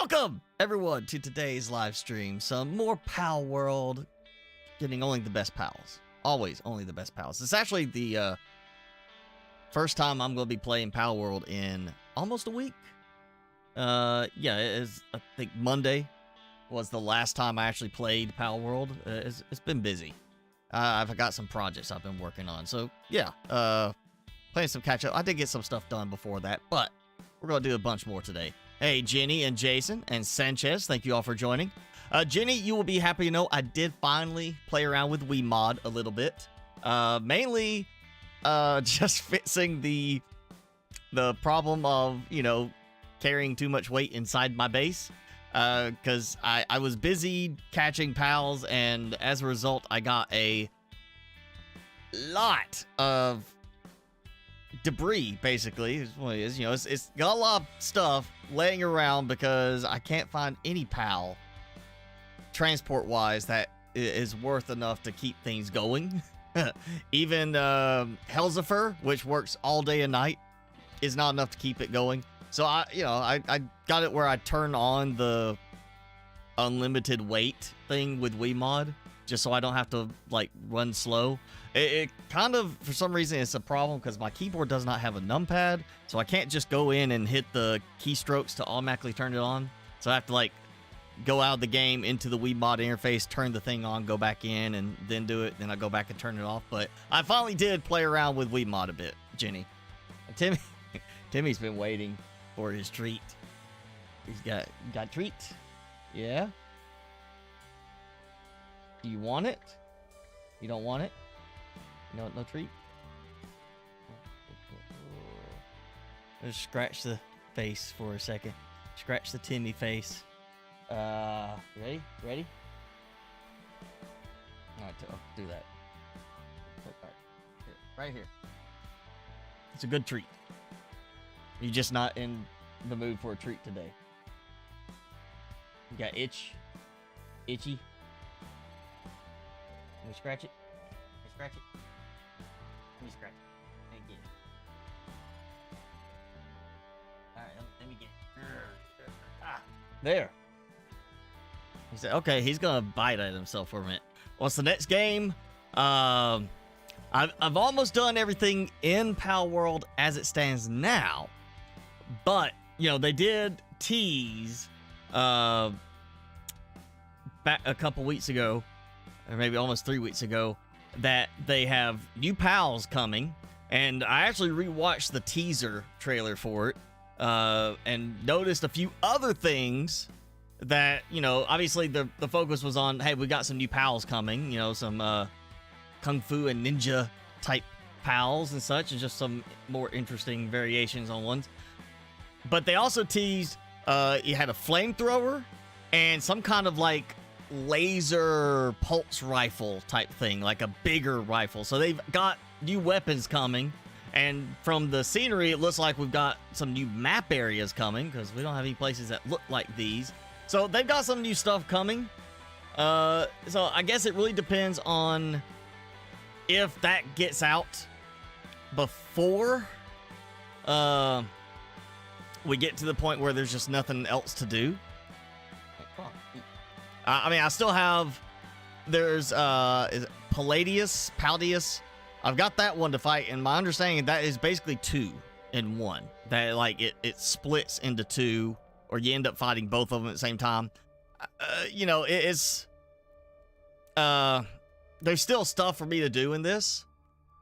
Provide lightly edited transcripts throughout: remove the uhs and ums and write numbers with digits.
Welcome, everyone, to today's live stream. Some more Palworld, getting only the best pals. Always only the best pals. It's actually the first time I'm going to be playing Palworld in almost a week. Yeah, it is, I think Monday was the last time I actually played Palworld. It's been busy. I've got some projects I've been working on. So, yeah, playing some catch-up. I did get some stuff done before that, but we're going to do a bunch more today. Hey, Jenny and Jason and Sanchez, thank you all for joining. Jenny, you will be happy to know I did finally play around with WeMod a little bit. Mainly just fixing the problem of, you know, carrying too much weight inside my base. Because I was busy catching pals, and as a result, I got a lot of debris, basically, is what it is. You know, it's got a lot of stuff laying around because I can't find any pal transport-wise that is worth enough to keep things going. Even Helzifer, which works all day and night, is not enough to keep it going. So I got it where I turn on the unlimited weight thing with WeMod, just so I don't have to like run slow. It kind of, for some reason, it's a problem because my keyboard does not have a numpad, so I can't just go in and hit the keystrokes to automatically turn it on. So I have to like go out of the game into the WeMod interface, turn the thing on, go back in, and then do it. Then I go back and turn it off. But I finally did play around with WeMod a bit, Jenny. And Timmy's been waiting for his treat. He's got treat. Yeah. Do you want it? You don't want it? No treat? Just scratch the face for a second. Scratch the Timmy face. Ready? Ready? Alright, I'll do that. Right here. It's a good treat. You're just not in the mood for a treat today. You got itchy? Let me scratch it. Let me scratch it. Let me scratch it. Let me get it. Alright, let me get it. Ah, there. He said, okay, he's gonna bite at himself for a minute. What's the next game? I've almost done everything in Palworld as it stands now. But, you know, they did tease back a couple weeks ago, or maybe almost 3 weeks ago, that they have new pals coming. And I actually rewatched the teaser trailer for it and noticed a few other things that, you know, obviously the focus was on, hey, we got some new pals coming, you know, some kung fu and ninja type pals and such, and just some more interesting variations on ones. But they also teased you had a flamethrower and some kind of like laser pulse rifle type thing, like a bigger rifle. So they've got new weapons coming, and from the scenery it looks like we've got some new map areas coming, because we don't have any places that look like these. So they've got some new stuff coming. So I guess it really depends on if that gets out before we get to the point where there's just nothing else to do. I mean, I still have, there's, is it Paldius? I've got that one to fight, and my understanding that is basically 2 in 1. That, like, it splits into 2, or you end up fighting both of them at the same time. You know, there's still stuff for me to do in this.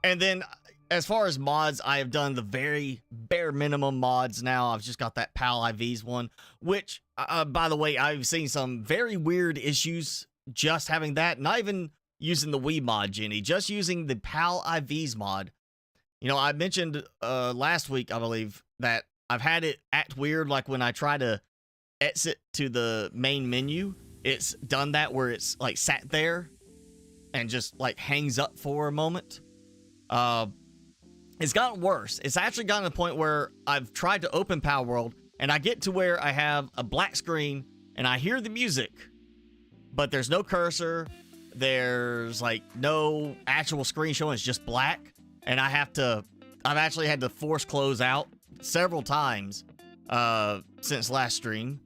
And then, as far as mods, I have done the very bare minimum mods now. I've just got that PAL IVs one, which, by the way, I've seen some very weird issues just having that. Not even using the Wii mod, Jenny, just using the PAL IVs mod. You know, I mentioned last week, I believe, that I've had it act weird, like when I try to exit to the main menu, it's done that where it's like sat there and just like hangs up for a moment. It's gotten worse. It's actually gotten to the point where I've tried to open Palworld, and I get to where I have a black screen, and I hear the music, but there's no cursor. There's like no actual screen showing. It's just black, and I've actually had to force close out several times since last stream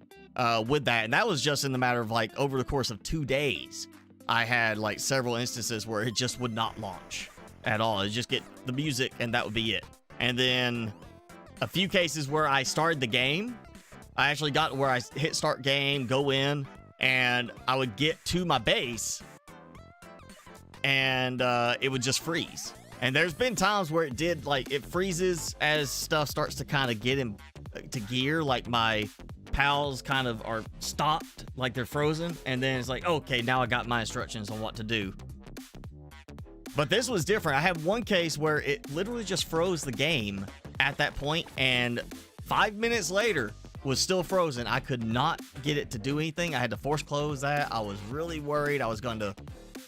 with that. And that was just in the matter of like over the course of 2 days. I had like several instances where it just would not launch at all. It'd just get the music and that would be it. And then a few cases where I started the game, I actually got where I hit start game, go in, and I would get to my base and it would just freeze. And there's been times where it did, like, it freezes as stuff starts to kind of get into gear, like my pals kind of are stopped, like they're frozen, and then it's like, okay, now I got my instructions on what to do. But this was different. I had one case where it literally just froze the game at that point, and 5 minutes later was still frozen. I could not get it to do anything. I had to force close that. I was really worried I was going to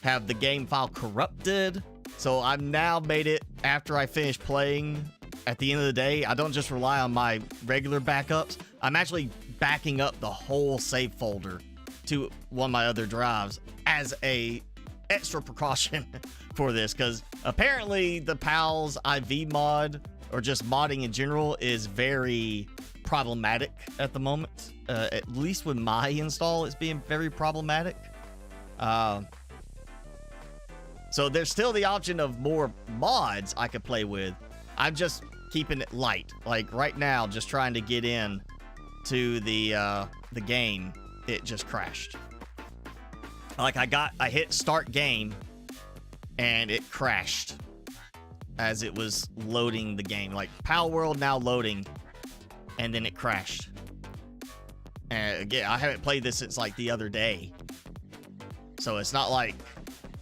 have the game file corrupted. So I've now made it after I finish playing. At the end of the day, I don't just rely on my regular backups. I'm actually backing up the whole save folder to one of my other drives as a extra precaution for this, because apparently the PAL's IV mod, or just modding in general, is very problematic at the moment. At least with my install, it's being very problematic. So there's still the option of more mods I could play with. I'm just keeping it light. Like right now, just trying to get in to the game, it just crashed. Like I hit start game and it crashed as it was loading the game. Like Palworld now loading, and then it crashed. And again, I haven't played this since like the other day. So it's not like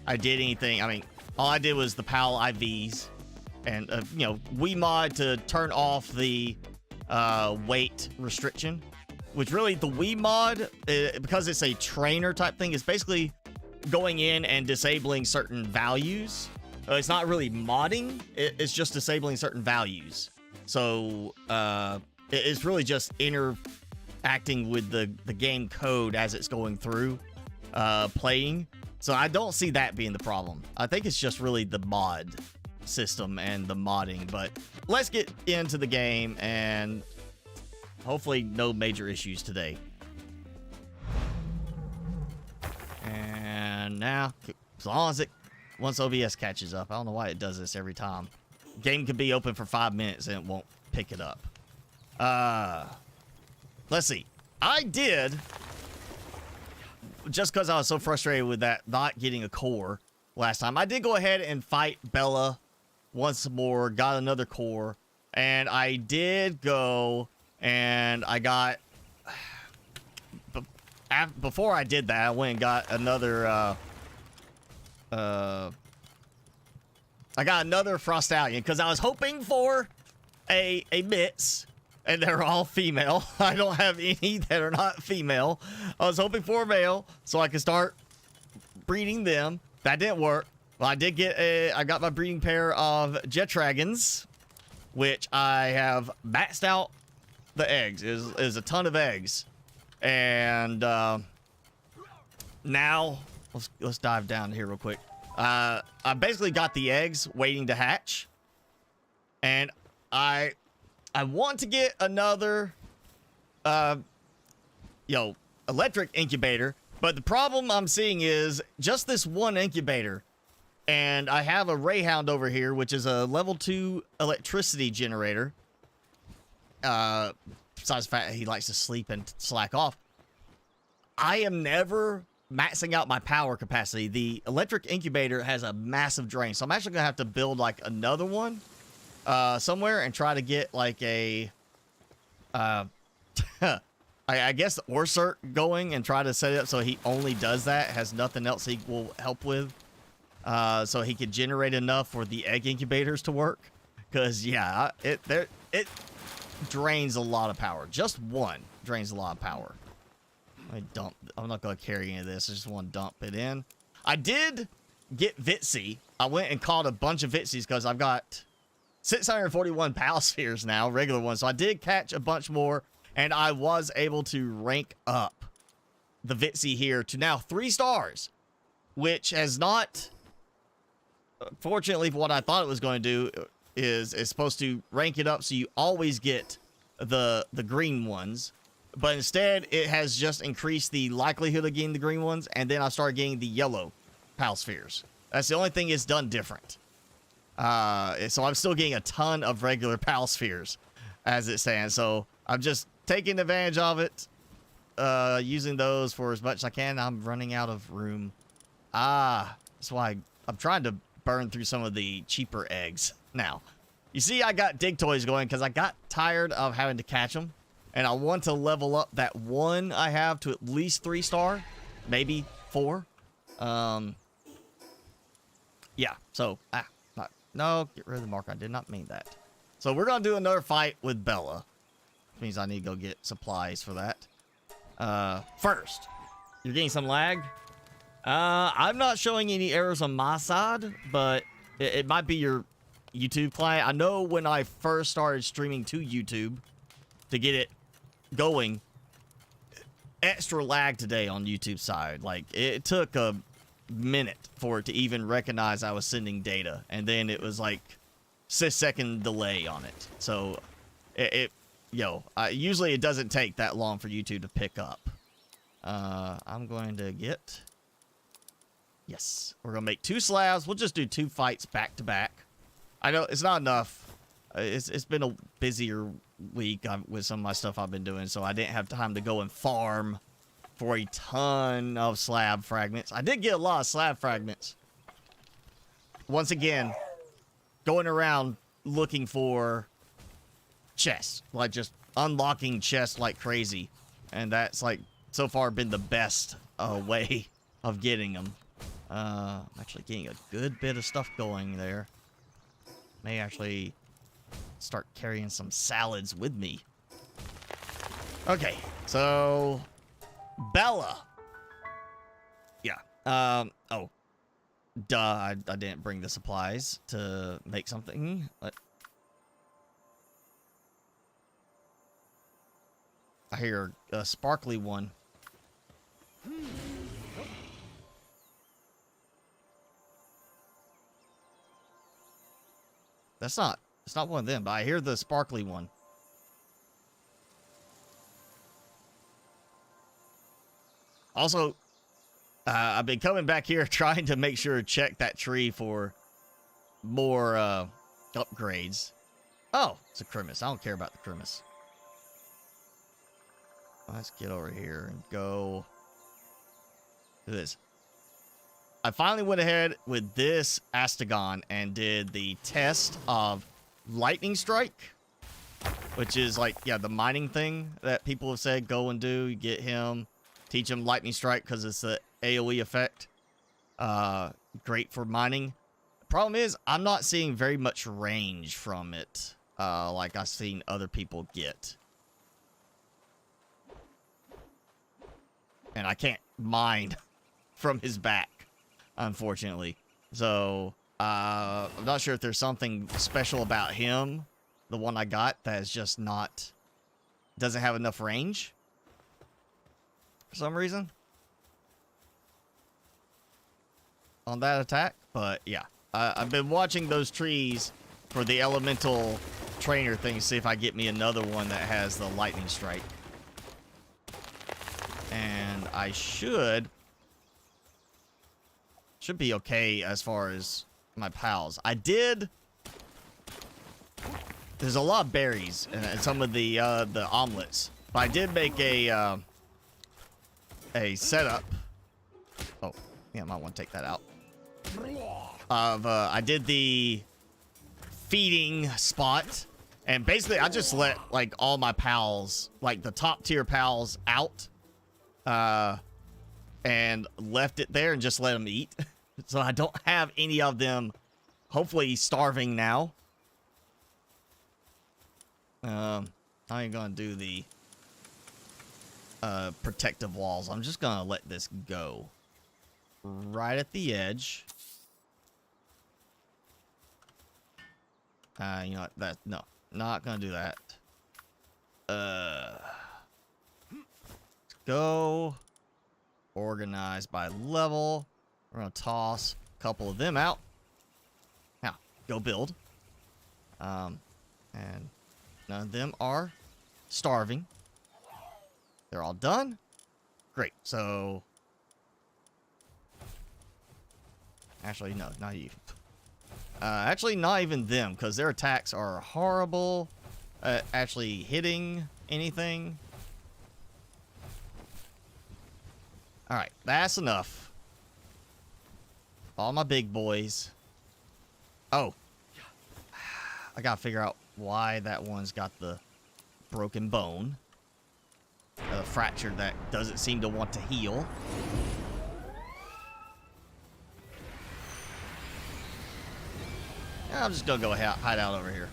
I did anything. I mean, all I did was the PAL IVs and, you know, Wii mod to turn off the weight restriction, which really the Wii mod, because it's a trainer type thing, is basically going in and disabling certain values. It's not really modding. It's just disabling certain values. So it's really just interacting with the game code as it's going through playing. So I don't see that being the problem. I think it's just really the mod system and the modding. But let's get into the game, and hopefully no major issues today. And now, as long as once OBS catches up, I don't know why it does this every time. Game could be open for 5 minutes and it won't pick it up. Let's see. I did, just because I was so frustrated with that not getting a core last time, I did go ahead and fight Bella once more, got another core, and I did go and I got, before I did that, I went and got another, I got another Frostallion, because I was hoping for a mix, and they're all female. I don't have any that are not female. I was hoping for a male so I could start breeding them. That didn't work. Well, I did get I got my breeding pair of Jet Dragons, which I have maxed out the eggs. Is a ton of eggs. And now let's dive down here real quick. I basically got the eggs waiting to hatch, and I want to get another electric incubator, but the problem I'm seeing is just this one incubator. And I have a Rayhound over here, which is a level 2 electricity generator. Besides the fact that he likes to sleep and slack off. I am never maxing out my power capacity. The electric incubator has a massive drain, so I'm actually gonna have to build like another one somewhere and try to get like a I guess the Orsert going and try to set it up so he only does that, has nothing else he will help with, so he could generate enough for the egg incubators to work. Because yeah, it drains a lot of power. Just one drains a lot of power. I'm not going to carry any of this. I just want to dump it in. I did get Vitsy. I went and caught a bunch of Vitsies because I've got 641 PAL spheres now, regular ones. So I did catch a bunch more, and I was able to rank up the Vitsy here to now 3 stars, which has not, fortunately for what I thought it was going to do, is supposed to rank it up so you always get the green ones. but instead it has just increased the likelihood of getting the green ones, and then I started getting the yellow pal spheres. That's the only thing it's done different. So I'm still getting a ton of regular pal spheres as it stands. So I'm just taking advantage of it, using those for as much as I can. I'm running out of room. That's why I'm trying to burn through some of the cheaper eggs now. You see, I got dig toys going because I got tired of having to catch them, and I want to level up that one I have to at least 3-star, maybe 4. Yeah, so no, get rid of the marker. I did not mean that. So we're gonna do another fight with Bella, which means I need to go get supplies for that. First, you're getting some lag. I'm not showing any errors on my side, but it might be your YouTube client. I know when I first started streaming to YouTube to get it going, extra lag today on YouTube side. Like, it took a minute for it to even recognize I was sending data, and then it was like 6-second delay on it. So usually it doesn't take that long for YouTube to pick up. I'm going to get, yes, we're gonna make 2 slabs. We'll just do 2 fights back to back. I know it's not enough. It's been a busier week with some of my stuff I've been doing, so I didn't have time to go and farm for a ton of slab fragments. I did get a lot of slab fragments. Once again, going around looking for chests, like just unlocking chests like crazy. And that's like so far been the best way of getting them. I'm actually getting a good bit of stuff going there. May actually start carrying some salads with me. Okay, so Bella. Yeah. Oh. Duh, I didn't bring the supplies to make something. But I hear a sparkly one. It's not one of them, but I hear the sparkly one. Also, I've been coming back here trying to make sure to check that tree for more upgrades. Oh, it's a Crimus. I don't care about the Crimus. Let's get over here and go do this. I finally went ahead with this Astagon and did the test of Lightning Strike, which is like, yeah, the mining thing that people have said go and do. You get him, teach him Lightning Strike because it's the AoE effect. Great for mining. The problem is I'm not seeing very much range from it, like I've seen other people get. And I can't mine from his back, unfortunately. So, I'm not sure if there's something special about him, the one I got, that is just not, doesn't have enough range for some reason on that attack. But yeah, I've been watching those trees for the elemental trainer thing, see if I get me another one that has the lightning strike. And I should be okay as far as my pals. There's a lot of berries and some of the omelets, but I did make a setup. Oh, yeah, I might want to take that out. I did the feeding spot, and basically I just let like all my pals, like the top tier pals, out, and left it there and just let them eat. So I don't have any of them, hopefully, starving now. I ain't gonna do the protective walls. I'm just gonna let this go right at the edge. You know what? No, not gonna do that. Let's go organize by level. We're gonna toss a couple of them out. Now, go build. And none of them are starving. They're all done? Great. So... Actually, no, not you. Actually, not even them, because their attacks are horrible at actually hitting anything. Alright, that's enough. All my big boys. Oh. I gotta figure out why that one's got the broken bone. A fracture that doesn't seem to want to heal. I'm just gonna go hide out over here.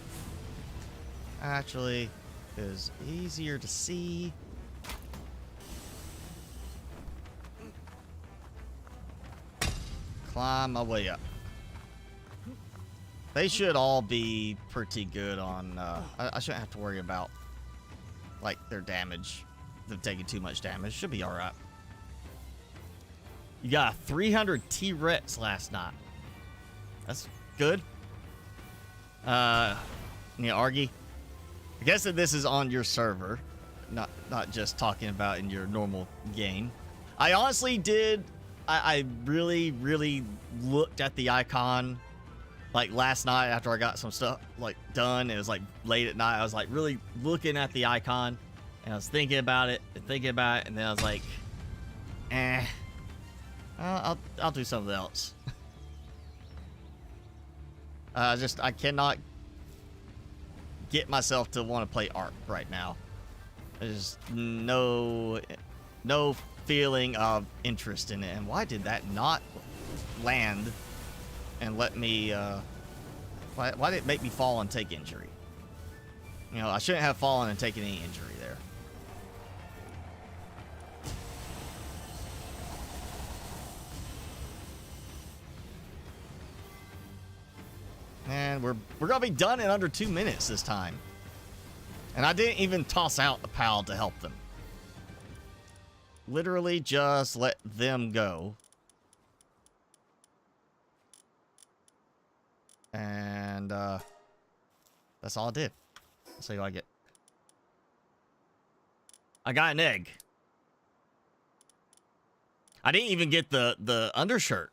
Actually, it's easier to see. Climb my way up. They should all be pretty good on... I shouldn't have to worry about, like, their damage. Them taking too much damage. Should be alright. You got 300 T-Rex last night. That's good. Argy. I guess that this is on your server. Not just talking about in your normal game. I honestly did... I really, really looked at the icon like last night after I got some stuff like done. It was like late at night. I was like really looking at the icon and I was thinking about it, and then I was like, I'll do something else. I cannot get myself to want to play Ark right now. There's no feeling of interest in it. And why did that not land and let me why did it make me fall and take injury? You know, I shouldn't have fallen and taken any injury there. And we're gonna be done in under 2 minutes this time. And I didn't even toss out the pal to help them. Literally just let them go. And that's all I did. Let's see what I get. I got an egg. I didn't even get the undershirt.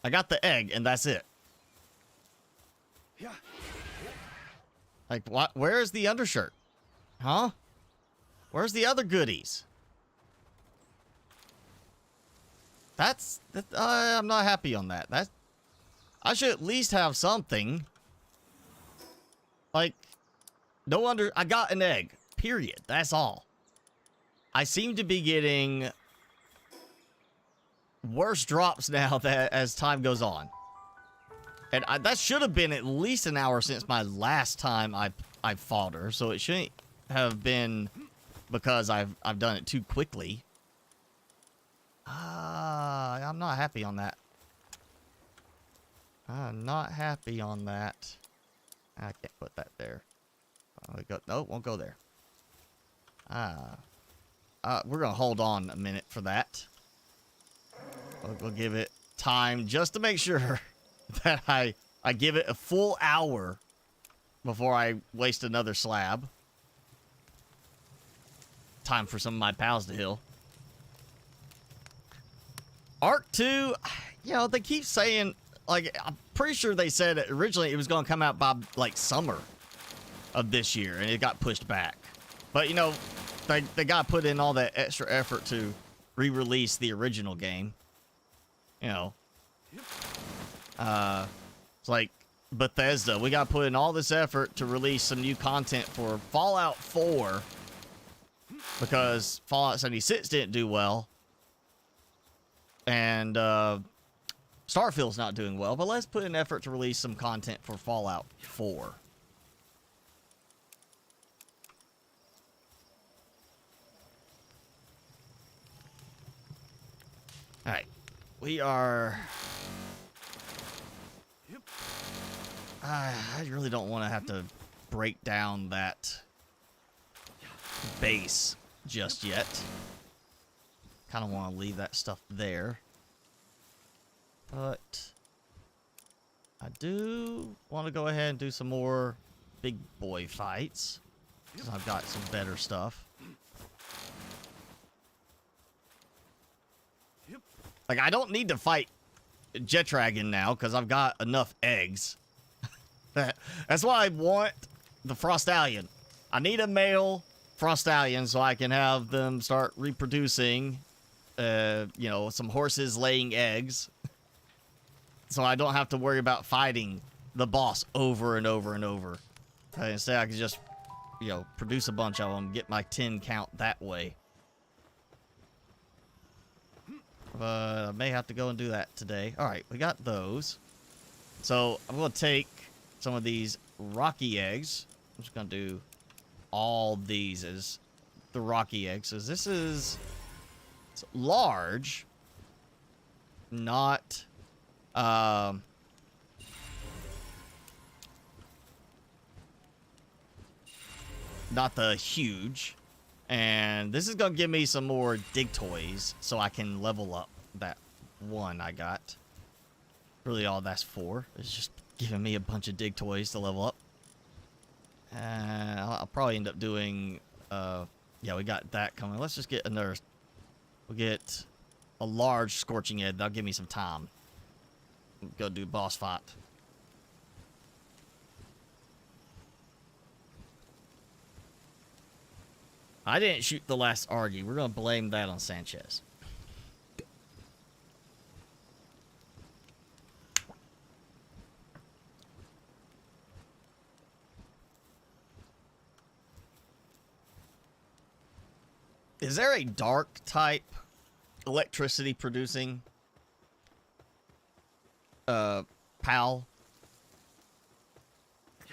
I got the egg and that's it. Like, what? Where's the undershirt? Huh? Where's the other goodies? I'm not happy on that. I should at least have something. Like, I got an egg. Period. That's all. I seem to be getting worse drops now as time goes on. And that should have been at least an hour since my last time I fought her, so it shouldn't have been because I've done it too quickly. I'm not happy on that. I'm not happy on that. I can't put that there. No, won't go there. We're gonna hold on a minute for that. We'll give it time just to make sure that I give it a full hour before I waste another slab. Time for some of my pals to heal. Ark 2, you know, they keep saying, like, I'm pretty sure they said originally it was going to come out by, like, summer of this year, and it got pushed back. But, you know, they got to put in all that extra effort to re-release the original game. You know. It's like Bethesda. We got to put in all this effort to release some new content for Fallout 4 because Fallout 76 didn't do well. And Starfield's not doing well, but let's put in effort to release some content for Fallout 4. Alright. We are... I really don't want to have to break down that base just yet. Kind of want to leave that stuff there. But I do want to go ahead and do some more big boy fights. Because I've got some better stuff. Like, I don't need to fight Jet Dragon now because I've got enough eggs. That's why I want the Frostallion. I need a male Frostallion so I can have them start reproducing, you know, some horses laying eggs. So I don't have to worry about fighting the boss over and over and over. Instead, I can just, you know, produce a bunch of them, get my 10 count that way. But I may have to go and do that today. All right, we got those. So I'm going to take some of these rocky eggs. I'm just going to do all these as the rocky eggs. So this is it's large, not not the huge. And this is going to give me some more dig toys so I can level up that one I got. Really all that's for is just giving me a bunch of dig toys to level up. I'll probably end up doing, yeah, we got that coming. Let's just get another, we'll get a large scorching egg. That'll give me some time. Go do boss fight. I didn't shoot the last Argy. We're going to blame that on Sanchez. Is there a dark type electricity producing PAL?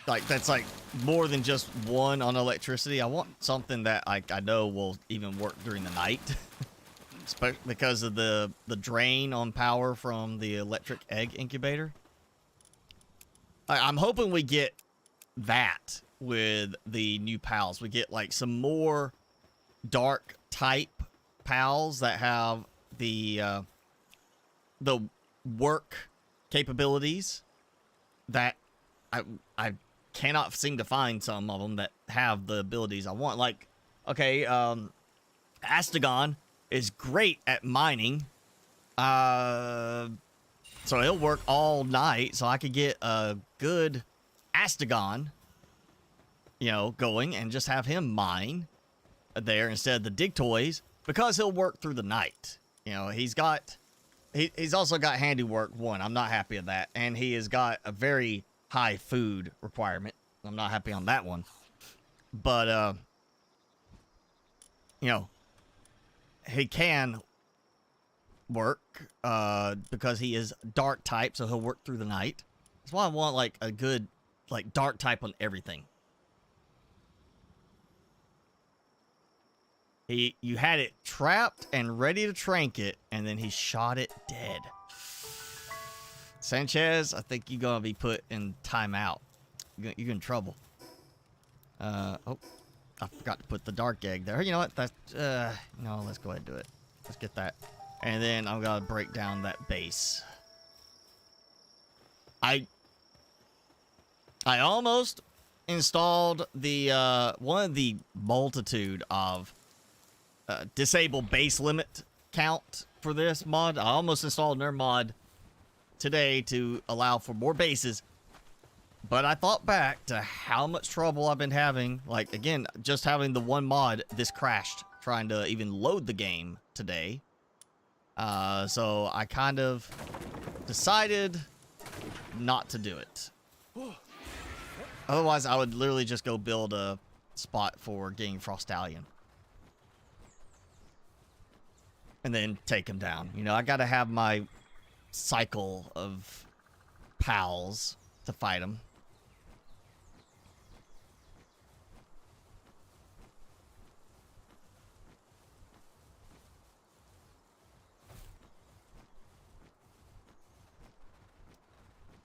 Like, that's like more than just one on electricity. I want something that I know will even work during the night. Because of the drain on power from the electric egg incubator. I'm hoping we get that with the new PALs. We get like some more dark type PALs that have the work capabilities that I cannot seem to find some of them that have the abilities I want. Like, okay, Astagon is great at mining. So he'll work all night, so I could get a good Astagon, you know, going and just have him mine there instead of the dig toys, because he'll work through the night. You know, he's also got handiwork 1. I'm not happy with that. And he has got a very high food requirement. I'm not happy on that one. But, you know, he can work because he is dark type, so he'll work through the night. That's why I want, like, a good, like, dark type on everything. You had it trapped and ready to trank it, and then he shot it dead. Sanchez, I think you're gonna be put in timeout. You're in trouble. Oh, I forgot to put the dark egg there. You know what? That's no. Let's go ahead and do it. Let's get that, and then I'm gonna break down that base. I almost installed the one of the multitude of disable base limit count for this mod. I almost installed another mod today to allow for more bases, but I thought back to how much trouble I've been having. Like, again, just having the one mod, this crashed trying to even load the game today. So I kind of decided not to do it. Otherwise, I would literally just go build a spot for getting Frostallion. And then take him down. You know, I gotta have my cycle of pals to fight him.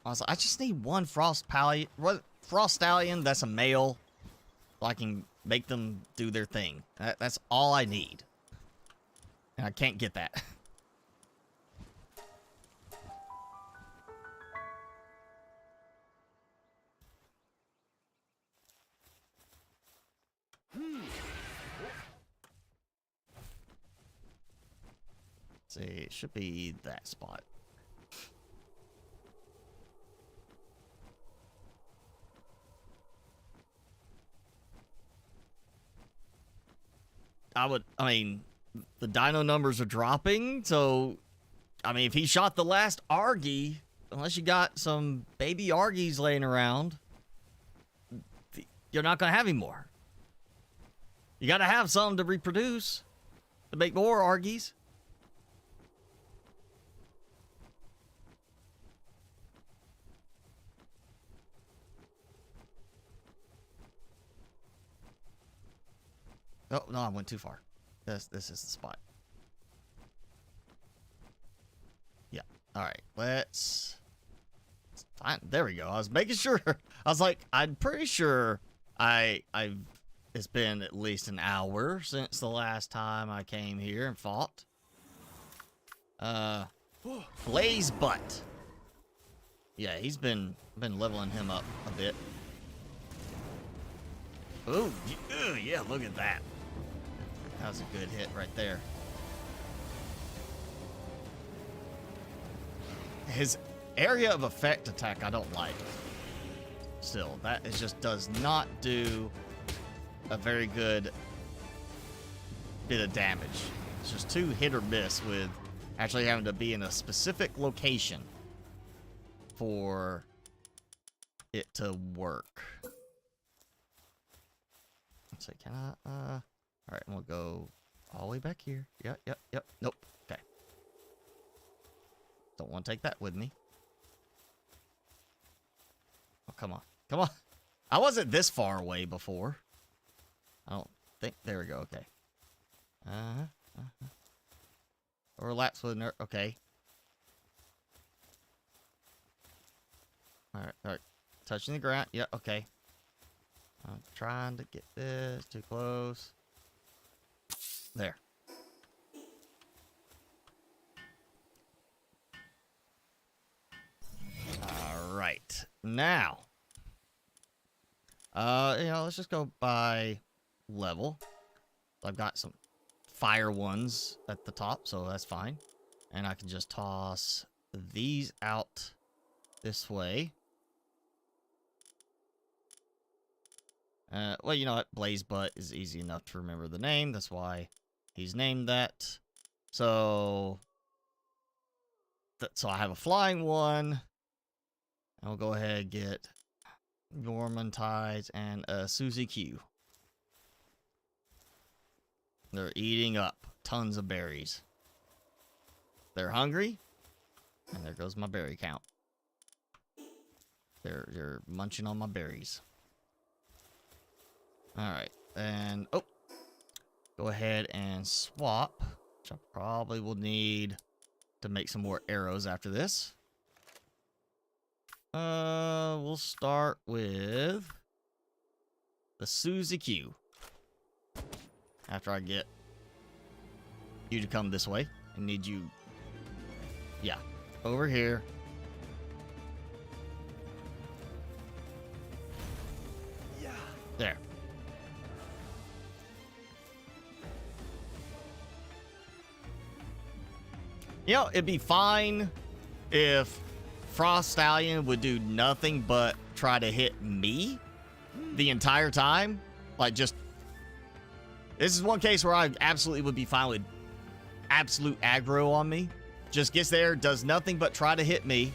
Also, I just need one Frostallion that's a male, so I can make them do their thing. That's all I need. And I can't get that. Let's see, should be that spot. I mean, the dino numbers are dropping, so, I mean, if he shot the last Argy, unless you got some baby Argies laying around, you're not going to have any more. You got to have some to reproduce, to make more Argies. Oh, no, I went too far. This is the spot. Yeah. All right. Let's find. There we go. I was making sure. I was like, I'm pretty sure it's been at least an hour since the last time I came here and fought. Blaze Butt. Yeah, he's been leveling him up a bit. Ooh, yeah, look at that. That was a good hit right there. His area of effect attack I don't like. Still, that is just does not do a very good bit of damage. It's just too hit or miss with actually having to be in a specific location for it to work. Let's see, can I, all right, and we'll go all the way back here. Yep. Nope. Okay. Don't want to take that with me. Oh, come on. Come on. I wasn't this far away before. I don't think. There we go. Okay. Overlaps with nerf. Okay. All right. Touching the ground. Yeah, okay. I'm trying to get this too close. There. All right. Now, let's just go by level. I've got some fire ones at the top, so that's fine. And I can just toss these out this way. Well, you know what? Blaze Butt is easy enough to remember the name. That's why he's named that. So I have a flying one. And we'll go ahead and get Gorman Tides and Suzy Q. They're eating up tons of berries. They're hungry. And there goes my berry count. They're munching on my berries. Alright, and go ahead and swap, which I probably will need to make some more arrows after this. We'll start with the Suzy Q. After I get you to come this way, I need you, yeah, over here. Yeah. There. You know, it'd be fine if Frost Stallion would do nothing but try to hit me the entire time. Like, just... This is one case where I absolutely would be fine with absolute aggro on me. Just gets there, does nothing but try to hit me.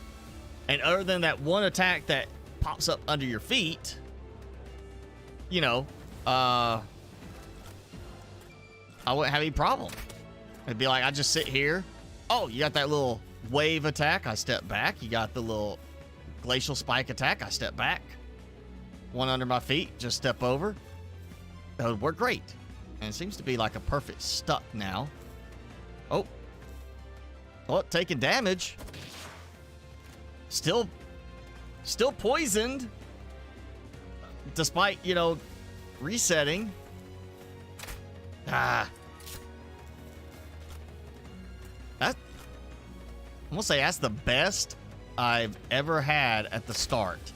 And other than that one attack that pops up under your feet, you know, I wouldn't have any problem. It'd be like, I just sit here. Oh, you got that little wave attack, I step back. You got the little glacial spike attack, I step back. One under my feet, just step over. That would work great. And it seems to be like a perfect stuck now. Oh. Oh, taking damage. Still poisoned. Despite, you know, resetting. Ah. I'm gonna say that's the best I've ever had at the start.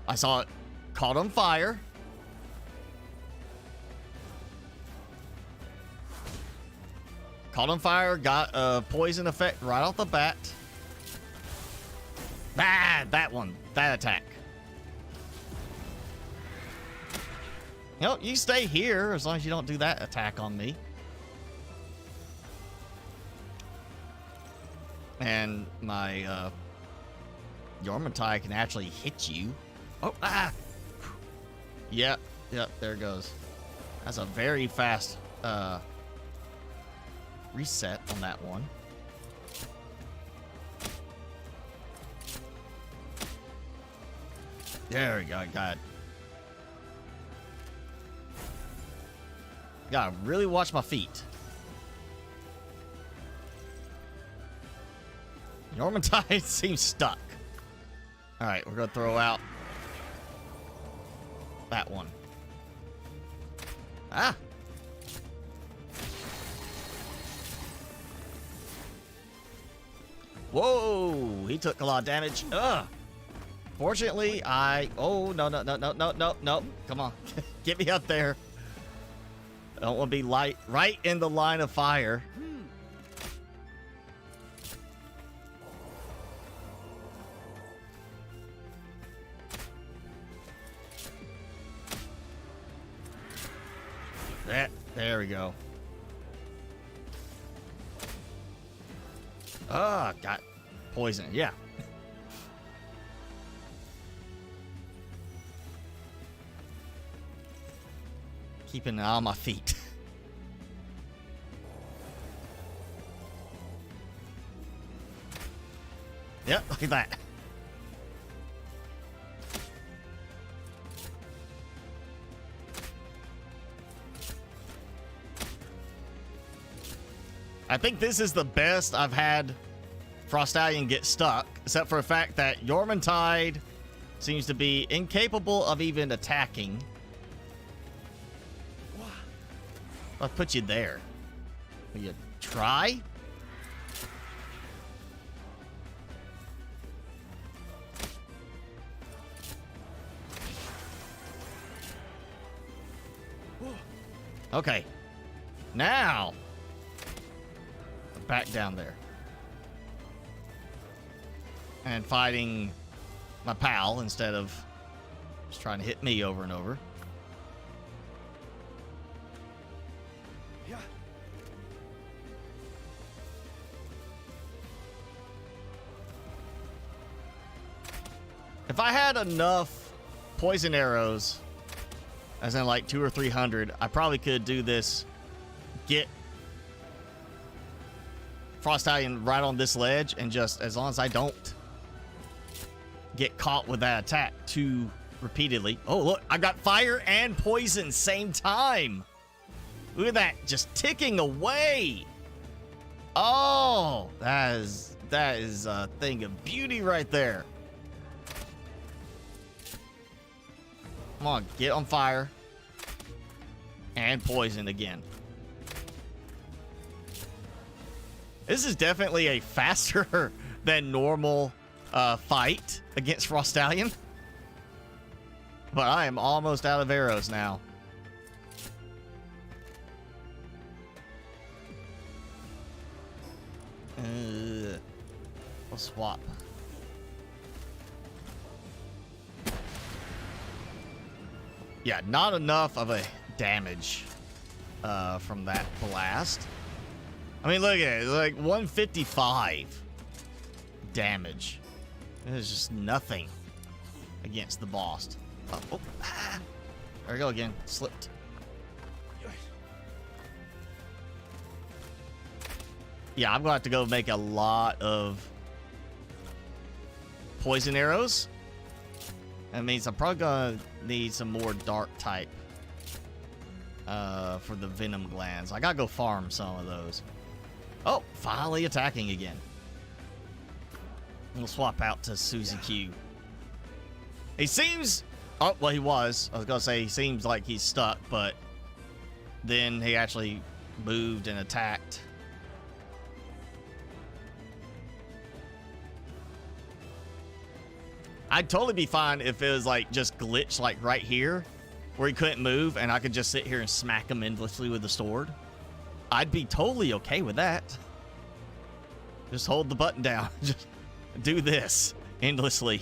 I saw it caught on fire. Caught on fire, got a poison effect right off the bat. Ah, that one. That attack. You know, you stay here as long as you don't do that attack on me. And my Yormatai can actually hit you. Oh, ah! Yep, there it goes. That's a very fast reset on that one. There we go, got it. Gotta really watch my feet. Yormatai seems stuck. Alright, we're gonna throw out that one. Ah! Whoa! He took a lot of damage. Ugh! Fortunately, oh, no. Come on. Get me up there. I don't want to be right in the line of fire. There we go. Ah, got poison. Yeah. Keeping an eye on my feet. Yep, look at that. I think this is the best I've had Frostallion get stuck, except for the fact that Yormantide seems to be incapable of even attacking. I'll put you there. Will you try? Okay. Now, back down there. And fighting my pal instead of just trying to hit me over and over. Yeah. If I had enough poison arrows, as in like 200 or 300, I probably could do this. Get Frostallion right on this ledge, and just as long as I don't get caught with that attack too repeatedly. Oh, look, I got fire and poison same time. Look at that, just ticking away. Oh, that is a thing of beauty right there. Come on, get on fire. And poison again. This is definitely a faster than normal fight against Frostallion. But I am almost out of arrows now. We'll swap. Yeah, not enough of a damage from that blast. I mean, look at it. Like 155 damage. It is just nothing against the boss. Oh, ah. There we go again. Slipped. Yeah, I'm going to have to go make a lot of poison arrows. That means I'm probably going to need some more dark type for the venom glands. I got to go farm some of those. Oh, finally attacking again. We'll swap out to Suzy Q. He seems... Oh, well, he was. I was going to say he seems like he's stuck, but then he actually moved and attacked. I'd totally be fine if it was like just glitched like right here where he couldn't move and I could just sit here and smack him endlessly with the sword. I'd be totally okay with that. Just hold the button down. Just do this endlessly.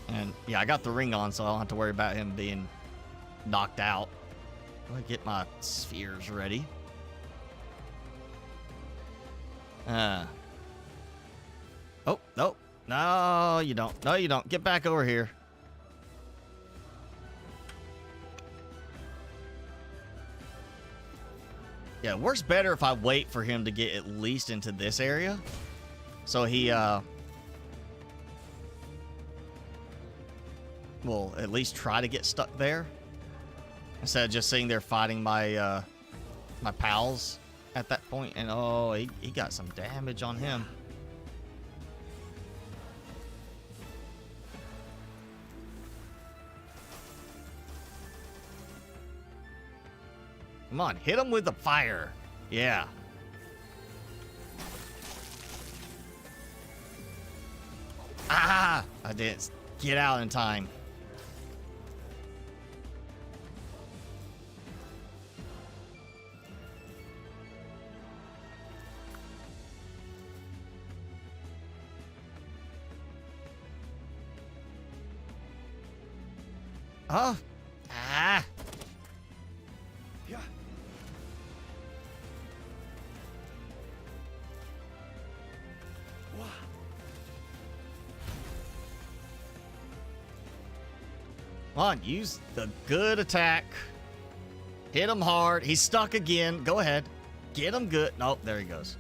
And yeah, I got the ring on, so I don't have to worry about him being knocked out. I'm gonna get my spheres ready. Oh, no. No, you don't. No, you don't. Get back over here. Yeah, it works better if I wait for him to get at least into this area. So he, will at least try to get stuck there. Instead of just sitting there fighting my, my pals at that point. And, oh, he got some damage on him. Come on, hit him with the fire. Yeah. Ah! I didn't get out in time. Oh. Ah. Come on, use the good attack. Hit him hard. He's stuck again. Go ahead. Get him good. Nope, there he goes.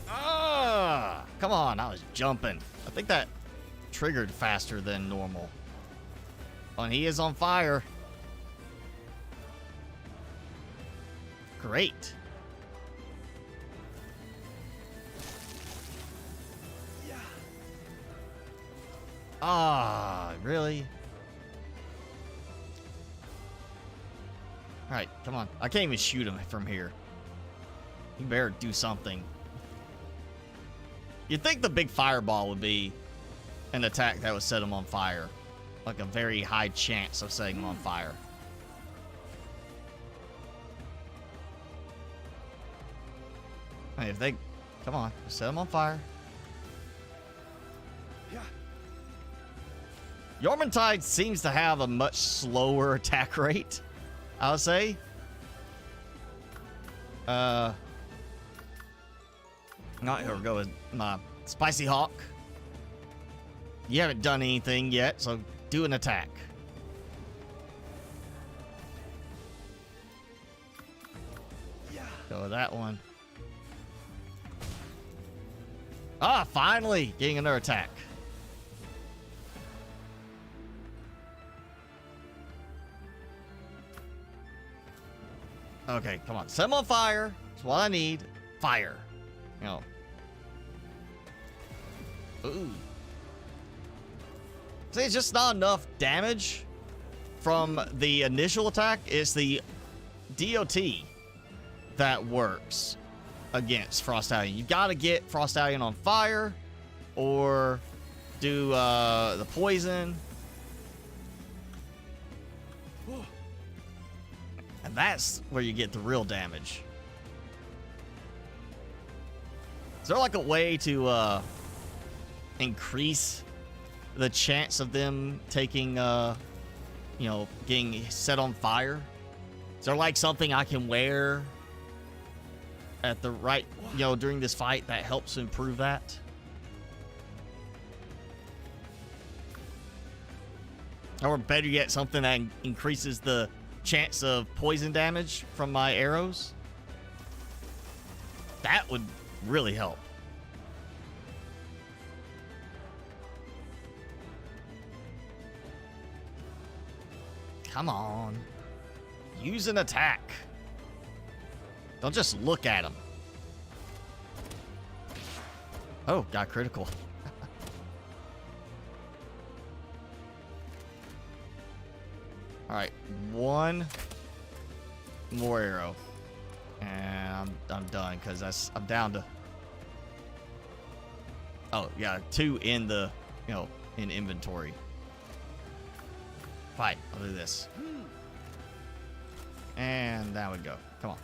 Ah, come on. I was jumping. I think that triggered faster than normal. Oh, and he is on fire. Great. Ah, really? Alright, come on. I can't even shoot him from here. You better do something. You'd think the big fireball would be an attack that would set him on fire. Like a very high chance of setting him on fire. Hey, if they... Come on, set him on fire. Yormantide seems to have a much slower attack rate, I would say. Not here we go with my Spicy Hawk. You haven't done anything yet, so do an attack. Go with that one. Ah, finally getting another attack. Okay, come on. Set him on fire. That's what I need. Fire. You know. Ooh. See, it's just not enough damage from the initial attack. It's the DOT that works against Frostallion. You gotta get Frostallion on fire or do the poison. And that's where you get the real damage. Is there like a way to increase the chance of them taking, you know, getting set on fire? Is there like something I can wear at the right, you know, during this fight that helps improve that? Or better yet, something that increases the chance of poison damage from my arrows? That would really help. Come on. Use an attack. Don't just look at him. Oh, got critical. All right, one more arrow, and I'm done because I'm down to. Oh yeah, 2 in the in inventory. Fine, I'll do this. And down we go. Come on.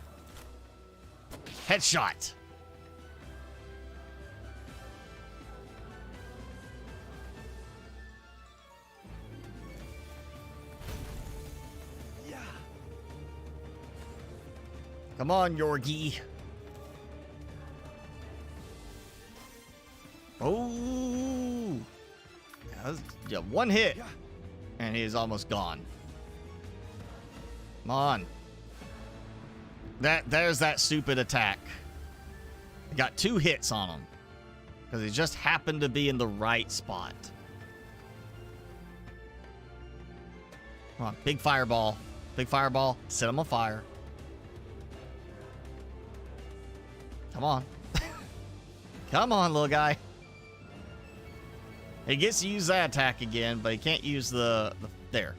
Headshot. Come on, Yorgi. Oh. Yeah, one hit. And he is almost gone. Come on. There's that stupid attack. Got 2 hits on him. Because he just happened to be in the right spot. Come on, big fireball. Big fireball. Set him on fire. Come on. Come on, little guy. He gets to use that attack again, but he can't use the there.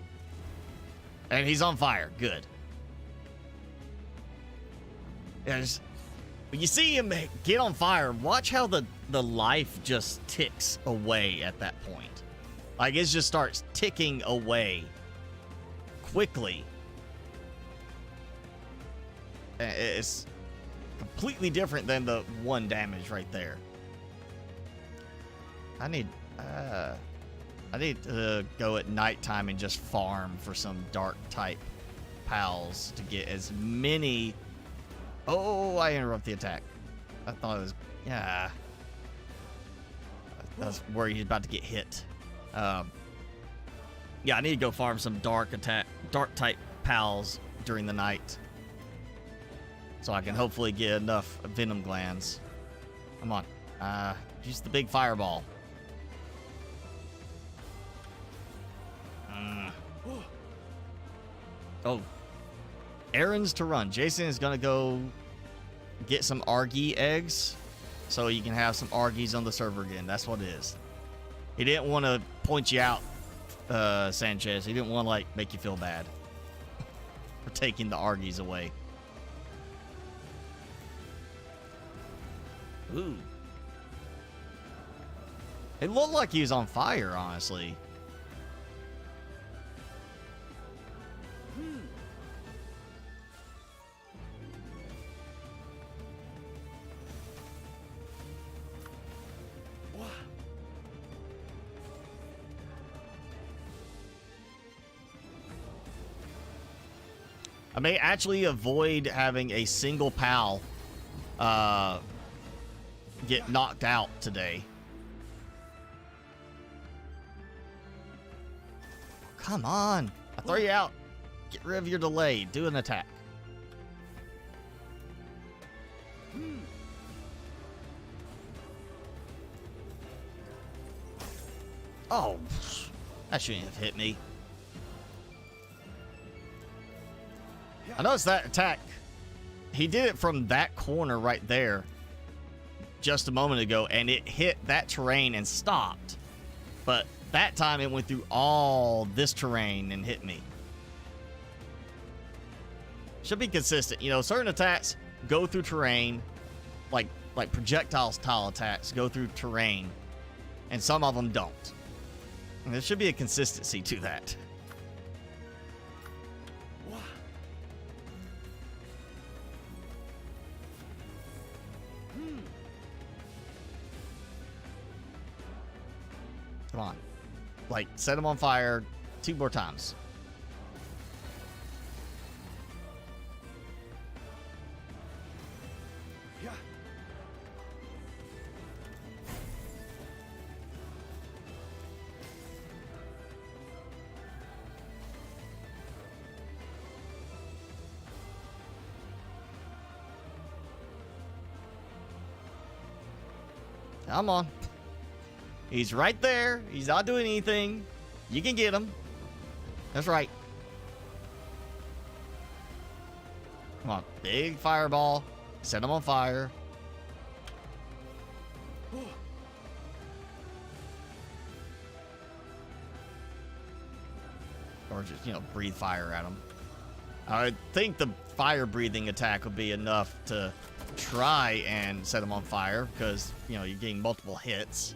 And he's on fire. Good. Yes. When you see him get on fire, watch how the life just ticks away at that point. Like, it just starts ticking away quickly. It's completely different than the 1 damage right there. I need to go at nighttime and just farm for some dark type pals to get as many. Oh, I interrupt the attack. I thought it was, yeah. That's where he's about to get hit. Yeah, I need to go farm some dark type pals during the night. So I can hopefully get enough venom glands. Come on. Use the big fireball. Oh. Errands to run. Jason is going to go get some Argy eggs so you can have some Argies on the server again. That's what it is. He didn't want to point you out, Sanchez. He didn't want to, like, make you feel bad for taking the Argies away. Ooh. It looked like he was on fire, honestly. I may actually avoid having a single pal get knocked out today. Come on. I throw you out. Get rid of your delay. Do an attack. Oh, that shouldn't have hit me. I noticed that attack. He did it from that corner right there just a moment ago, and it hit that terrain and stopped. But that time it went through all this terrain and hit me. Should be consistent. You know, certain attacks go through terrain, like projectile style attacks go through terrain, and some of them don't. And there should be a consistency to that. Come on. Like, set him on fire 2 more times. Yeah. Come on. He's right there. He's not doing anything. You can get him. That's right. Come on. Big fireball. Set him on fire. Or just, you know, breathe fire at him. I think the fire breathing attack would be enough to try and set him on fire because, you know, you're getting multiple hits.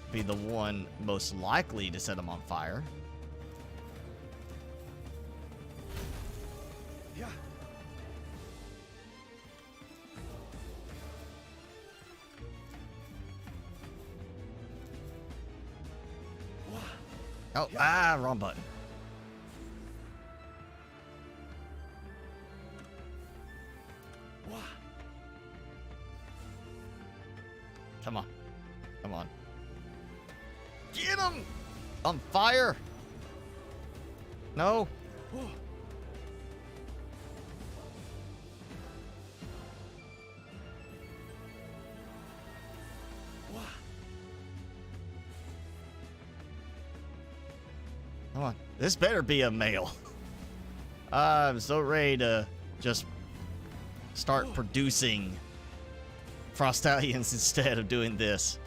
Be the one most likely to set him on fire. Oh, wrong button. Come on. Come on. Get him! On fire! No. Come on. This better be a male. I'm so ready to just start producing Frostallions instead of doing this.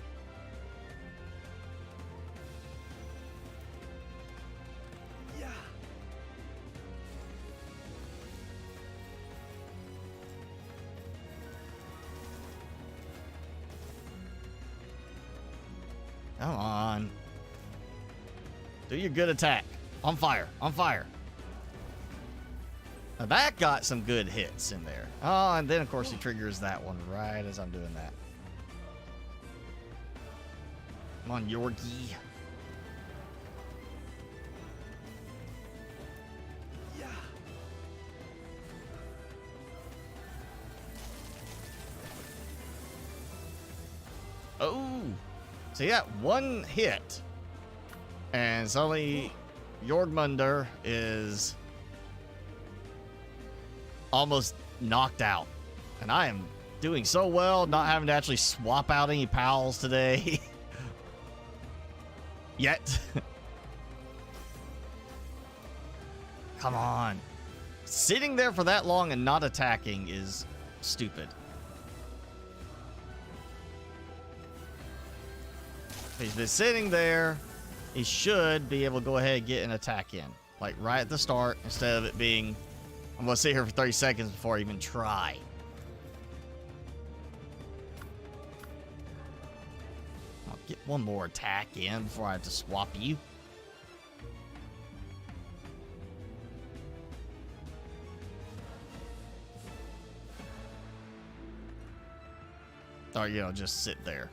Come on. Do your good attack. On fire. On fire. Now that got some good hits in there. Oh, and then of course he triggers that one right as I'm doing that. Come on, Yorkie. Oh. So yeah, one hit. And suddenly Jorgmunder is almost knocked out. And I am doing so well not having to actually swap out any pals today. Yet. Come on. Sitting there for that long and not attacking is stupid. He's been sitting there. He should be able to go ahead and get an attack in. Like right at the start, instead of it being, I'm going to sit here for 30 seconds before I even try. I'll get one more attack in before I have to swap you. Or, you know, just sit there.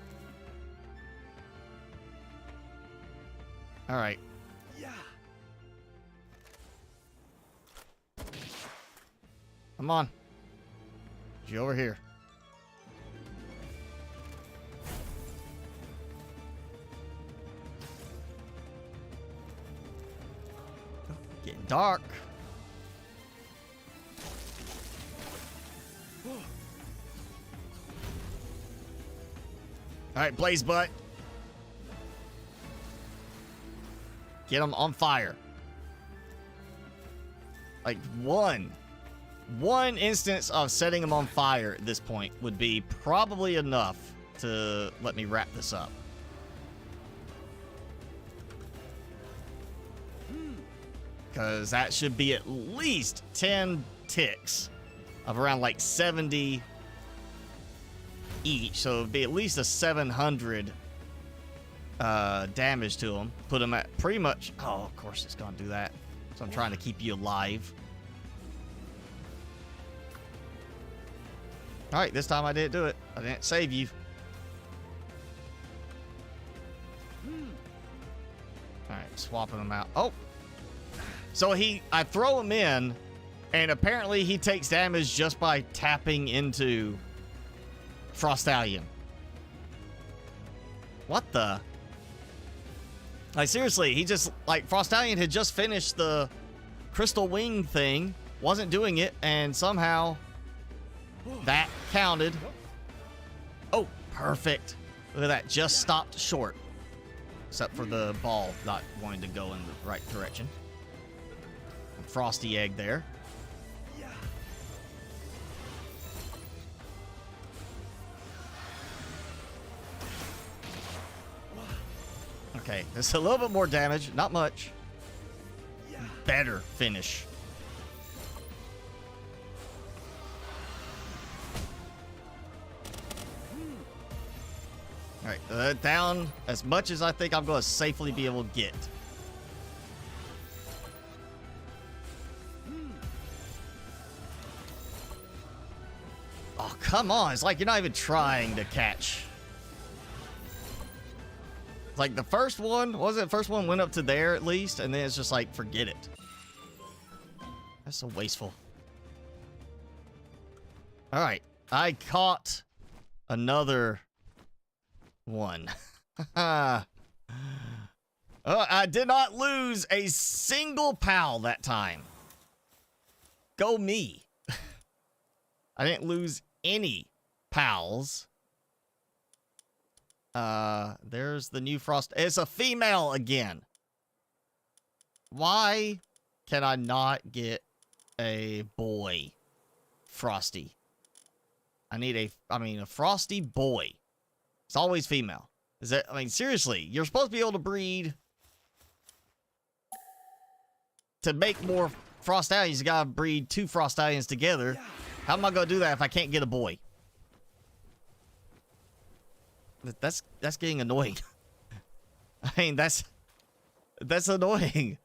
All right. Yeah. Come on. You over here. Getting dark. All right, Blaze Butt. Get him on fire. Like one instance of setting him on fire at this point would be probably enough to let me wrap this up. Because that should be at least 10 ticks of around like 70 each. So it would be at least a 700 damage to him. Put him at pretty much... Oh, of course it's gonna do that. So I'm trying to keep you alive. Alright, this time I didn't do it. I didn't save you. Alright, swapping him out. Oh! So I throw him in, and apparently he takes damage just by tapping into Frostallion. What the... Like, seriously, he just, like, Frostallion had just finished the Crystal Wing thing, wasn't doing it, and somehow that counted. Oh, perfect. Look at that, just stopped short. Except for the ball not wanting to go in the right direction. Frosty egg there. Okay, there's a little bit more damage, not much. Better finish. Alright, down as much as I think I'm going to safely be able to get. come on. It's like you're not even trying to catch. It's like the first one, what was it? The first one went up to there at least, and then it's just like, forget it. That's so wasteful. All right. I caught another one. Oh, I did not lose a single pal that time. Go me. I didn't lose any pals. There's the new frost. It's a female again. Why can I not get a boy Frosty? I need a Frosty boy. It's always female. Is that, I mean, seriously, you're supposed to be able to breed to make more Frostallions. You gotta breed 2 Frostallions together. How am I gonna do that if I can't get a boy? That's getting annoying. I mean, that's annoying.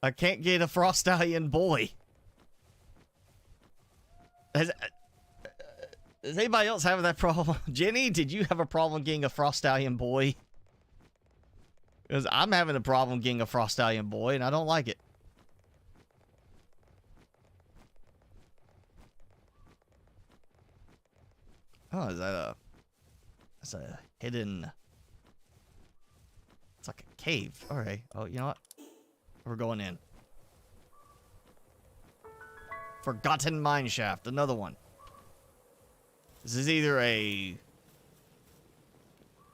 I can't get a Frostallion boy. Does anybody else have that problem? Jenny, did you have a problem getting a Frostallion boy? Because I'm having a problem getting a Frostallion boy, and I don't like it. Oh, is that a... That's a hidden... It's like a cave. Alright. Oh, you know what? We're going in. Forgotten Mineshaft. Another one. This is either a...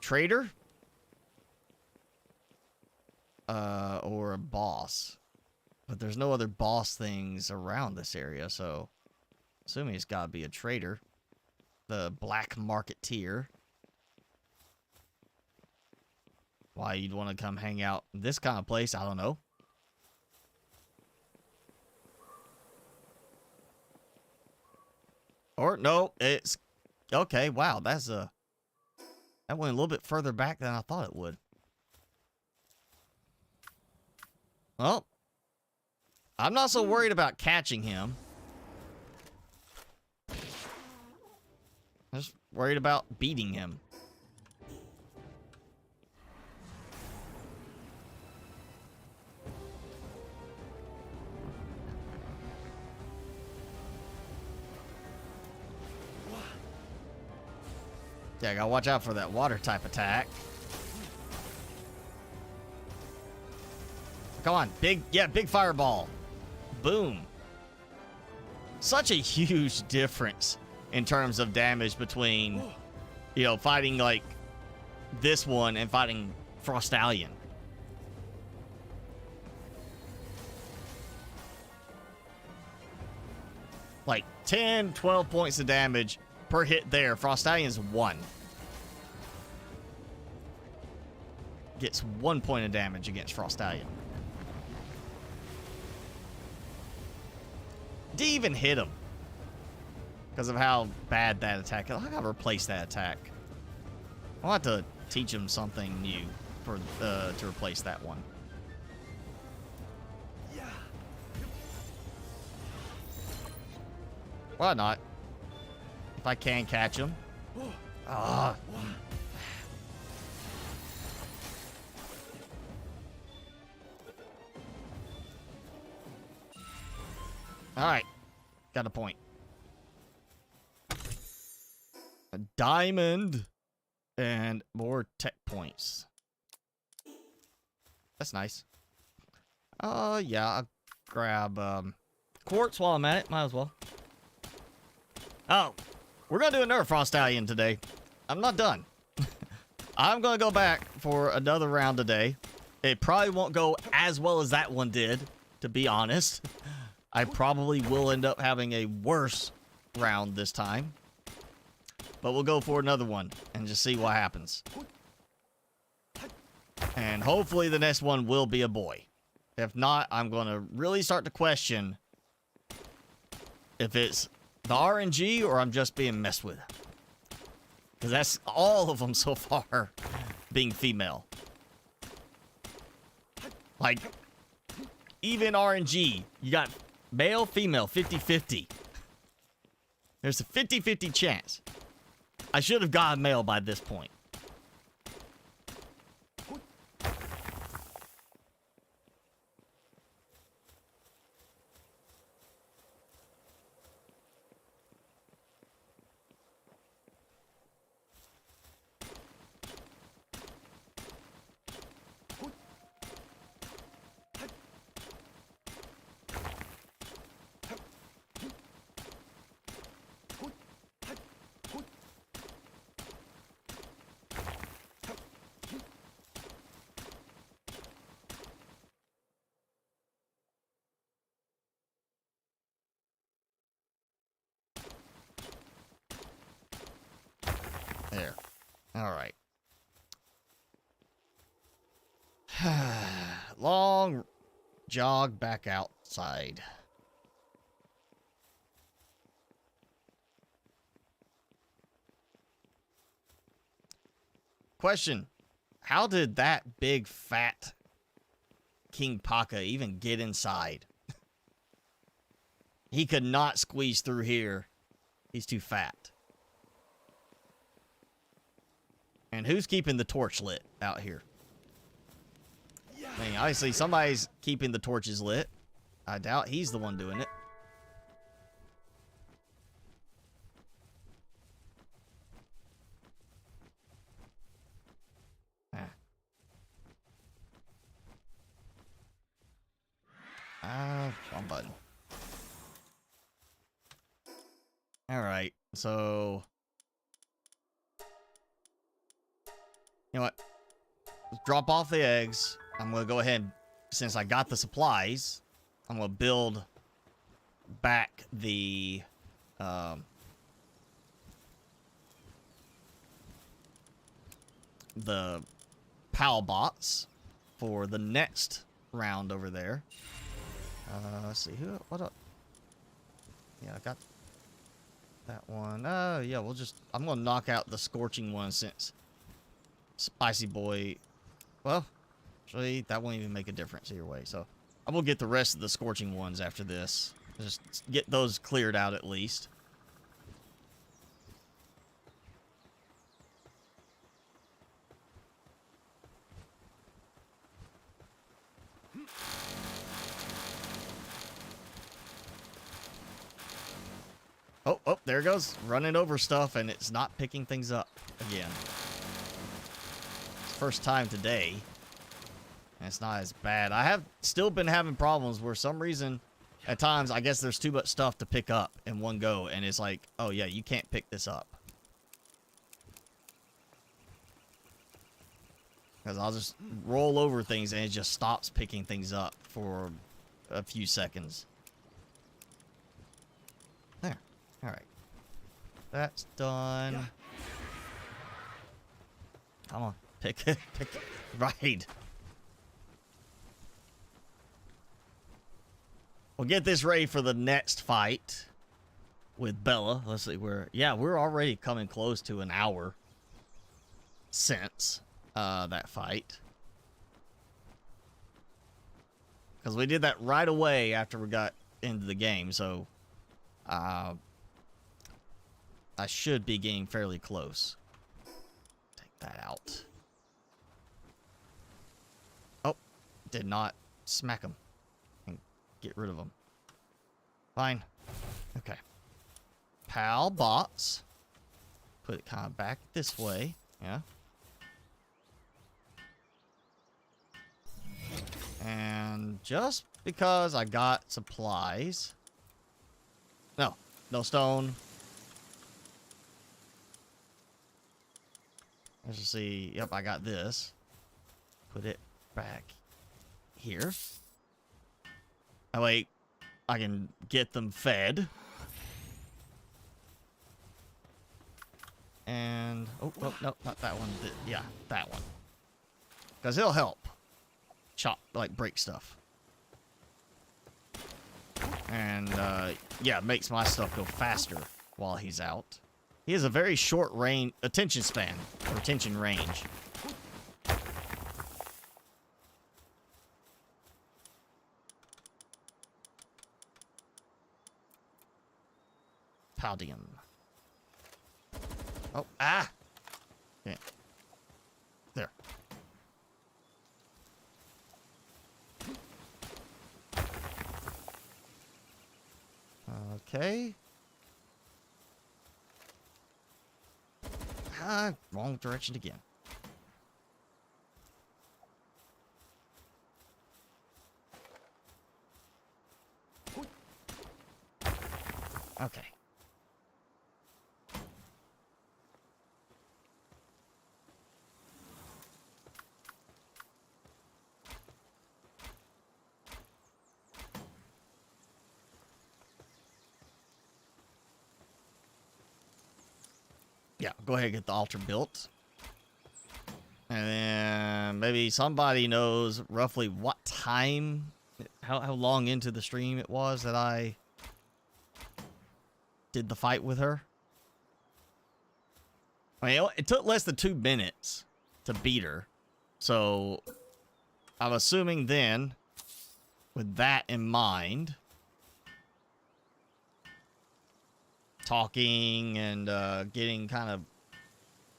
trader? Or a boss. But there's no other boss things around this area, so... Assuming it's gotta be a trader. The black marketeer. Why you'd want to come hang out in this kind of place, I don't know. Or, no, it's... Okay, wow, that's a... That went a little bit further back than I thought it would. Well, I'm not so worried about catching him. I'm just worried about beating him. Yeah, I gotta watch out for that water type attack. Come on, big fireball. Boom. Such a huge difference in terms of damage between, you know, fighting like this one and fighting Frostallion. Like 10, 12 points of damage per hit there. Frostallion's 1. Gets 1 point of damage against Frostallion. Didn't even hit him. Because of how bad that attack is. I gotta replace that attack. I'll have to teach him something new for to replace that one. Why not? If I can catch him. Ah. Alright. Got a point. A diamond. And more tech points. That's nice. Yeah, I'll grab quartz while I'm at it. Might as well. Oh, we're gonna do another Frostallion today. I'm not done. I'm gonna go back for another round today. It probably won't go as well as that one did, to be honest. I probably will end up having a worse round this time. But we'll go for another one and just see what happens. And hopefully the next one will be a boy. If not, I'm going to really start to question if it's the RNG or I'm just being messed with. Because that's all of them so far being female. Like, even RNG, you got male, female, 50-50. There's a 50-50 chance. I should have gotten mail by this point. There. All right. Long jog back outside. Question. How did that big fat King Paka even get inside? He could not squeeze through here. He's too fat. And who's keeping the torch lit out here? I mean, obviously somebody's keeping the torches lit. I doubt he's the one doing it. Wrong button. Alright, so... You know what? Let's drop off the eggs. I'm going to go ahead, since I got the supplies, I'm going to build back the PAL bots for the next round over there. Let's see, what up? Yeah, I got that one. Yeah, I'm going to knock out the scorching one since Spicy Boy, well, actually, that won't even make a difference either way. So, I'm going to get the rest of the scorching ones after this. Just get those cleared out at least. Oh, there it goes. Running over stuff, and it's not picking things up again. First time today. And it's not as bad. I have still been having problems where some reason at times I guess there's too much stuff to pick up in one go, and it's like, oh yeah, you can't pick this up. Because I'll just roll over things and it just stops picking things up for a few seconds. There. Alright. That's done. Come on. Pick it. Right. We'll get this ready for the next fight with Bella. Let's see, we're already coming close to an hour since that fight. Because we did that right away after we got into the game, so I should be getting fairly close. Take that out. Oh, did not smack him and get rid of him. Fine. Okay. PAL bots. Put it kind of back this way. Yeah. And just because I got supplies. No stone. Let's just see. Yep, I got this. Put it back here. Oh, wait. I can get them fed. And... Oh, no, not that one. Yeah, that one. Because it'll help. Chop, like, break stuff. And, yeah, it makes my stuff go faster while he's out. He has a very short range, attention span, or attention range. Paldium. Oh, ah! Yeah. There. Okay. Ah, wrong direction again. Okay. Yeah, go ahead and get the altar built. And then maybe somebody knows roughly what time, how long into the stream it was that I did the fight with her. I mean, it took less than 2 minutes to beat her. So I'm assuming then, with that in mind, talking and getting kind of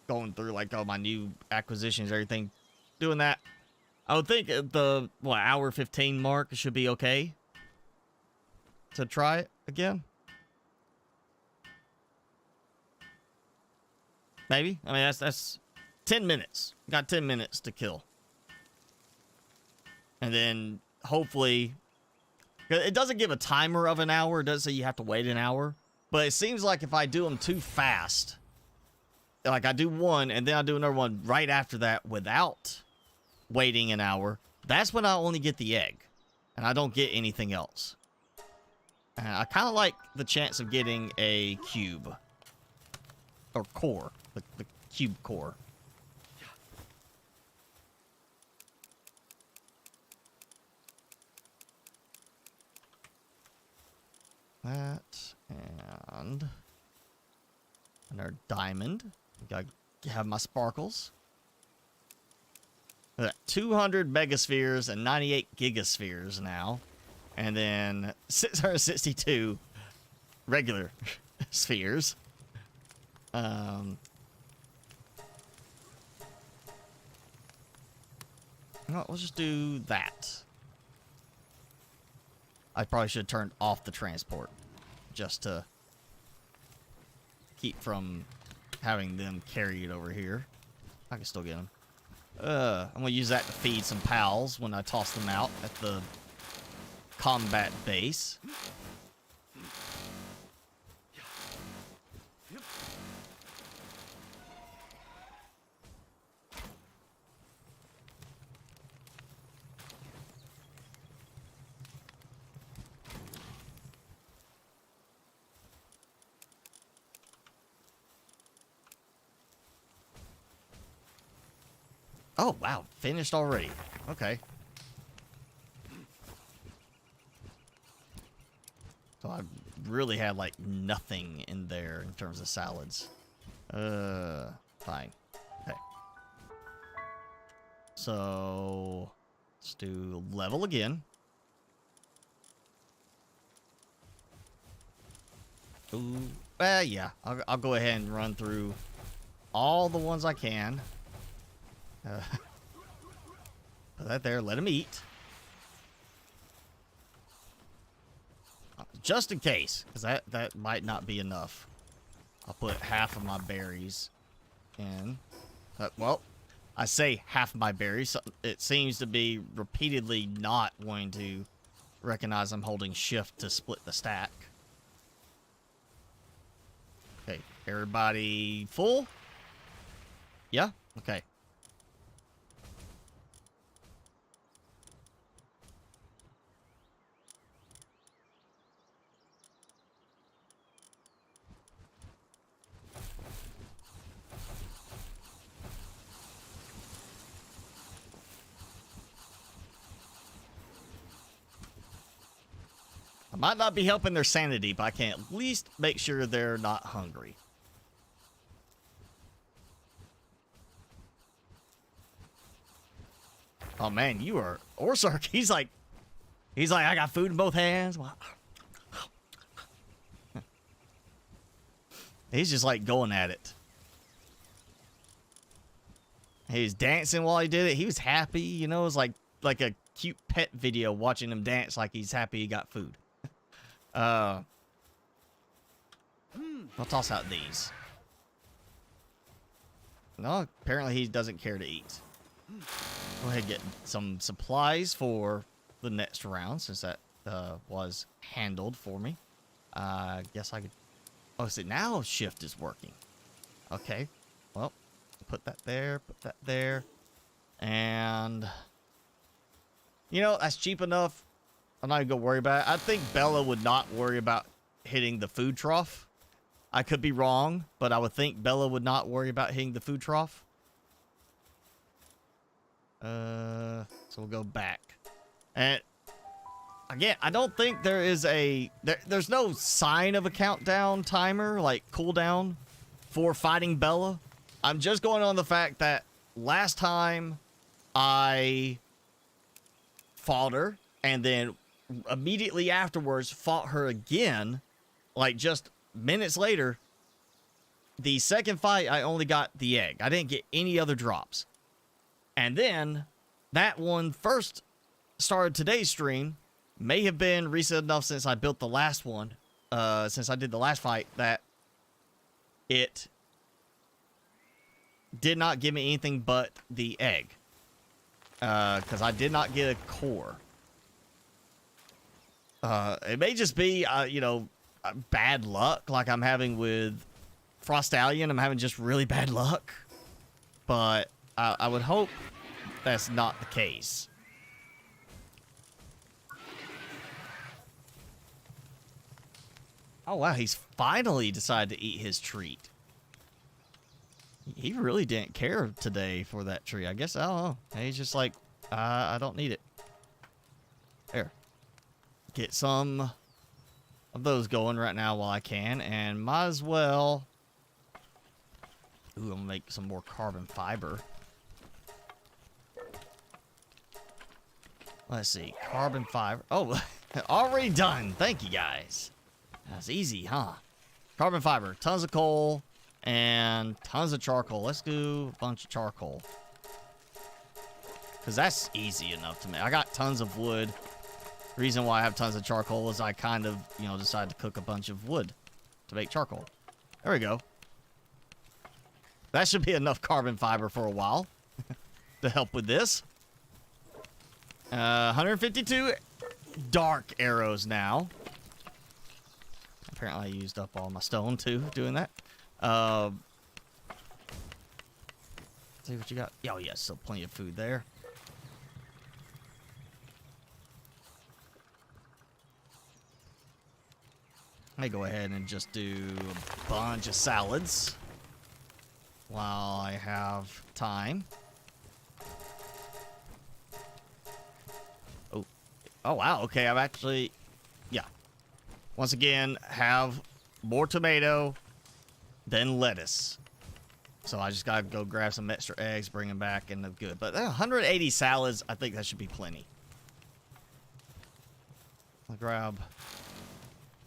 going through like all my new acquisitions, everything, doing that, I would think at the hour 15 mark should be okay to try it again. Maybe. I mean, that's 10 minutes. Got 10 minutes to kill. And then hopefully, it doesn't give a timer of an hour. It does say you have to wait an hour. But it seems like if I do them too fast, like I do one and then I do another one right after that without waiting an hour, that's when I only get the egg. And I don't get anything else. I kind of like the chance of getting a cube. Or core. The cube core. That and another diamond. Gotta have my sparkles. 200 megaspheres and 98 gigaspheres now. And then 662 regular spheres. No, we'll just do that. I probably should have turned off the transport just to keep from having them carry it over here. I can still get them. I'm gonna use that to feed some pals when I toss them out at the combat base. Oh, wow. Finished already. Okay. So I really had, like, nothing in there in terms of salads. Fine. Okay. So, let's do level again. Ooh. Yeah. I'll go ahead and run through all the ones I can. Put that there. Let him eat. Just in case, because that might not be enough. I'll put half of my berries in. Well, I say half of my berries. It seems to be repeatedly not wanting to recognize I'm holding shift to split the stack. Okay, everybody full? Yeah? Okay. I might not be helping their sanity, but I can at least make sure they're not hungry. Oh man, you are Orsark. He's like, I got food in both hands. He's just like going at it. He was dancing while he did it. He was happy, you know. It was like a cute pet video watching him dance like he's happy he got food. I'll toss out these. No, apparently he doesn't care to eat. Go ahead and get some supplies for the next round since that was handled for me. Guess I could... Oh, see, now shift is working. Okay. Well, put that there. And... You know, that's cheap enough. I'm not even going to worry about it. I think Bella would not worry about hitting the food trough. I could be wrong, but I would think Bella would not worry about hitting the food trough. So we'll go back. And again, I don't think there is there's no sign of a countdown timer, like cooldown for fighting Bella. I'm just going on the fact that last time I fought her and then immediately afterwards fought her again, like just minutes later, the second fight I only got the egg. I didn't get any other drops. And then that one first started today's stream, may have been recent enough since I built the last one, since I did the last fight, that it did not give me anything but the egg. Because I did not get a core. It may just be, you know, bad luck like I'm having with Frostallion. I'm having just really bad luck. But I would hope that's not the case. Oh, wow. He's finally decided to eat his treat. He really didn't care today for that tree. I guess, I don't know. He's just like, I don't need it. There. Get some of those going right now while I can. And might as well... Ooh, I'm going to make some more carbon fiber. Let's see. Carbon fiber. Oh, already done. Thank you, guys. That's easy, huh? Carbon fiber. Tons of coal. And tons of charcoal. Let's do a bunch of charcoal. Because that's easy enough to make. I got tons of wood. Reason why I have tons of charcoal is I kind of, you know, decided to cook a bunch of wood to make charcoal. There we go. That should be enough carbon fiber for a while to help with this. 152 dark arrows now. Apparently I used up all my stone too doing that. See what you got. Oh yeah, still plenty of food there. I may go ahead and just do a bunch of salads while I have time. Oh wow, okay, I've actually, yeah. Once again, have more tomato than lettuce. So I just gotta go grab some extra eggs, bring them back, and they're good. But 180 salads, I think that should be plenty. I'll grab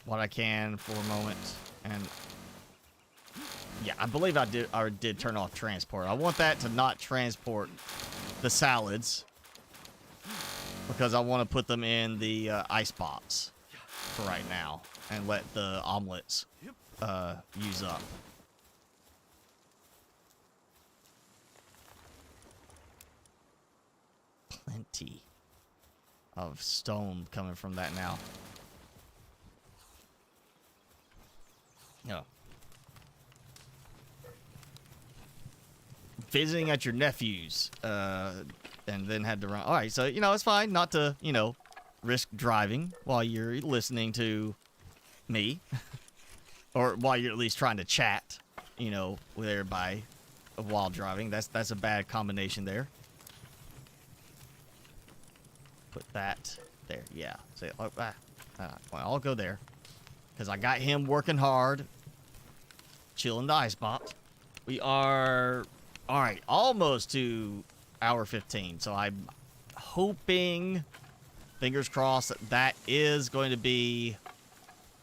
what I can for a moment. And yeah, I believe I did turn off transport. I want that to not transport the salads, because I want to put them in the ice box for right now and let the omelets use up. Plenty of stone coming from that now. Oh. Visiting at your nephew's, and then had to run. All right, so, you know, it's fine not to, you know, risk driving while you're listening to me. Or while you're at least trying to chat, you know, with everybody while driving. That's a bad combination there. Put that there, yeah. So, well, I'll go there. Because I got him working hard. Chilling the ice box. We are, all right, almost to hour 15. So I'm hoping, fingers crossed, that is going to be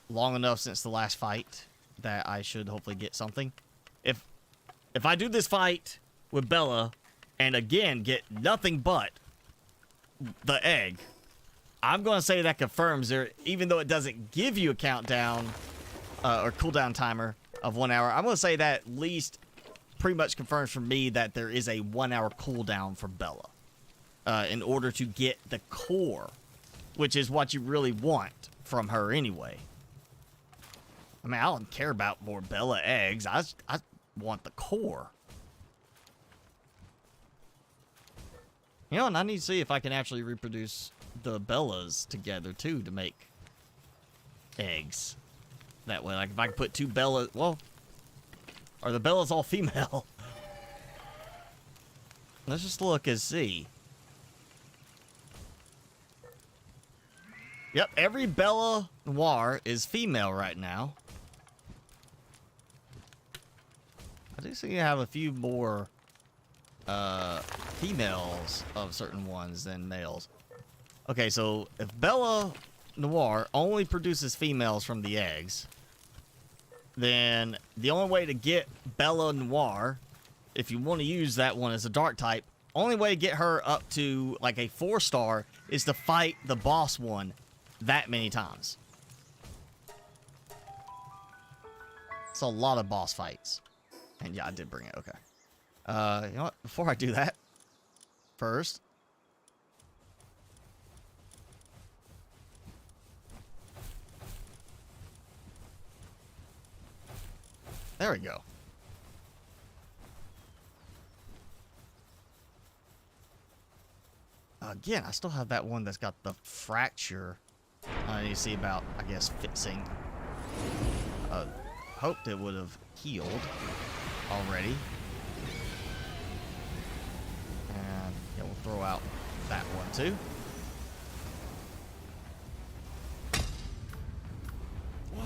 long enough since the last fight that I should hopefully get something. If I do this fight with Bella and again get nothing but the egg, I'm going to say that confirms there, even though it doesn't give you a countdown or cooldown timer of 1 hour, I'm going to say that at least pretty much confirms for me that there is a 1 hour cooldown for Bella in order to get the core, which is what you really want from her anyway. I mean, I don't care about more Bella eggs. I want the core. You know, and I need to see if I can actually reproduce the Bellas together, too, to make eggs. That way, like, if I can put two Bellas... Well, are the Bellas all female? Let's just look and see. Yep, every Bella Noir is female right now. I do see you have a few more females of certain ones than males. Okay, so if Bella Noir only produces females from the eggs, then the only way to get Bella Noir, if you want to use that one as a dark type, only way to get her up to like a 4-star is to fight the boss one that many times. It's a lot of boss fights. And yeah, I did bring it. Okay. You know what? Before I do that, first, there we go. Again, I still have that one that's got the fracture. I need to see about, I guess, fixing. Hoped it would have healed already. And yeah, we'll throw out that one too.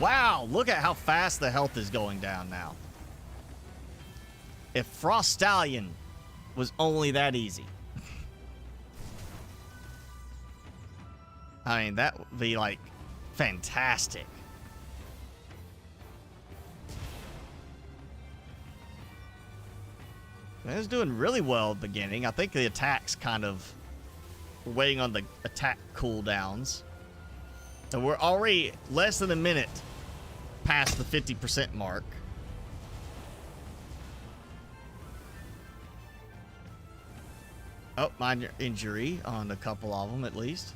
Wow, look at how fast the health is going down now. If Frost Stallion was only that easy. I mean, that would be like fantastic. It was doing really well at the beginning. I think the attacks kind of waiting on the attack cooldowns. So we're already less than a minute past the 50% mark. Oh, minor injury on a couple of them at least.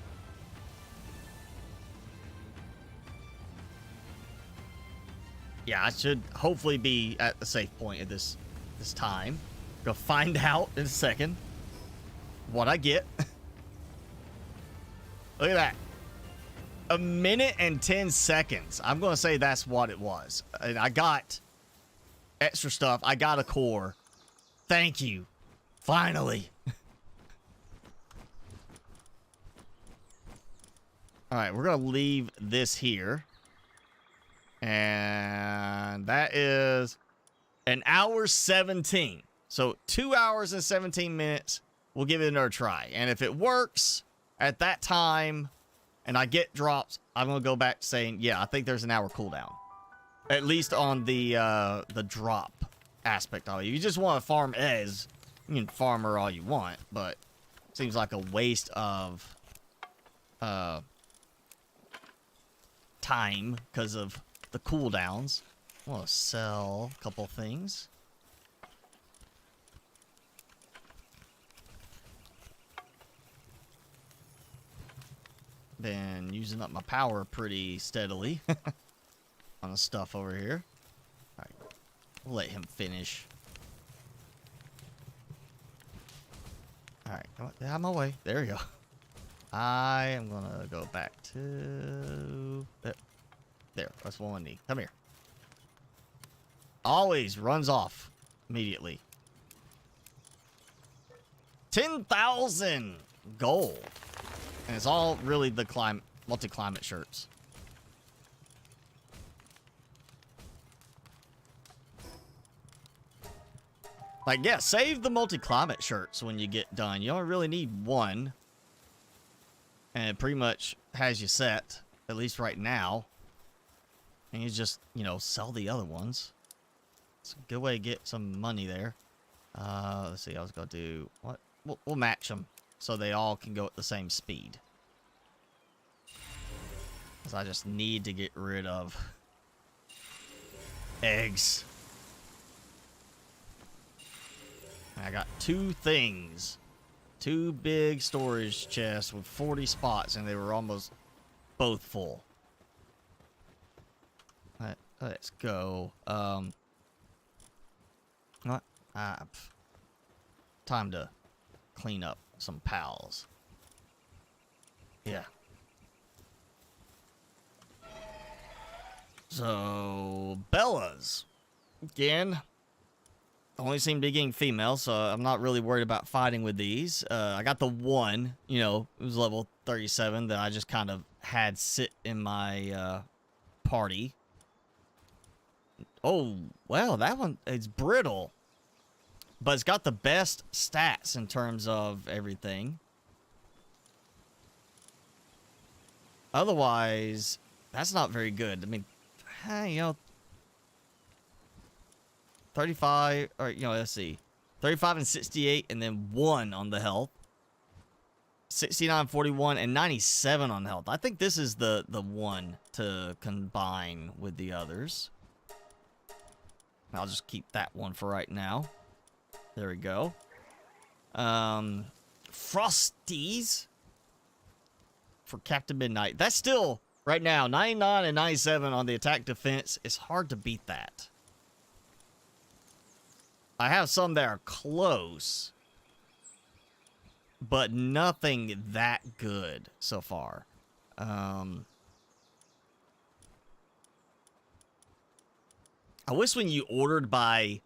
Yeah, I should hopefully be at the safe point at this time. Go find out in a second what I get. Look at that. 1 minute and 10 seconds. I'm going to say that's what it was. And I got extra stuff. I got a core. Thank you. Finally. All right, we're going to leave this here. And that is 1 hour 17. So 2 hours and 17 minutes. We'll give it another try. And if it works at that time and I get drops, I'm going to go back to saying, yeah, I think there's an hour cooldown. At least on the drop aspect of it. If you just want to farm Ez, you can farm her all you want, but it seems like a waste of time because of the cooldowns. I want to sell a couple things. Been using up my power pretty steadily on the stuff over here. All right, we'll let him finish. All right, come on, out of my way. There we go. I am gonna go back to there. That's one I need. Come here. Always runs off immediately. 10,000 gold. And it's all really the multi-climate shirts. Like, yeah, save the multi-climate shirts when you get done. You only really need one. And it pretty much has you set, at least right now. And you just, you know, sell the other ones. It's a good way to get some money there. Let's let's see. I was gonna do what? We'll match them so they all can go at the same speed. Because I just need to get rid of eggs. I got 2 things. 2 big storage chests with 40 spots, and they were almost both full. Let's go. What? Time to clean up some pals. Yeah. So, Bellas. Again, only seem to be getting female, so I'm not really worried about fighting with these. I got the one, you know, it was level 37 that I just kind of had sit in my party. Oh, well, that one, it's brittle. But it's got the best stats in terms of everything. Otherwise, that's not very good. I mean, you know, 35, or, you know, let's see. 35 and 68, and then 1 on the health. 69, 41, and 97 on health. I think this is the one to combine with the others. I'll just keep that one for right now. There we go. Frosties for Captain Midnight. That's still, right now, 99 and 97 on the attack defense. It's hard to beat that. I have some that are close, but nothing that good so far. I wish when you ordered by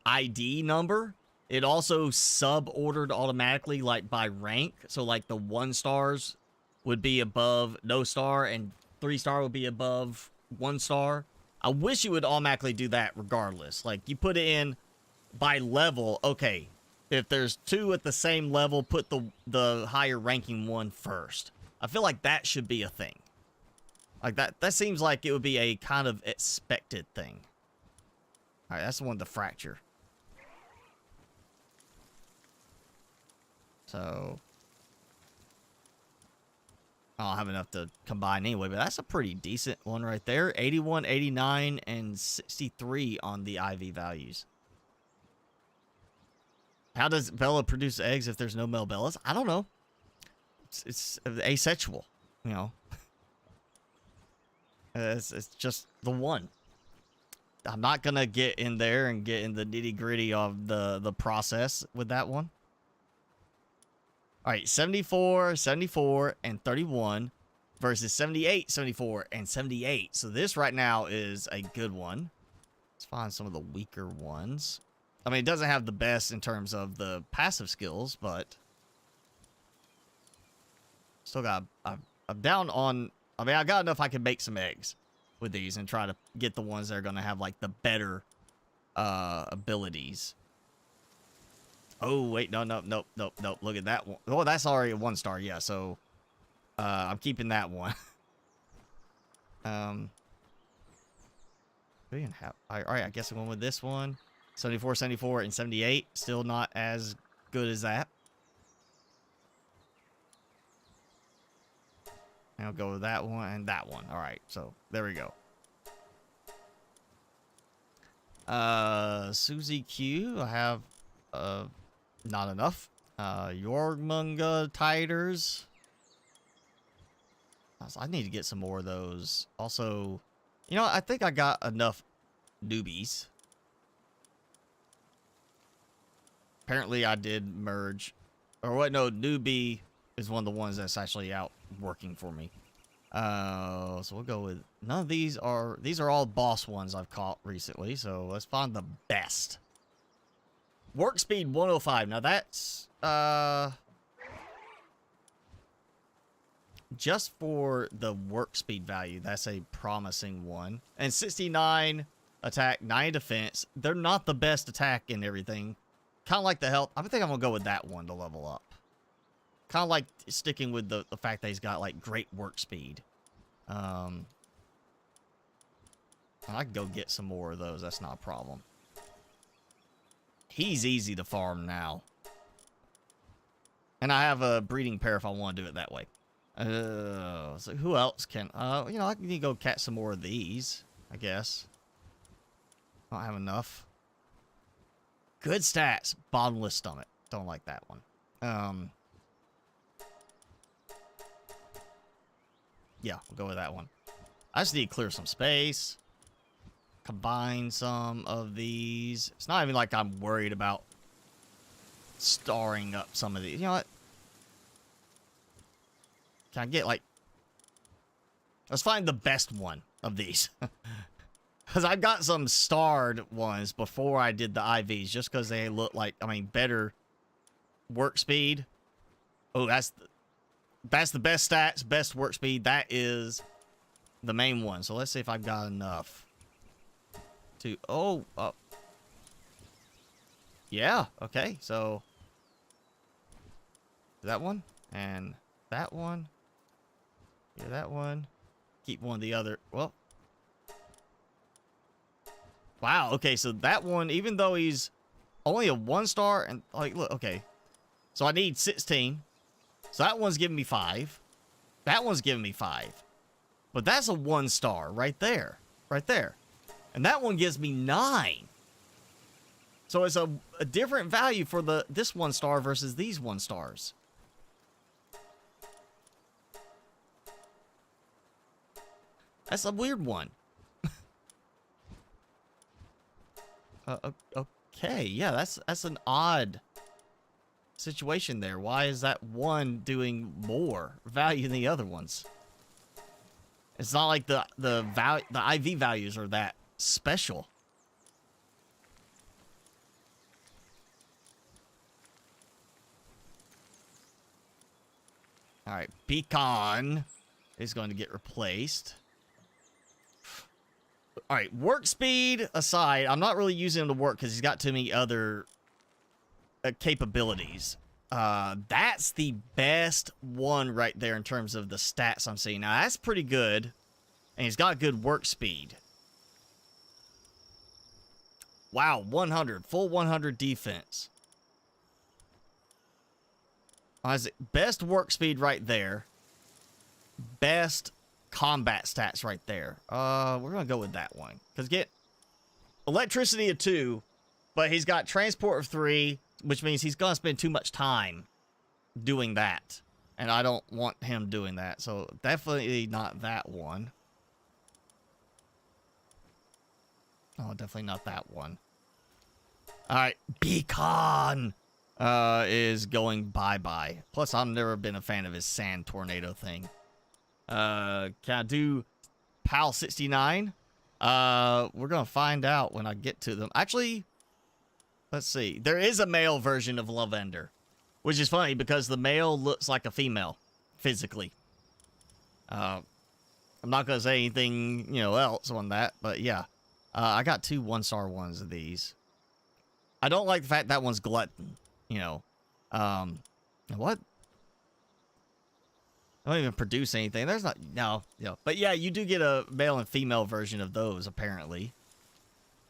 ID number, it also sub-ordered automatically, like by rank. So like the 1 stars would be above no star, and 3 star would be above 1 star. I wish you would automatically do that regardless. Like you put it in by level. Okay, if there's 2 at the same level, put the higher ranking one first. I feel like that should be a thing. Like that seems like it would be a kind of expected thing. All right, that's the one with the fracture. So I don't have enough to combine anyway, but that's a pretty decent one right there. 81, 89, and 63 on the IV values. How does Bella produce eggs if there's no male Bellas? I don't know. It's asexual, you know. It's just the one. I'm not gonna get in there and get in the nitty gritty of the process with that one. All right, 74, 74, and 31 versus 78, 74, and 78. So this right now is a good one. Let's find some of the weaker ones. I mean, it doesn't have the best in terms of the passive skills, but still got. I'm down on. I mean, I got enough I can make some eggs with these and try to get the ones that are going to have like the better abilities. Oh, wait, no. Look at that one. Oh, that's already a 1 star. Yeah, so I'm keeping that one. All right, I guess I'm going with this one. 74, 74, and 78. Still not as good as that. And I'll go with that one and that one. All right, so there we go. Susie Q, I have not enough. Jormunga Tiders. I need to get some more of those. Also, you know, I think I got enough newbies. Apparently I did merge. Or what? No, newbie is one of the ones that's actually out working for me. So we'll go with none of these are all boss ones I've caught recently. So let's find the best. Work speed 105. Now that's just for the work speed value. That's a promising one. And 69 attack, 9 defense. They're not the best attack and everything. Kind of like the health. I think I'm gonna go with that one to level up. Kind of like sticking with the fact that he's got like great work speed. I can go get some more of those. That's not a problem. He's easy to farm now. And I have a breeding pair if I want to do it that way. So who else can... you know, I can go catch some more of these, I guess. I don't have enough. Good stats. Bottomless stomach. Don't like that one. Yeah, we'll go with that one. I just need to clear some space. Combine some of these. It's not even like I'm worried about starring up some of these. You know what? Can I get, like... Let's find the best one of these. Because I got some starred ones before I did the IVs. Just because they look like, I mean, better work speed. Oh, that's the best stats, best work speed. That is the main one. So let's see if I've got enough to... Oh, yeah, okay. So that one and that one. Yeah, that one. Keep one of the other. Well. Wow, okay, so that one, even though he's only a 1-star, and, like, look, okay. So I need 16. So that one's giving me 5. That one's giving me 5. But that's a 1-star right there. Right there. And that one gives me 9. So it's a different value for this 1-star versus these 1-stars. That's a weird one. Okay, yeah, that's an odd situation there. Why is that one doing more value than the other ones? It's not like the IV values are that special. All right, Beacon is going to get replaced. All right, work speed aside, I'm not really using him to work because he's got too many other capabilities. That's the best one right there in terms of the stats I'm seeing. Now, that's pretty good, and he's got good work speed. Wow, 100, full 100 defense. Best work speed right there. Best combat stats right there. We're gonna go with that one because get electricity of 2, but he's got transport of 3, which means he's gonna spend too much time doing that, and I don't want him doing that. So definitely not that one. Oh, definitely not that one. All right, Beacon is going bye-bye. Plus, I've never been a fan of his sand tornado thing. Can I do PAL 69? We're gonna find out when I get to them. Actually, let's see. There is a male version of Lavender, which is funny because the male looks like a female physically. I'm not gonna say anything, else on that, but yeah. I got 2 1-star ones of these. I don't like the fact that one's glutton, what? I don't even produce anything. There's not... No. But yeah, you do get a male and female version of those, apparently.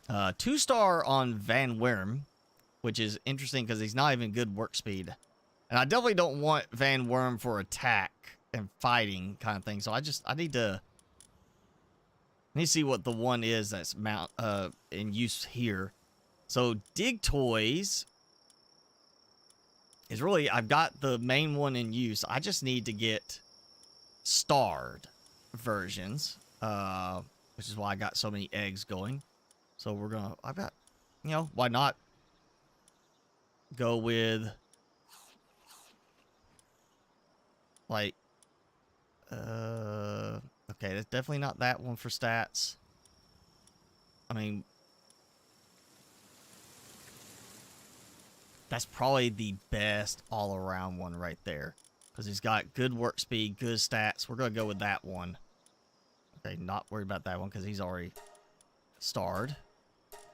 2-star on Van Worm, which is interesting because he's not even good work speed. And I definitely don't want Van Worm for attack and fighting kind of thing. So I need to see what the one is that's in use here. So Dig Toys is really... I've got the main one in use. I just need to get starred versions, which is why I got so many eggs going. So we're gonna... I've got... why not go with... Like... Okay, that's definitely not that one for stats. I mean... That's probably the best all-around one right there. Because he's got good work speed, good stats. We're going to go with that one. Okay, not worried about that one because he's already starred.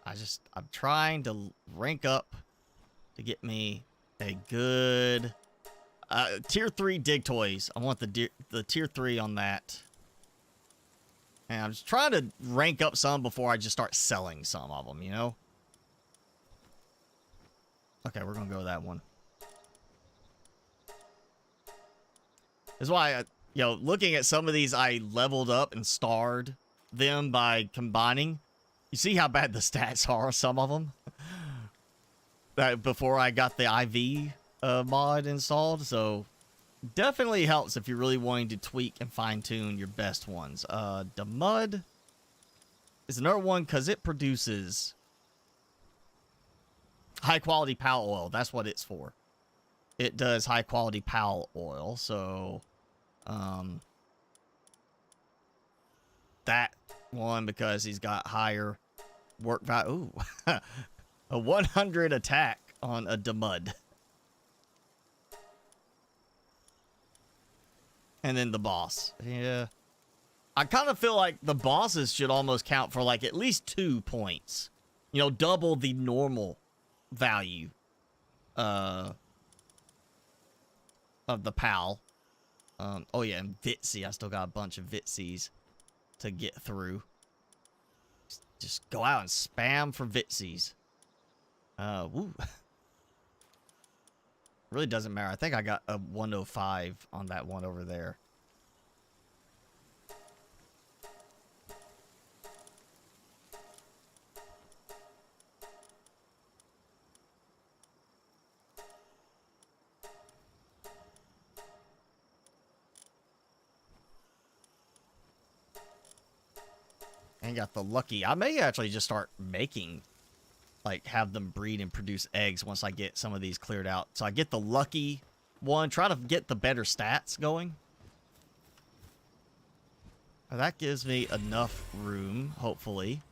I'm trying to rank up to get me a good... Tier 3 Dig Toys. I want the Tier 3 on that. And I'm just trying to rank up some before I just start selling some of them, Okay, we're gonna go with that one. That's why, you know, looking at some of these, I leveled up and starred them by combining. You see how bad the stats are, some of them? Before I got the IV mod installed, so definitely helps if you're really wanting to tweak and fine-tune your best ones. The mud is another one because it produces high-quality pal oil. That's what it's for. It does high-quality pal oil, so that one because he's got higher work value. Ooh, a 100 attack on a Demud. And then the boss. Yeah. I kind of feel like the bosses should almost count for like at least 2 points. You know, double the normal value of the PAL. Oh yeah, and Vitsy. I still got a bunch of Vitsies to get through. Just go out and spam for Vitsies. Woo. Really doesn't matter. I think I got a 105 on that one over there. And got the lucky. I may actually just start making, like, have them breed and produce eggs once I get some of these cleared out. So I get the lucky one, try to get the better stats going. That gives me enough room, hopefully.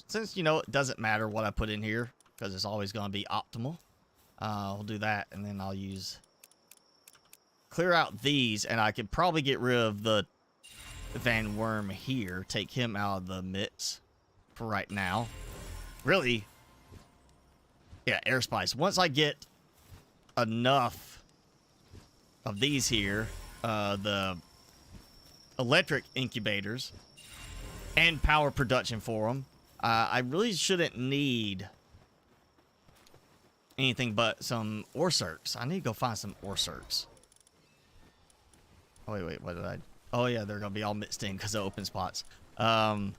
Since, you know, it doesn't matter what I put in here, because it's always going to be optimal. I'll do that, and then I'll use... clear out these, and I could probably get rid of the Van Worm here. Take him out of the mix for right now. Really? Yeah, air spice. Once I get enough of these here, the electric incubators and power production for them, I really shouldn't need anything but some ore circs. I need to go find some ore circs. Oh, wait, what did I... Oh, yeah, they're going to be all mixed in because of open spots. I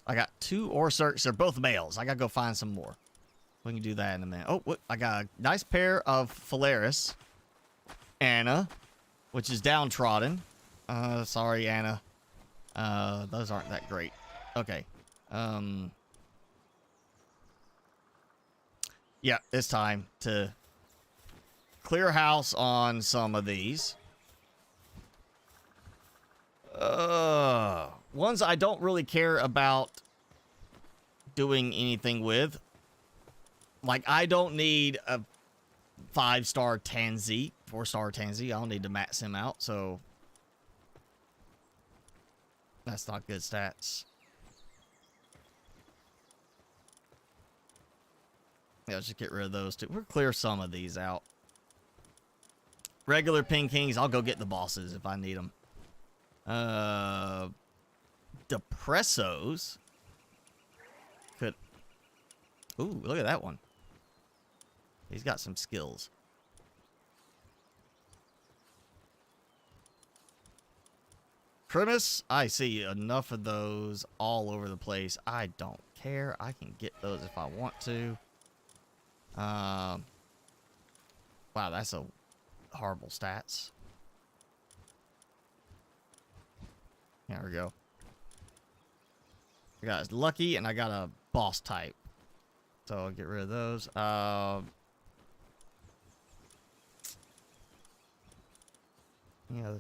got 2 ore circs. They're both males. I got to go find some more. We can do that in a minute. Oh, what? I got a nice pair of Phalaris. Anna, which is downtrodden. Sorry, Anna. Those aren't that great. Okay. Yeah, it's time to... clear house on some of these. Ones I don't really care about doing anything with. Like, I don't need a 5-star Tansy, 4-star Tansy. I don't need to max him out, so... that's not good stats. Yeah, let's just get rid of those two. We'll clear some of these out. Regular Ping Kings, I'll go get the bosses if I need them. Depressos. Could... ooh, look at that one. He's got some skills. Primus, I see enough of those all over the place. I don't care. I can get those if I want to. Wow, that's a... horrible stats. There we go. I got lucky and I got a boss type. So I'll get rid of those. Yeah.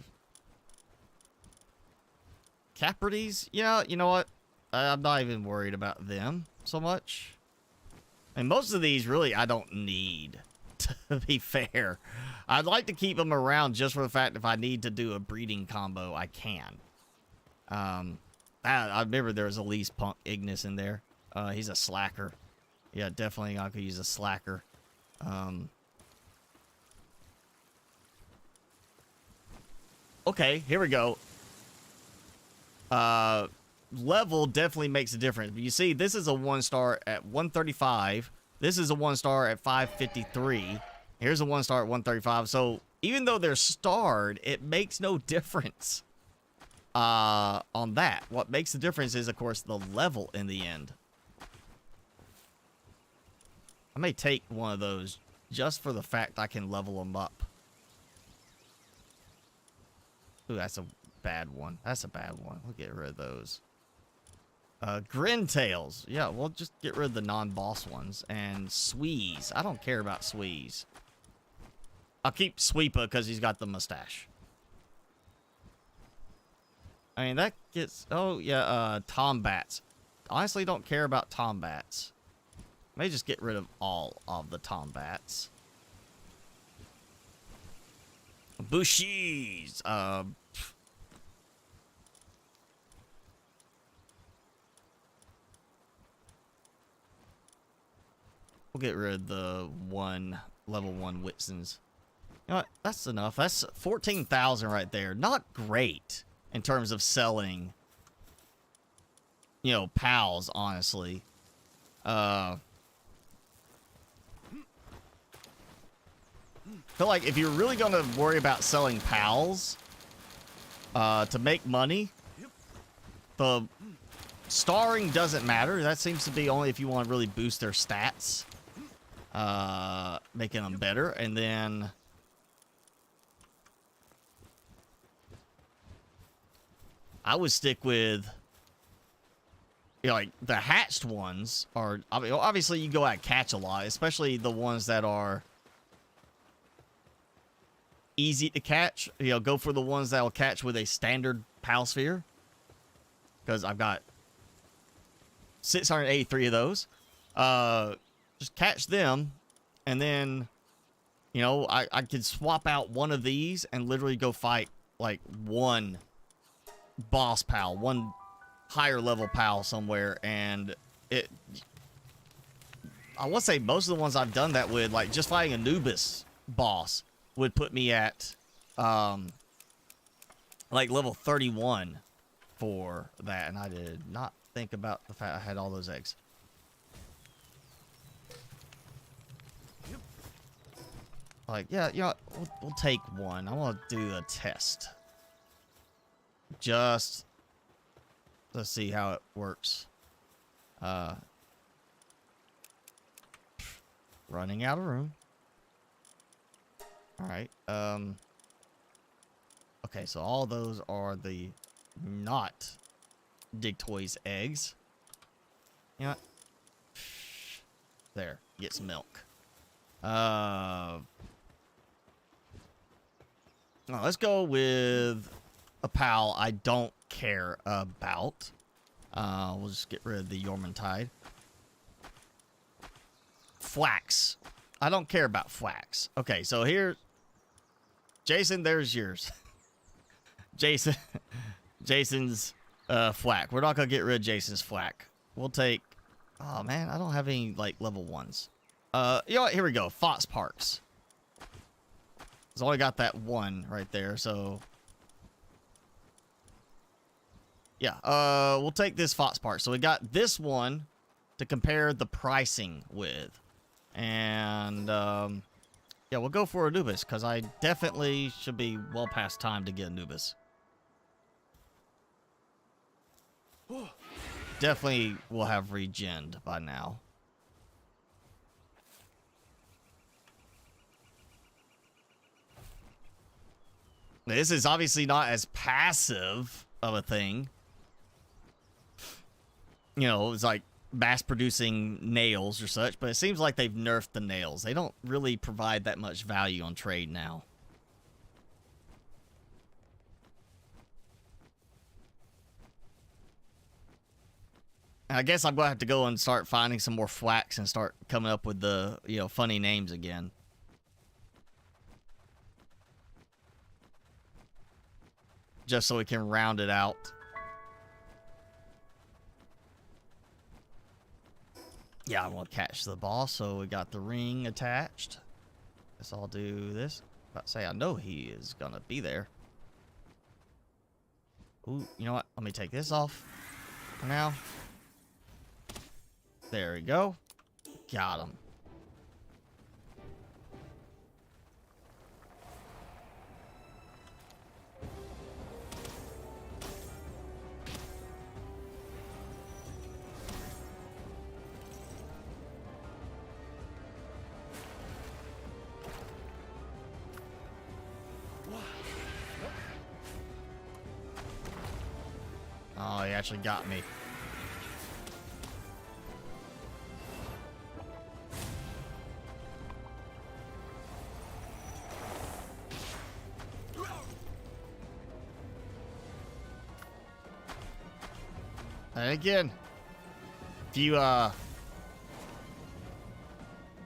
Caprides? Yeah, you know what? I'm not even worried about them so much. And most of these really I don't need, to be fair. I'd like to keep them around just for the fact if I need to do a breeding combo, I can. I remember there was a Elise Punk Ignis in there. He's a slacker. Yeah, definitely I could use a slacker. Okay, here we go. level definitely makes a difference. But you see, this is a 1-star at 135. This is a 1-star at 553. Here's a 1-star at 135. So even though they're starred, it makes no difference on that. What makes the difference is, of course, the level in the end. I may take one of those just for the fact I can level them up. Ooh, that's a bad one. That's a bad one. We'll get rid of those. Grin tails. Yeah, we'll just get rid of the non-boss ones. And Sweeze. I don't care about Sweeze. I'll keep Sweepa because he's got the mustache. I mean, that gets... Oh, yeah, Tombats. Honestly, don't care about Tombats. May just get rid of all of the Tombats. Bushies. We'll get rid of the level 1 Whitsons. You know what? That's enough. That's 14,000 right there. Not great in terms of selling, you know, pals, honestly. Feel like if you're really going to worry about selling pals to make money, the starring doesn't matter. That seems to be only if you want to really boost their stats, making them better. And then I would stick with, you know, like the hatched ones are, I mean, obviously you go out and catch a lot, especially the ones that are easy to catch. You know, go for the ones that will catch with a standard pal sphere, because I've got 683 of those. Just catch them, and then, you know, I could swap out one of these and literally go fight like one boss pal, one higher level pal somewhere, and it, I would say most of the ones I've done that with, like just fighting Anubis boss, would put me at like level 31 for that, and I did not think about the fact I had all those eggs. Like, yeah, you know, we'll take one. I want to do a test. Just let's see how it works. Running out of room. All right. Okay, so all those are the not Dig Toys eggs. You know what? There, get some milk. Let's go with a pal I don't care about. We'll just get rid of the Yormantide. Flax. I don't care about Flax. Okay, so here, Jason, there's yours. Jason's Flack. We're not gonna get rid of Jason's Flack. We'll take, oh man, I don't have any like level 1s. You know what, here we go. Fox Parks. It's only got that one right there, so yeah, we'll take this Fox Park. So we got this one to compare the pricing with. And, yeah, we'll go for Anubis, because I definitely should be well past time to get Anubis. Definitely will have regened by now. This is obviously not as passive of a thing. You know, it's like mass-producing nails or such, but it seems like they've nerfed the nails. They don't really provide that much value on trade now. I guess I'm going to have to go and start finding some more flax and start coming up with the, you know, funny names again. Just so we can round it out. Yeah, I want to catch the boss, so we got the ring attached. Guess I'll do this. About to say, I know he is going to be there. Ooh, you know what? Let me take this off for now. There we go. Got him. Oh, he actually got me. And again, if you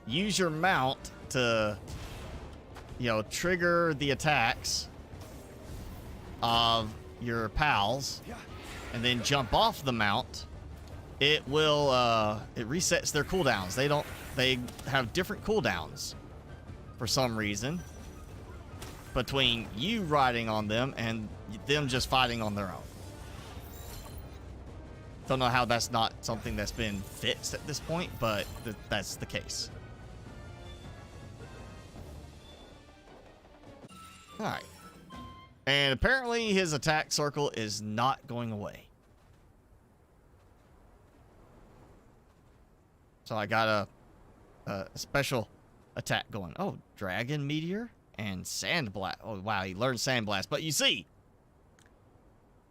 use your mount to, you know, trigger the attacks of your pals and then jump off the mount, it will it resets their cooldowns. They have different cooldowns for some reason between you riding on them and them just fighting on their own. Don't know how that's not something that's been fixed at this point, but that's the case. Alright. And apparently his attack circle is not going away. So I got a special attack going. Oh, Dragon Meteor and Sandblast. Oh, wow, he learned Sandblast. But you see,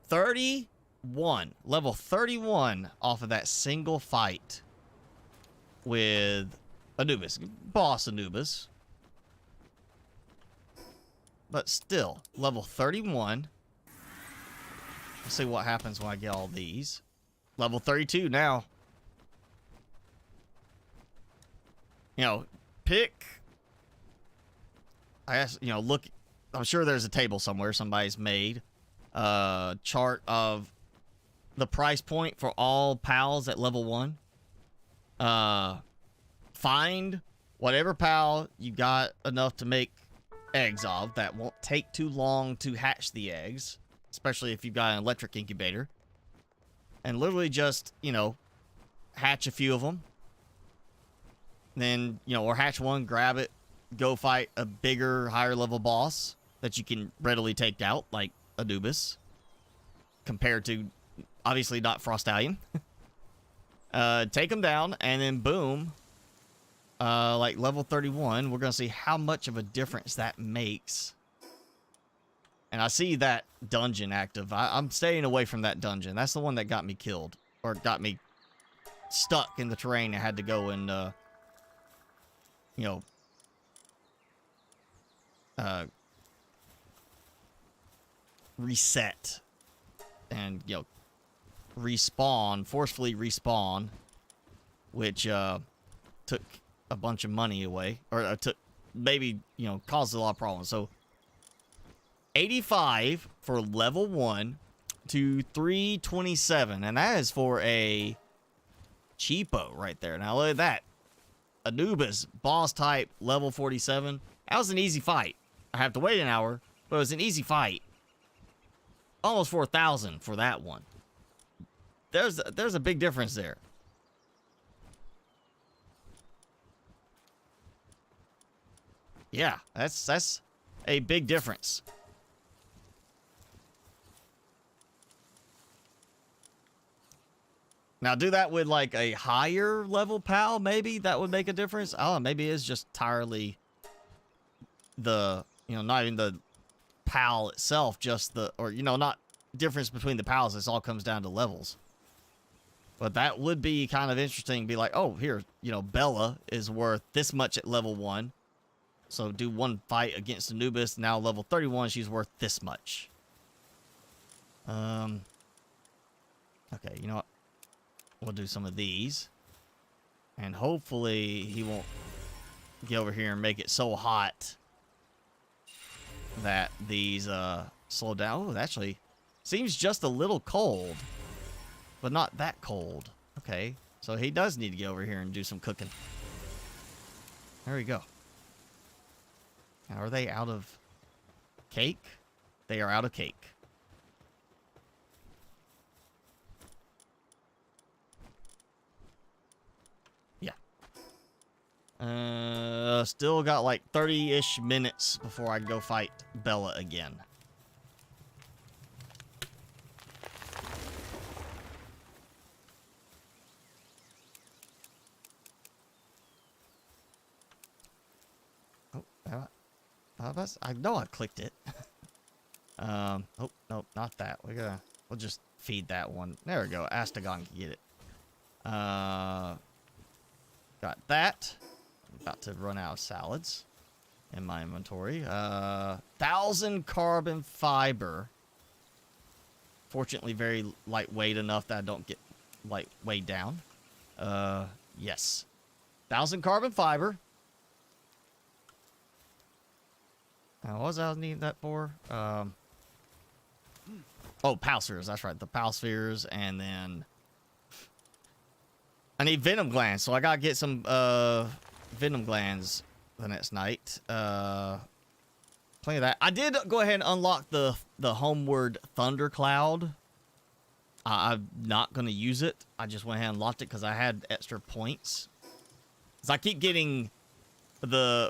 31, level 31 off of that single fight with Anubis, boss Anubis. But still, level 31. Let's see what happens when I get all these. Level 32 now. You know, pick. I guess, you know, look. I'm sure there's a table somewhere somebody's made. Chart of the price point for all pals at level 1. Find whatever pal you got enough to make eggs of that won't take too long to hatch the eggs, especially if you've got an electric incubator, and literally just, you know, hatch a few of them. Then, you know, or hatch one, grab it, go fight a bigger, higher level boss that you can readily take out, like Anubis, compared to, obviously, not Frostallion. Take them down, and then boom, like level 31, we're going to see how much of a difference that makes. And I see that dungeon active. I'm staying away from that dungeon. That's the one that got me killed, or got me stuck in the terrain. I had to go and, you know, reset and, you know, respawn, forcefully respawn, which took a bunch of money away, or took, maybe, you know, caused a lot of problems. So 85 for level 1 to 327, and that is for a cheapo right there. Now look at that. Anubis, boss type, level 47. That was an easy fight. I have to wait an hour, but it was an easy fight. Almost 4,000 for that one. There's a big difference there. Yeah, that's a big difference. Now, do that with, like, a higher level pal, maybe that would make a difference. Oh, maybe it's just entirely the, you know, not even the pal itself, just the, or, you know, not difference between the pals. This all comes down to levels. But that would be kind of interesting. Be like, oh, here, you know, Bella is worth this much at level 1. So do one fight against Anubis. Now level 31, she's worth this much. Okay, you know what? We'll do some of these. And hopefully he won't get over here and make it so hot that these slow down. Oh, it actually seems just a little cold, but not that cold. Okay, so he does need to get over here and do some cooking. There we go. Now, are they out of cake? They are out of cake. Still got like 30-ish minutes before I go fight Bella again. Oh, I know I clicked it. Oh, no, not that. We'll just feed that one. There we go. Astagon can get it. Got that. I'm about to run out of salads in my inventory. 1,000 carbon fiber. Fortunately, very lightweight enough that I don't get weighed down. Yes. 1,000 carbon fiber. What was I needing that for? Oh, Pal Spheres. That's right. The Pal Spheres. And then I need Venom Glands. So I got to get some Venom Glands the next night. Plenty of that. I did go ahead and unlock the Homeward Thundercloud. I'm not going to use it. I just went ahead and unlocked it because I had extra points. Because I keep getting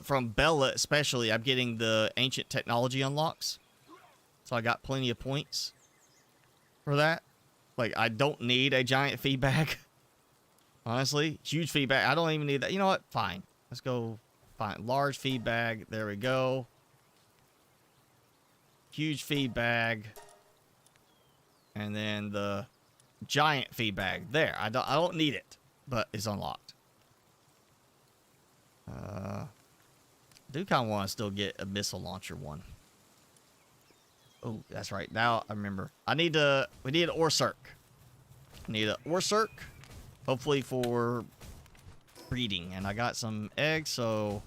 from Bella especially, I'm getting the ancient technology unlocks. So I got plenty of points for that. Like, I don't need a giant feed bag. Honestly, huge feed bag. I don't even need that. You know what? Fine. Let's go find large feed bag. There we go. Huge feed bag. And then the giant feed bag. There. I don't need it, but it's unlocked. I do kind of want to still get a missile launcher one. Oh, that's right. Now I remember. We need an Orsurk. Need an Orsurk. Hopefully for breeding. And I got some eggs, so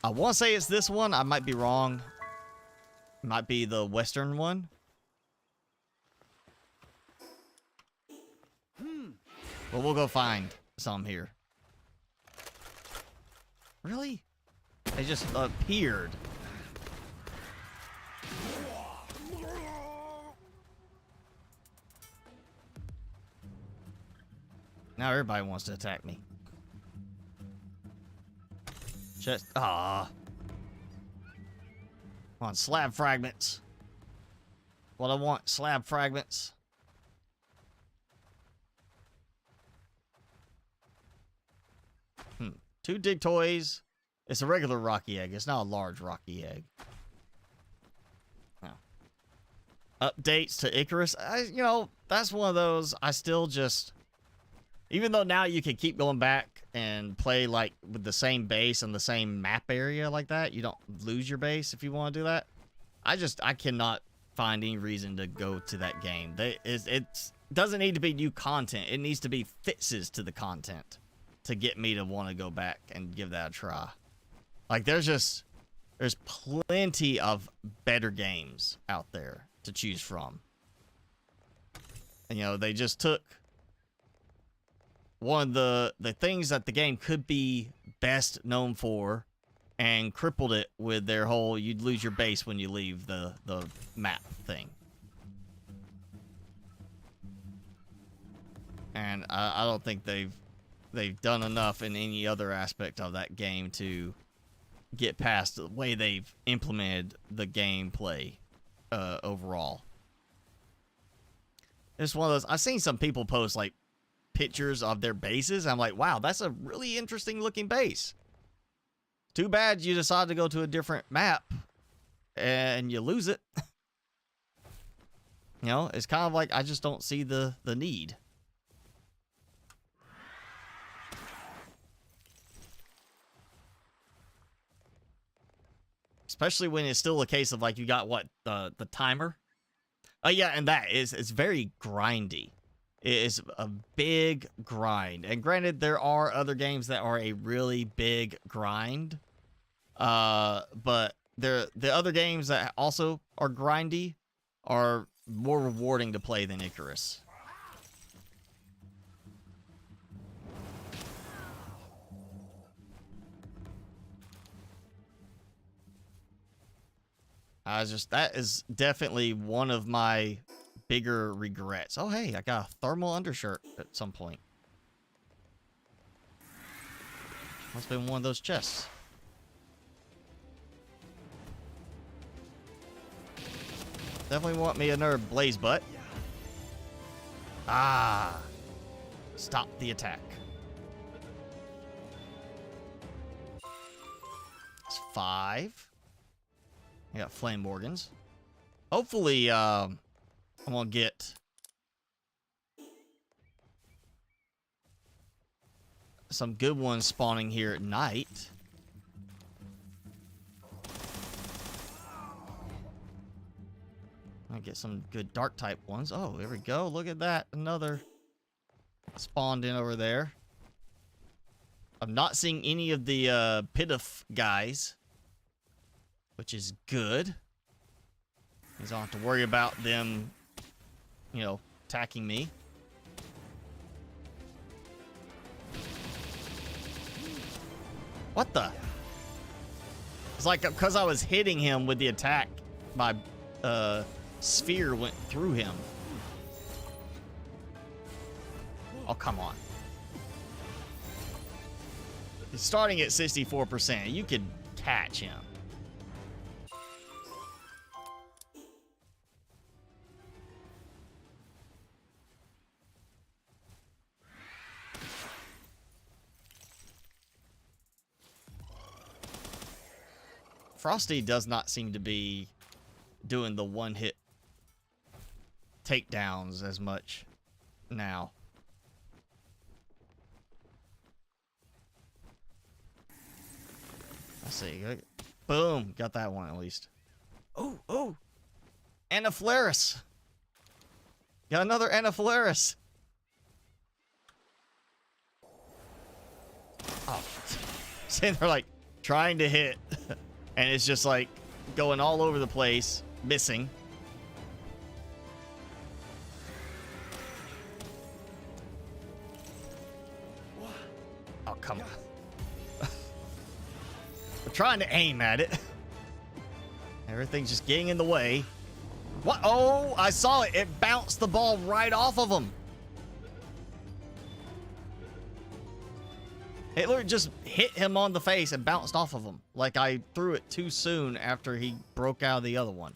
I want to say it's this one. I might be wrong. It might be the western one. But we'll go find some here. Really? They just appeared. Now everybody wants to attack me. Just Come on, slab fragments. What I want, slab fragments. Two dig toys. It's a regular rocky egg. It's not a large rocky egg. Oh. Updates to Icarus. You know, that's one of those. I still just, even though now you can keep going back and play like with the same base and the same map area like that, you don't lose your base if you want to do that. I cannot find any reason to go to that game. It doesn't need to be new content. It needs to be fixes to the content to get me to want to go back and give that a try. Like, there's plenty of better games out there to choose from. And, you know, they just took one of the things that the game could be best known for and crippled it with their whole you'd lose your base when you leave the map thing. And I don't think they've done enough in any other aspect of that game to get past the way they've implemented the gameplay overall. It's one of those, I've seen some people post like pictures of their bases. I'm like, wow, that's a really interesting looking base. Too bad you decide to go to a different map and you lose it. You know, it's kind of like I just don't see the need. Especially when it's still a case of like you got what the timer. Oh yeah, and it's very grindy. It is a big grind. And granted, there are other games that are a really big grind. But the other games that also are grindy are more rewarding to play than Icarus. That is definitely one of my bigger regrets. Oh, hey, I got a thermal undershirt at some point. Must have been one of those chests. Definitely want me another blaze butt. Ah. Stop the attack. It's 5. I got flame organs. Hopefully, I'm gonna get some good ones spawning here at night. I get some good dark type ones. Oh, there we go. Look at that. Another spawned in over there. I'm not seeing any of the Pitif guys, which is good. Because I don't have to worry about them, you know, attacking me. What the? It's like because I was hitting him with the attack, my sphere went through him. Oh, come on. He's starting at 64%. You could catch him. Frosty does not seem to be doing the one-hit takedowns as much now. Let's see. Boom. Got that one at least. Oh, oh. Anaphlaris. Got another Anaphlaris. Oh. Sitting there like trying to hit. And it's just like going all over the place, missing. Oh, come on. We're trying to aim at it. Everything's just getting in the way. What? Oh, I saw it. It bounced the ball right off of him. It literally just hit him on the face and bounced off of him. Like I threw it too soon after he broke out of the other one.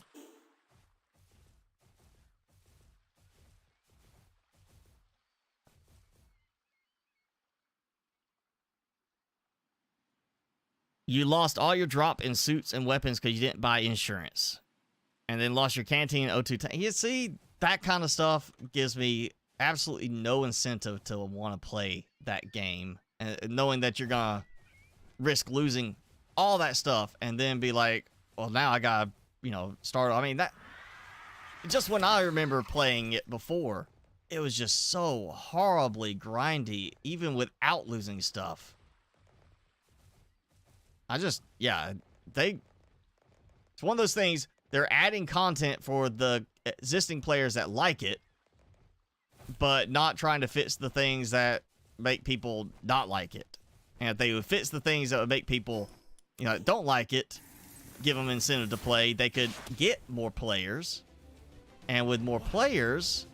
You lost all your drop in suits and weapons because you didn't buy insurance. And then lost your canteen and O2 tank. You see, that kind of stuff gives me absolutely no incentive to want to play that game. And knowing that you're gonna risk losing all that stuff and then be like, well, now I gotta, you know, start. I mean, that just when I remember playing it before, it was just so horribly grindy, even without losing stuff. Yeah, it's one of those things. They're adding content for the existing players that like it, but not trying to fix the things that make people not like it. And if they would fix the things that would make people, you know, don't like it, give them incentive to play, they could get more players. And with more players,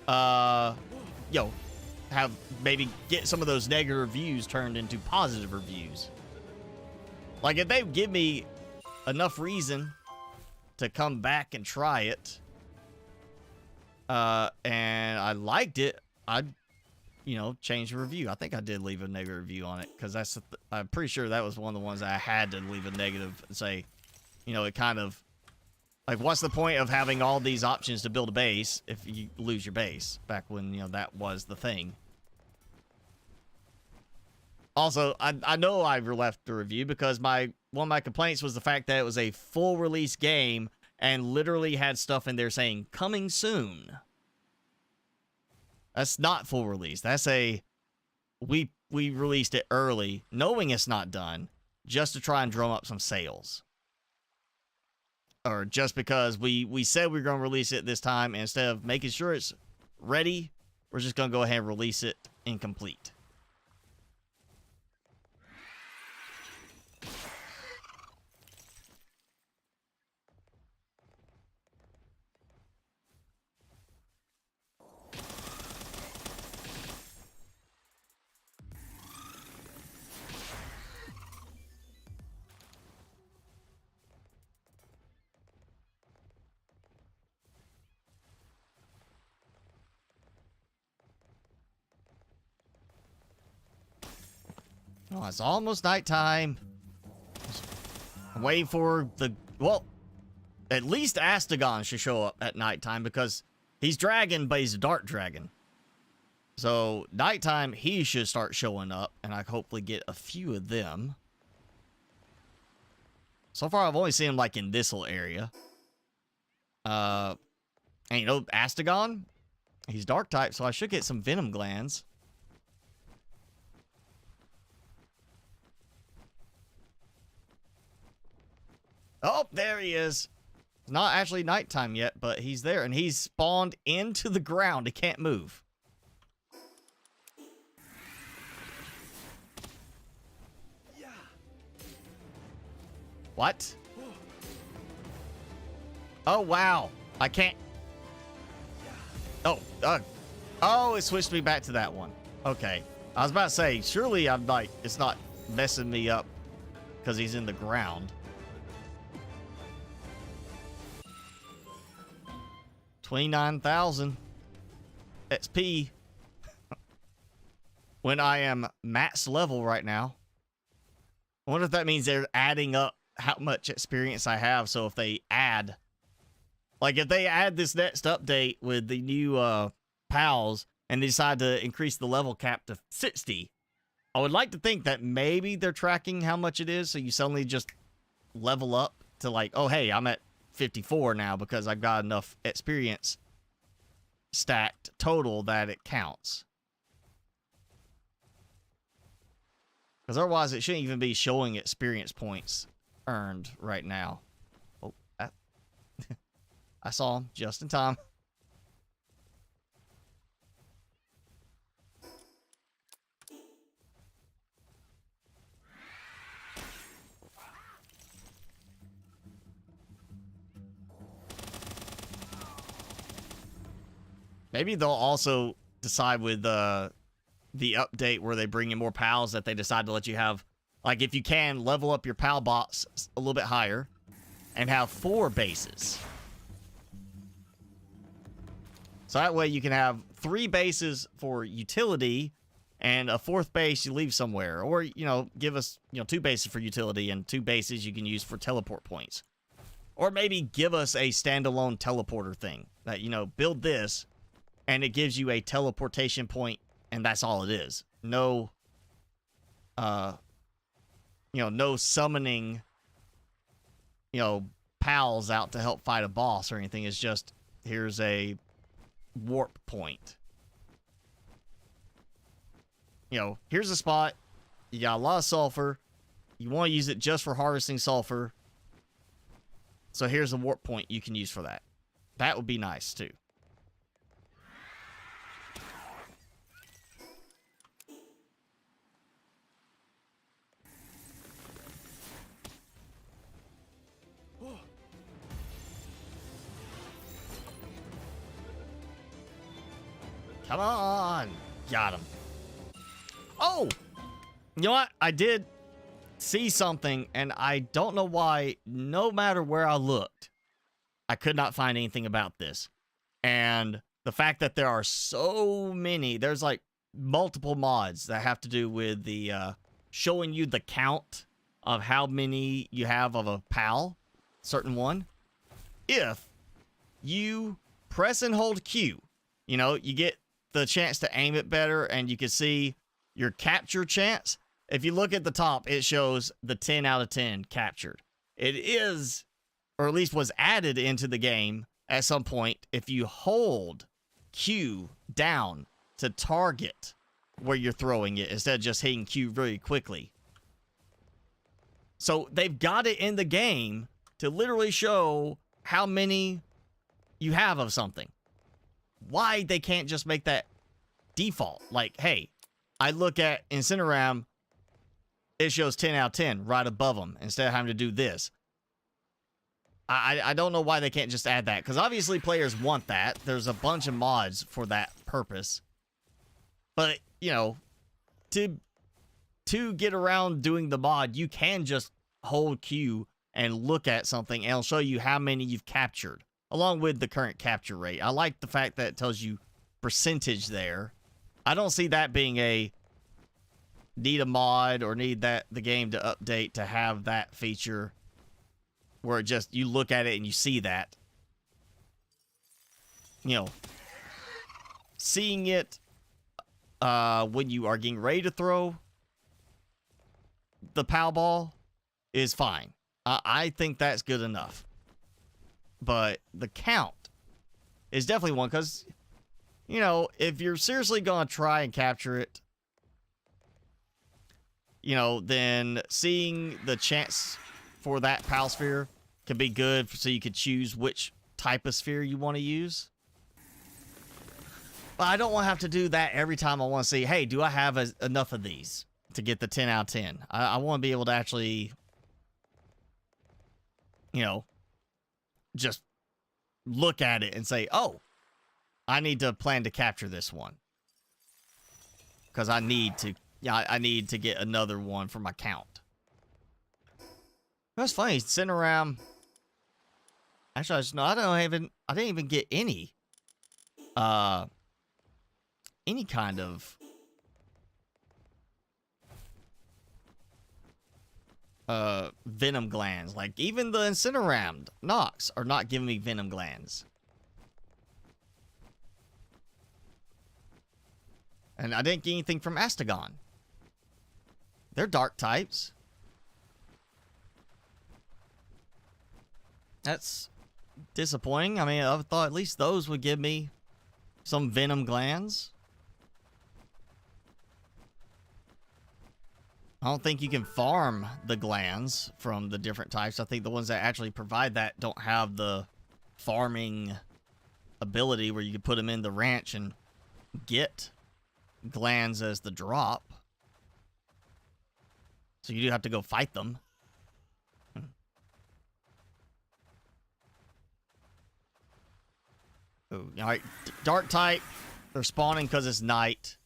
have maybe get some of those negative reviews turned into positive reviews. Like if they give me enough reason to come back and try it, and I liked it, I'd, you know, change the review. I think I did leave a negative review on it because I'm pretty sure that was one of the ones I had to leave a negative and say, you know, it kind of like, what's the point of having all these options to build a base if you lose your base? Back when, you know, that was the thing. Also, I know I left the review because one of my complaints was the fact that it was a full release game and literally had stuff in there saying coming soon. That's not full release. That's we released it early, knowing it's not done, just to try and drum up some sales. Or just because we said we were going to release it this time, and instead of making sure it's ready, we're just going to go ahead and release it incomplete. Oh, it's almost nighttime. I'm waiting for the... Well, at least Astagon should show up at nighttime because he's dragon, but he's a dark dragon. So, nighttime, he should start showing up, and I hopefully get a few of them. So far, I've only seen him, like, in this little area. And, you know, Astagon, he's dark type, so I should get some venom glands. Oh, there he is. It's not actually nighttime yet, but he's there, and he's spawned into the ground. He can't move. What? Oh, wow. I can't... Oh, oh, it switched me back to that one. Okay. I was about to say, surely I'm like, it's not messing me up because he's in the ground. 29,000 XP when I am max level right now. I wonder if that means they're adding up how much experience I have. So if they add, like if they add this next update with the new pals and they decide to increase the level cap to 60, I would like to think that maybe they're tracking how much it is. So you suddenly just level up to like, oh, hey, I'm at 54 now because I've got enough experience stacked total that it counts. Because otherwise it shouldn't even be showing experience points earned right now. Oh, that I saw him just in time. Maybe they'll also decide with the update where they bring in more pals that they decide to let you have, like if you can, level up your pal bots a little bit higher and have 4 bases. So that way you can have 3 bases for utility and a 4th base you leave somewhere. Or, you know, give us, 2 bases for utility and 2 bases you can use for teleport points. Or maybe give us a standalone teleporter thing that, build this and it gives you a teleportation point, and that's all it is. No, no summoning, pals out to help fight a boss or anything. It's just, here's a warp point. Here's a spot. You got a lot of sulfur. You want to use it just for harvesting sulfur. So here's a warp point you can use for that. That would be nice, too. Come on. Got him. Oh! You know what? I did see something, and I don't know why, no matter where I looked, I could not find anything about this. And the fact that there are so many, there's like multiple mods that have to do with the showing you the count of how many you have of a pal, certain one. If you press and hold Q, you get the chance to aim it better, and you can see your capture chance. If you look at the top, it shows the 10 out of 10 captured. It is, or at least was added into the game at some point, if you hold Q down to target where you're throwing it instead of just hitting Q very quickly. So they've got it in the game to literally show how many you have of something. Why they can't just make that default? Like, hey, I look at Incineram, it shows 10 out of 10 right above them instead of having to do this. I don't know why they can't just add that, because obviously players want that. There's a bunch of mods for that purpose. But, to get around doing the mod, you can just hold Q and look at something, and it'll show you how many you've captured, along with the current capture rate. I like the fact that it tells you percentage there. I don't see that being a need a mod or need the game to update to have that feature where it just, you look at it and you see that. You know, seeing it when you are getting ready to throw the POW ball is fine. I think that's good enough. But the count is definitely one, because, you know, if you're seriously going to try and capture it, you know, then seeing the chance for that POW sphere can be good, so you could choose which type of sphere you want to use. But I don't want to have to do that every time I want to see, hey, do I have enough of these to get the 10 out of 10? I want to be able to actually, you know, just look at it and say, oh, I need to plan to capture this one. Because I need to, yeah, I need to get another one for my count. That's funny, sitting around. Actually, I didn't even get any kind of venom glands. Like, even the Incineram Nox are not giving me venom glands. And I didn't get anything from Astagon. They're dark types. That's disappointing. I mean, I thought at least those would give me some venom glands. I don't think you can farm the glands from the different types. I think the ones that actually provide that don't have the farming ability where you can put them in the ranch and get glands as the drop. So you do have to go fight them. Oh, all right, dark type. They're spawning because it's night.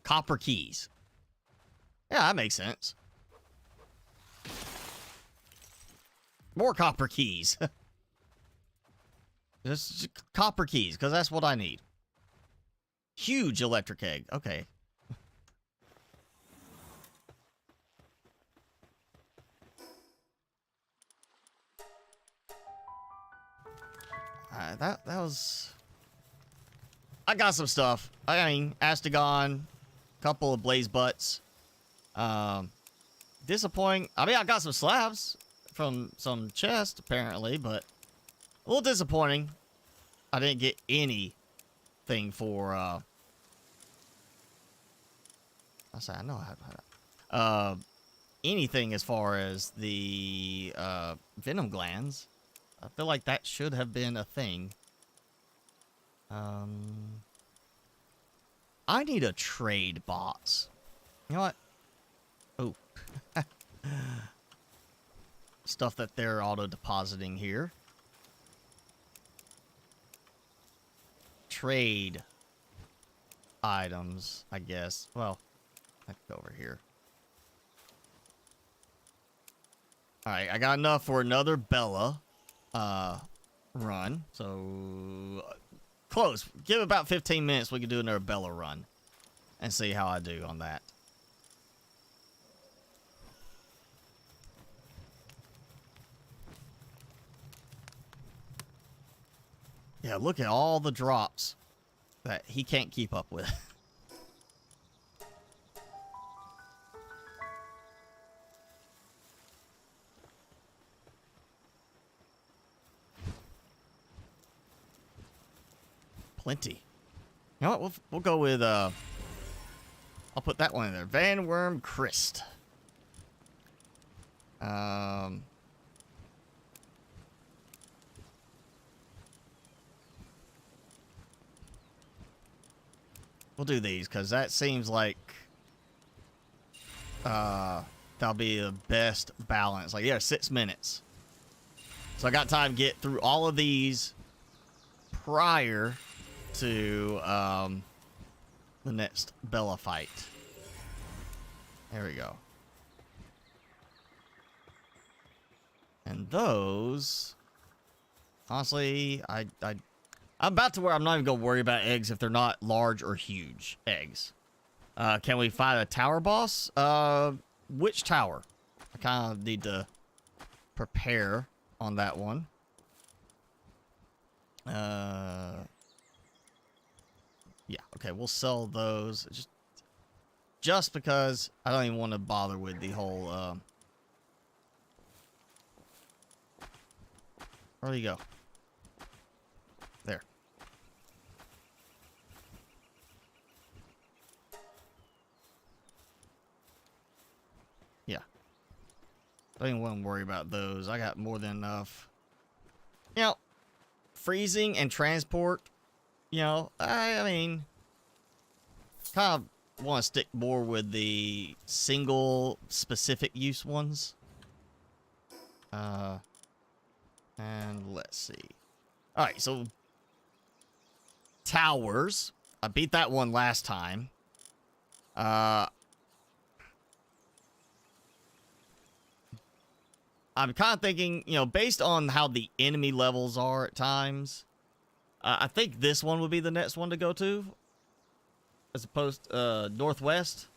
Copper keys. Yeah, that makes sense. More copper keys. Just copper keys, because that's what I need. Huge electric egg. Okay. That was... I got some stuff. I mean, Astagon, couple of blaze butts. Disappointing. I mean, I got some slabs from some chest, apparently, but a little disappointing. I didn't get anything for, I know I had anything as far as the, venom glands. I feel like that should have been a thing. I need a trade box. You know what? Oh. Stuff that they're auto-depositing here. Trade items, I guess. Well, I can go over here. Alright, I got enough for another Bella run. So, close. Give it about 15 minutes, we can do another Bella run. And see how I do on that. Yeah, look at all the drops that he can't keep up with. Plenty. You know what? We'll go with, I'll put that one in there. Van Worm Christ. We'll do these, because that seems like that'll be the best balance. Like, yeah, 6 minutes. So I got time to get through all of these prior to the next Bella fight. There we go. And those, honestly, I'm about to where I'm not even gonna worry about eggs if they're not large or huge eggs. Can we fight a tower boss? Which tower? I kind of need to prepare on that one. Yeah, okay, we'll sell those just because I don't even want to bother with the whole where do you go? There. Yeah. Don't even want to worry about those. I got more than enough. You know, freezing and transport, you know, I mean, kind of want to stick more with the single specific use ones. And let's see. All right, so towers. I beat that one last time. I'm kind of thinking, you know, based on how the enemy levels are at times, I think this one would be the next one to go to, as opposed to Northwest.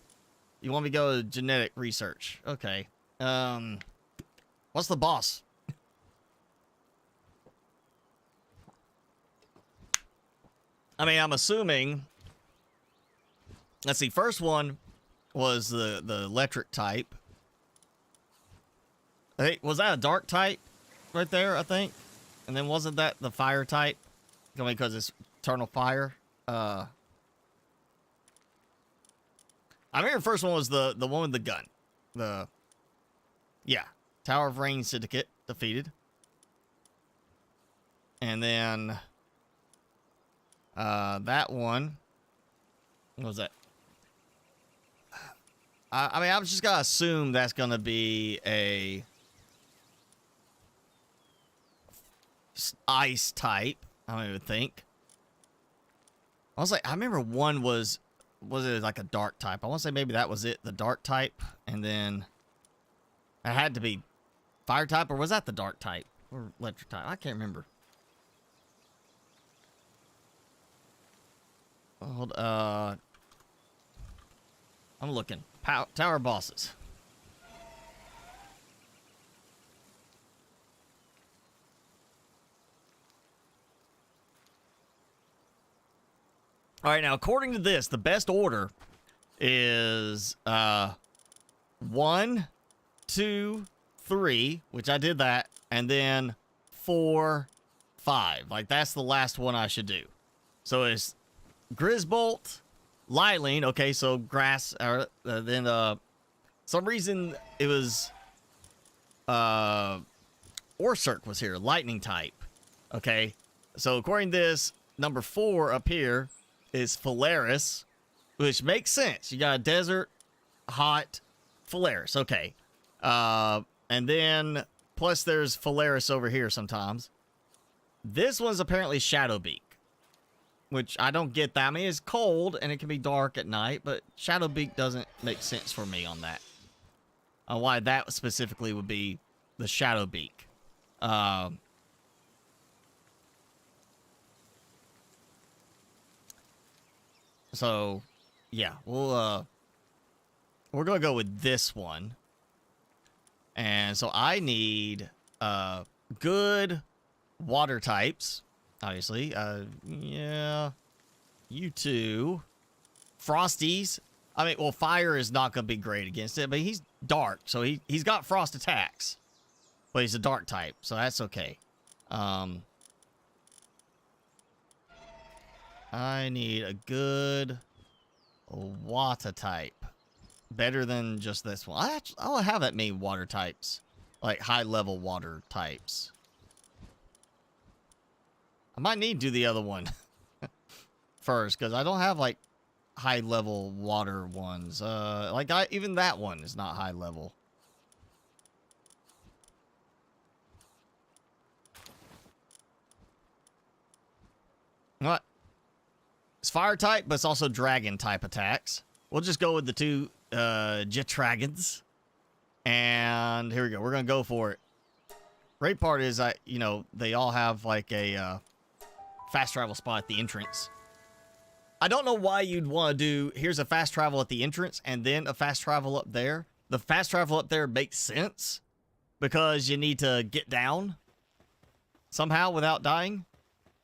You want me to go to genetic research? Okay. What's the boss? I mean, I'm assuming. Let's see. First one was the electric type. Hey, was that a dark type right there? I think, and then wasn't that the fire type? Because it's eternal fire. I remember the first one was the one with the gun. Yeah, Tower of Rain Syndicate defeated, and then that one. What was that? I mean, I'm just gonna assume that's gonna be a ice type. I don't even think. I was like, I remember one was it like a dark type? I want to say maybe that was it, the dark type, and then it had to be fire type, or was that the dark type or electric type? I can't remember. Hold, I'm looking. Tower bosses. All right, now according to this, the best order is 1, 2, 3, which I did that, and then 4, 5. Like that's the last one I should do. So it's Grisbolt, Liling. Okay, so grass. Then some reason it was Orsurk was here, lightning type. Okay, so according to this, number 4 up here is Phalaris, which makes sense. You got a desert, hot, Phalaris. Okay. And then, plus there's Phalaris over here sometimes. This one's apparently Shadowbeak, which I don't get that. I mean, it's cold and it can be dark at night, but Shadowbeak doesn't make sense for me on that. Why that specifically would be the Shadowbeak. So, yeah, we're gonna go with this one. And so I need good water types, obviously. Yeah, you two. Frosties. I mean, well, fire is not gonna be great against it, but he's dark, so he's got frost attacks. But he's a dark type, so that's okay. I need a good water type. Better than just this one. I don't have that many water types. Like high-level water types. I might need to do the other one first, because I don't have, like, high-level water ones. Even that one is not high-level. What? It's fire type, but it's also dragon type attacks. We'll just go with the 2 jet dragons. And here we go. We're going to go for it. Great part is, they all have like a fast travel spot at the entrance. I don't know why you'd want to do, here's a fast travel at the entrance and then a fast travel up there. The fast travel up there makes sense because you need to get down somehow without dying.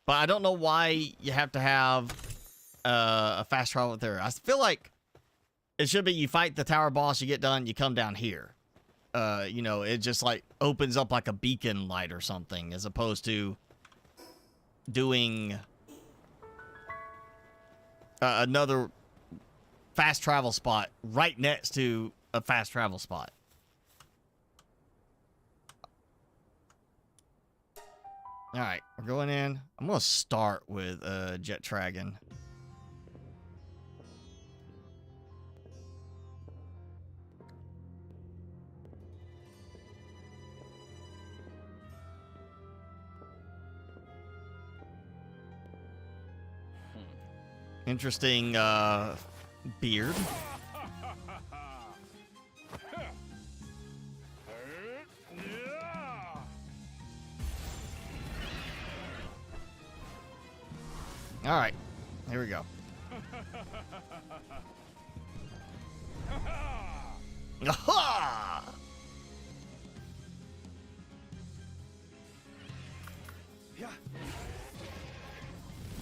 But I don't know why you have to have a fast travel up there. I feel like it should be you fight the tower boss, you get done, you come down here. You know, it just like opens up like a beacon light or something as opposed to doing another fast travel spot right next to a fast travel spot. All right, we're going in. I'm going to start with Jet Dragon. Interesting beard. All right, here we go. Aha!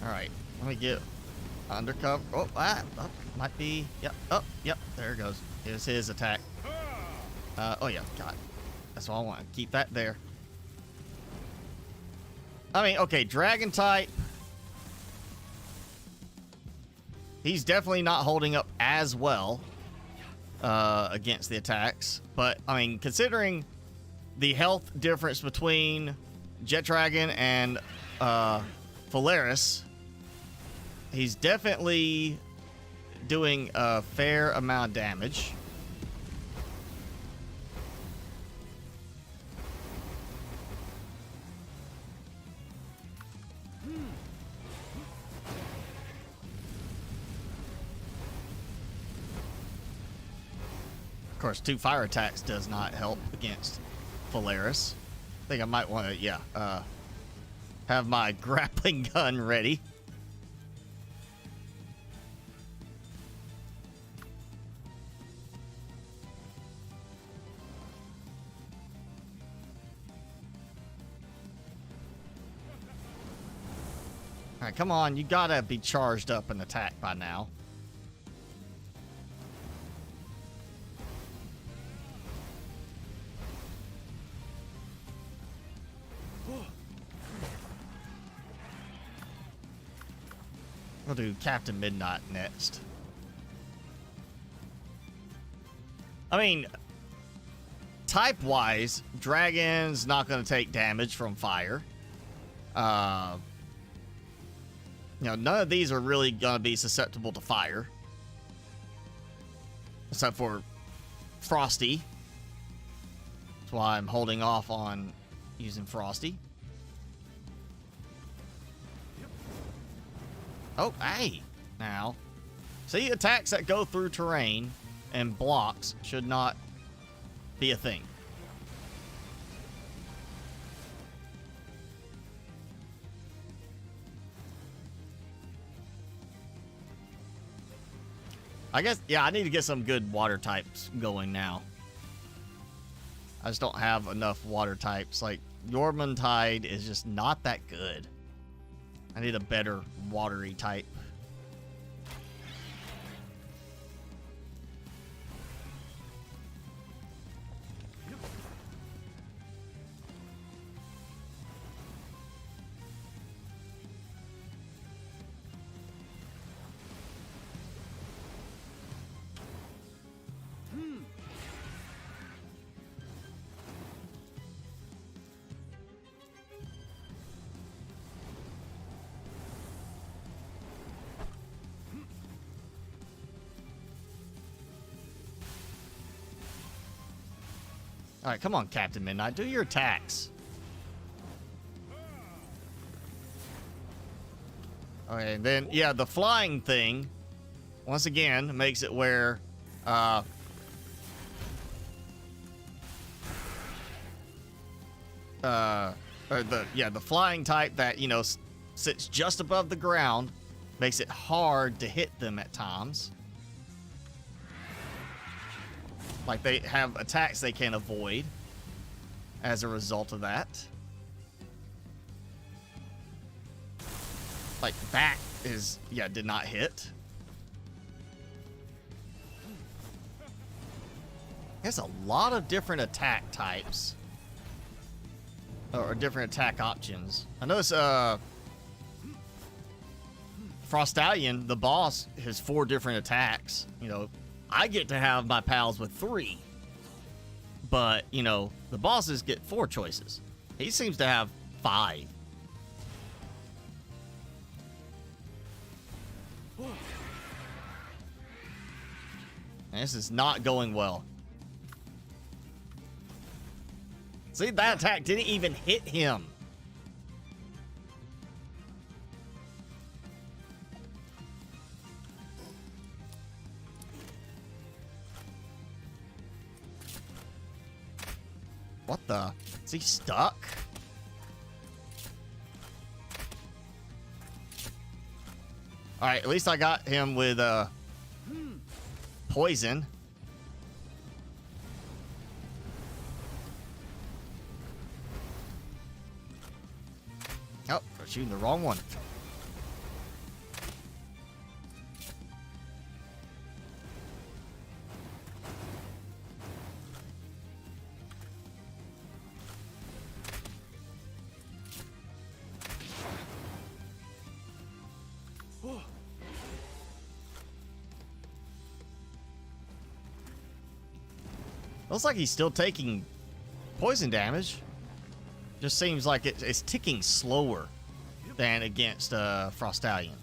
All right, let me get undercover. Oh, might be. Yep. Oh, yep. There it goes. Here's his attack. Oh yeah. God, that's all I want. Keep that there. I mean, okay, dragon type. He's definitely not holding up as well against the attacks. But, I mean, considering the health difference between Jet Dragon and Polaris, he's definitely doing a fair amount of damage. Of course, 2 fire attacks does not help against Polaris. I think I might want to, yeah, have my grappling gun ready. All right, come on, you gotta be charged up and attack by now. We'll do Captain Midnight next. I mean, type-wise, Dragon's not going to take damage from fire. You know, none of these are really going to be susceptible to fire. Except for Frosty. That's why I'm holding off on using Frosty. Oh, hey! Now, see, attacks that go through terrain and blocks should not be a thing. I guess, yeah, I need to get some good water types going now. I just don't have enough water types. Like, Yormungtide is just not that good. I need a better watery type. All right, come on, Captain Midnight. Do your attacks. Okay, and then, yeah, the flying thing, once again, makes it where, or the flying type that, you know, sits just above the ground Makes it hard to hit them at times. Like they have attacks they can't avoid as a result of that. Like that is, yeah, did not hit. There's a lot of different attack types. Or different attack options. I notice, Frostallion, the boss, has 4 different attacks. You know, I get to have my pals with 3. But, you know, the bosses get 4 choices. He seems to have 5. And this is not going well. See, that attack didn't even hit him. What the? Is he stuck? Alright, at least I got him with poison. Oh, I'm shooting the wrong one. Looks like he's still taking poison damage. Just seems like it's ticking slower than against Frostallion.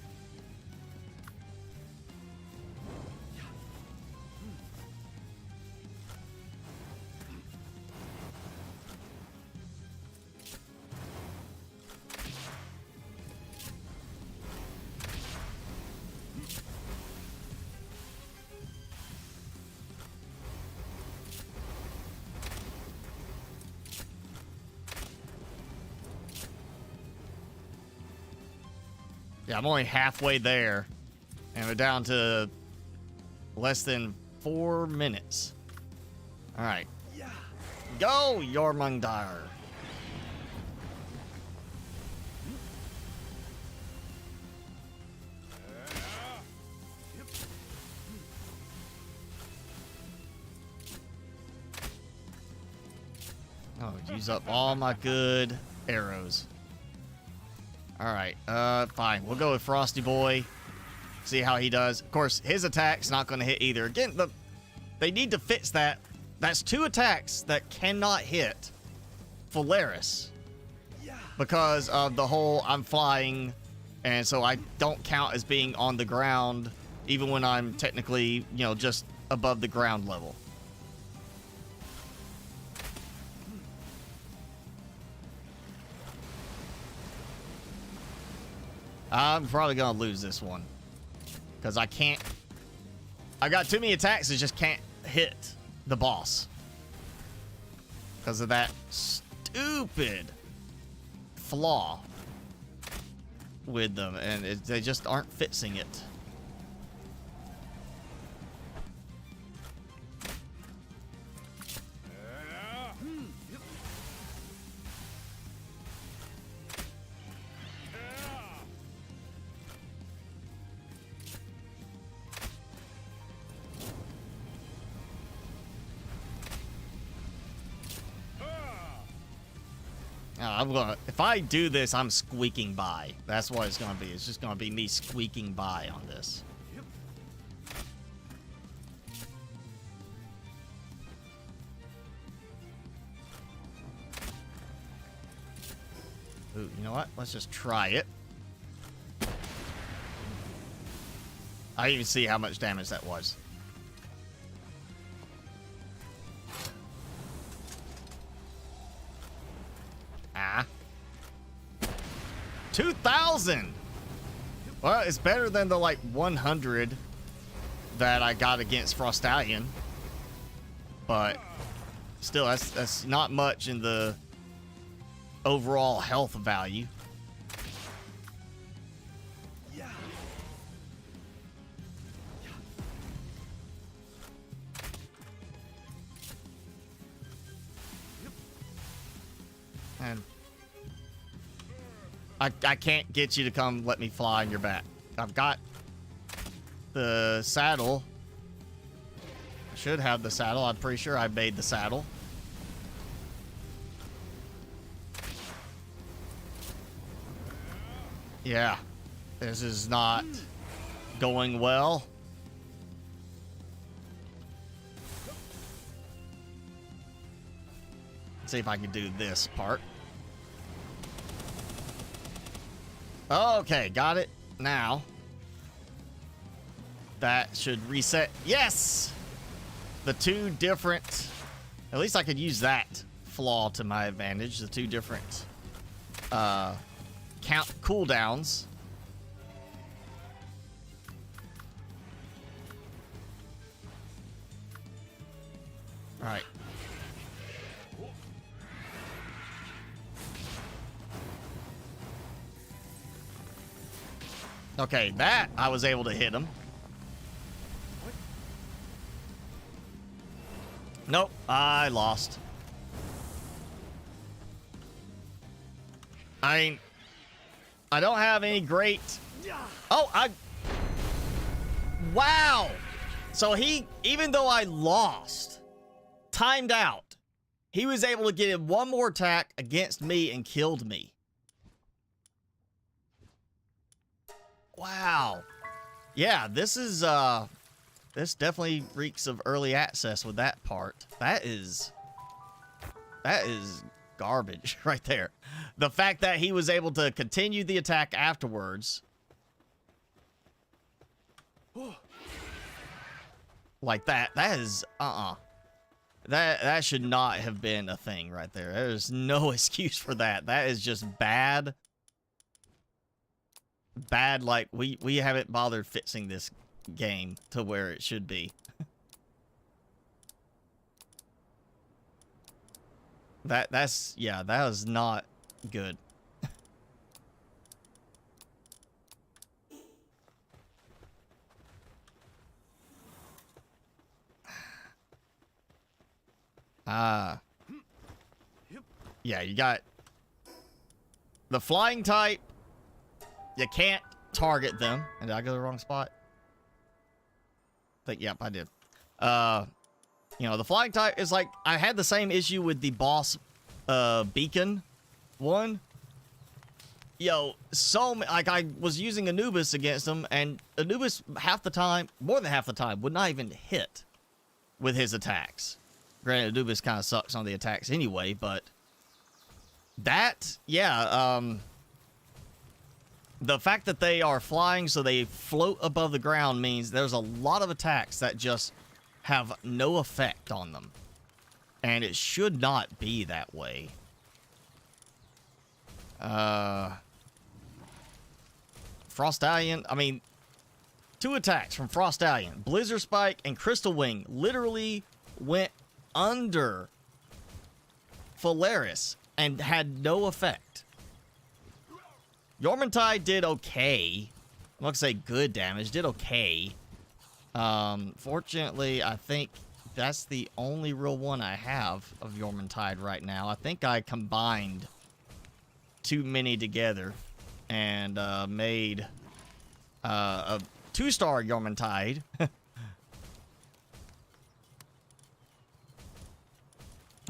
Yeah, I'm only halfway there, and we're down to less than 4 minutes. All right. Go, Jormungandr. Oh, use up all my good arrows. All right, fine. We'll go with Frosty Boy. See how he does. Of course, his attack's not going to hit either. Again, they need to fix that. That's 2 attacks that cannot hit Phalaris because of the whole I'm flying, and so I don't count as being on the ground, even when I'm technically, you know, just above the ground level. I'm probably going to lose this one. Because I can't... I got too many attacks that just can't hit the boss. Because of that stupid flaw with them. And they just aren't fixing it. I'm gonna, if I do this, I'm squeaking by. That's what it's gonna be. It's just gonna be me squeaking by on this. Ooh, you know what? Let's just try it. I didn't even see how much damage that was. Ah. 2,000! Well, it's better than the, like, 100 that I got against Frostallion. But still, that's not much in the overall health value. And I can't get you to come let me fly on your back. I've got the saddle. I should have the saddle. I'm pretty sure I made the saddle. Yeah. This is not going well. Let's see if I can do this part. Okay, got it. Now, that should reset. Yes! The two different... At least I could use that flaw to my advantage. The two different cooldowns. All right. Okay, that I was able to hit him. Nope, I lost. I don't have any great... Oh, wow! So he, even though I lost, timed out, he was able to get in one more attack against me and killed me. Wow. Yeah, this is, this definitely reeks of early access with that part. That is garbage right there. The fact that he was able to continue the attack afterwards. Like that. That is, That should not have been a thing right there. There's no excuse for that. That is just bad. Bad, like, we haven't bothered fixing this game to where it should be. That's, yeah, that was not good. Yeah, you got the flying type. You can't target them. And did I go to the wrong spot? Yep, I did. You know, the flying type is like, I had the same issue with the boss beacon one. Yo, like, I was using Anubis against him, and Anubis half the time, more than half the time, would not even hit with his attacks. Granted, Anubis kind of sucks on the attacks anyway, but that, yeah, the fact that they are flying so they float above the ground means there's a lot of attacks that just have no effect on them. And it should not be that way. Frostallion, I mean, 2 attacks from Frostallion. Blizzard Spike and Crystal Wing literally went under Polaris and had no effect. Yormantide did okay. I'm not gonna say good damage, did okay. Fortunately, I think that's the only real one I have of Yormantide right now. I think I combined too many together and made a 2-star Yormantide. I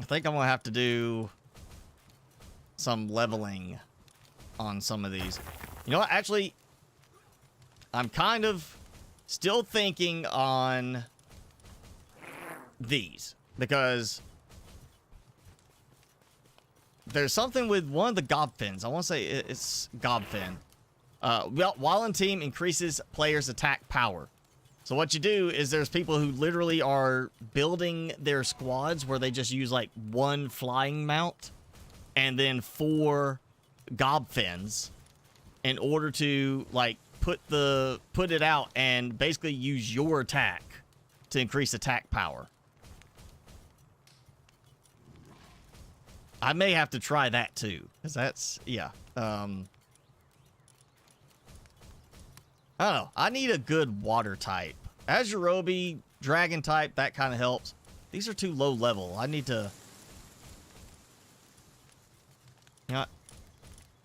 think I'm gonna have to do some leveling on some of these. You know what? Actually, I'm kind of still thinking on these because there's something with one of the Gobfins. I want to say it's Gobfin. While in team increases players' attack power. So what you do is there's people who literally are building their squads where they just use like 1 flying mount and then 4 Gobfins in order to like put it out and basically use your attack to increase attack power. I may have to try that too, because that's, yeah. I don't know. I need a good water type. Azurobi, dragon type, that kind of helps. These are too low level. I need to...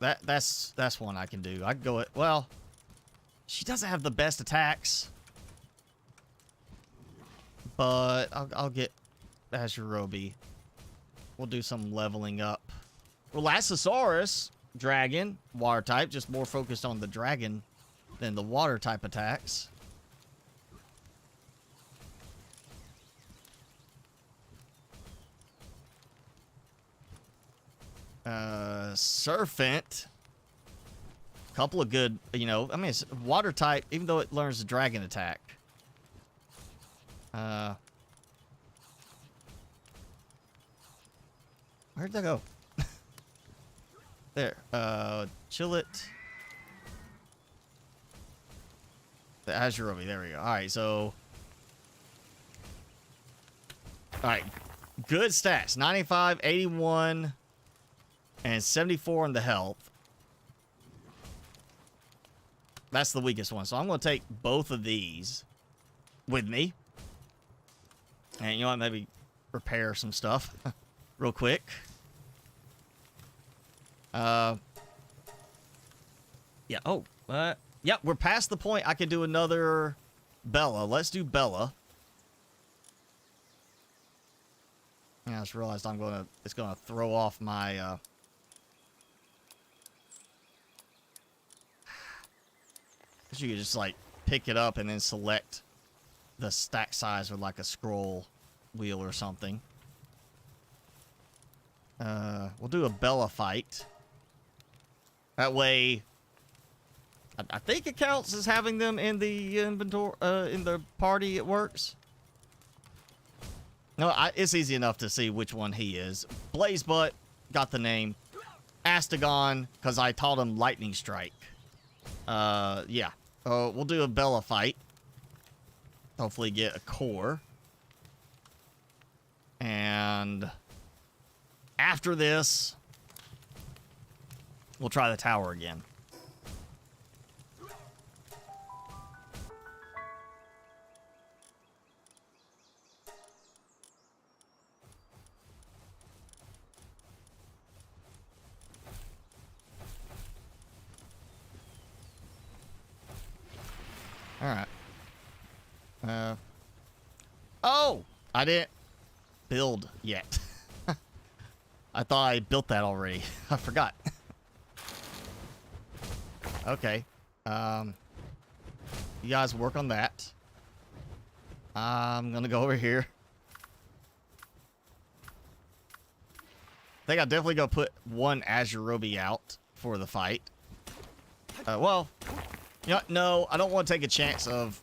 That's one I can do. I can go it. Well, she doesn't have the best attacks, but I'll get Azurobi. We'll do some leveling up. Relaxosaurus, dragon, water type, just more focused on the dragon than the water type attacks. Serpent. Couple of good, you know, I mean, it's water type, even though it learns the dragon attack. Where'd that go? There. Chillet. The Azurobi. There we go. Alright, so. Alright. Good stats. 95, 81, and 74 in the health. That's the weakest one. So I'm going to take both of these with me. And you know what? Maybe repair some stuff real quick. Yeah. Oh. Yeah. We're past the point I could do another Bella. Let's do Bella. Yeah, I just realized it's gonna throw off my. I guess you could just like pick it up and then select the stack size with like a scroll wheel or something. We'll do a Bella fight. That way, I think it counts as having them in the inventory, in the party. It works. No, it's easy enough to see which one he is. Blazebutt, got the name. Astagon, because I taught him Lightning Strike. Yeah. We'll do a Bella fight. Hopefully get a core. And after this, we'll try the tower again. Alright. Oh! I didn't build yet. I thought I built that already. I forgot. Okay. You guys work on that. I'm gonna go over here. I think I'll definitely go put one Azurobi out for the fight. Well, you know what? No, I don't want to take a chance of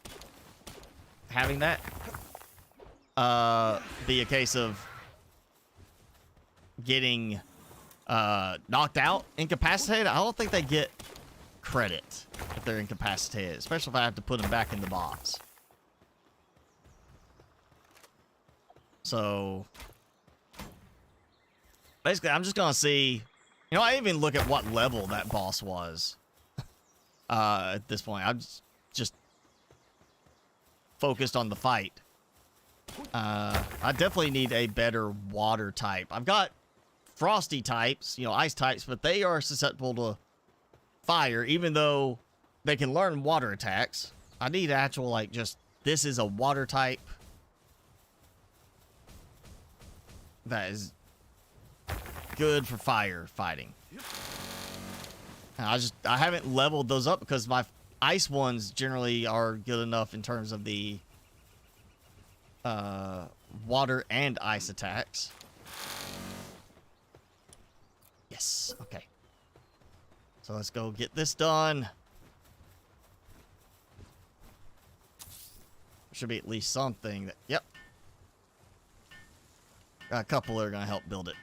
having that be a case of getting knocked out, incapacitated. I don't think they get credit if they're incapacitated, especially if I have to put them back in the box. So basically, I'm just gonna see. You know, I didn't even look at what level that boss was. At this point, I'm just focused on the fight. I definitely need a better water type. I've got frosty types, you know, ice types, but they are susceptible to fire, even though they can learn water attacks. I need actual, like, just, this is a water type that is good for fire fighting. I haven't leveled those up because my ice ones generally are good enough in terms of the water and ice attacks. Yes, okay. So let's go get this done. Should be at least something that, yep. Got a couple that are gonna help build it.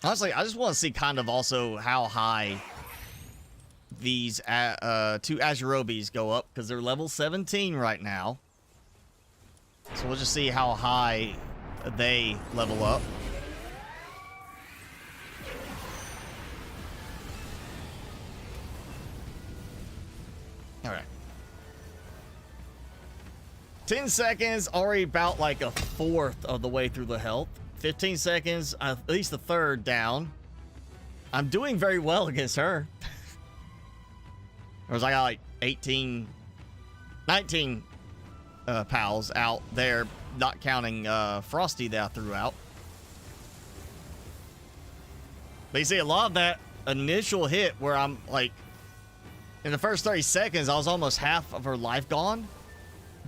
Honestly, I just want to see kind of also how high these two Azurobis go up, because they're level 17 right now. So we'll just see how high they level up. Alright. 10 seconds, already about like a fourth of the way through the health. 15 seconds, at least the third down. I'm doing very well against her. Whereas I got like 18, 19 pals out there, not counting Frosty that I threw out. But you see, a lot of that initial hit where I'm like, in the first 30 seconds, I was almost half of her life gone.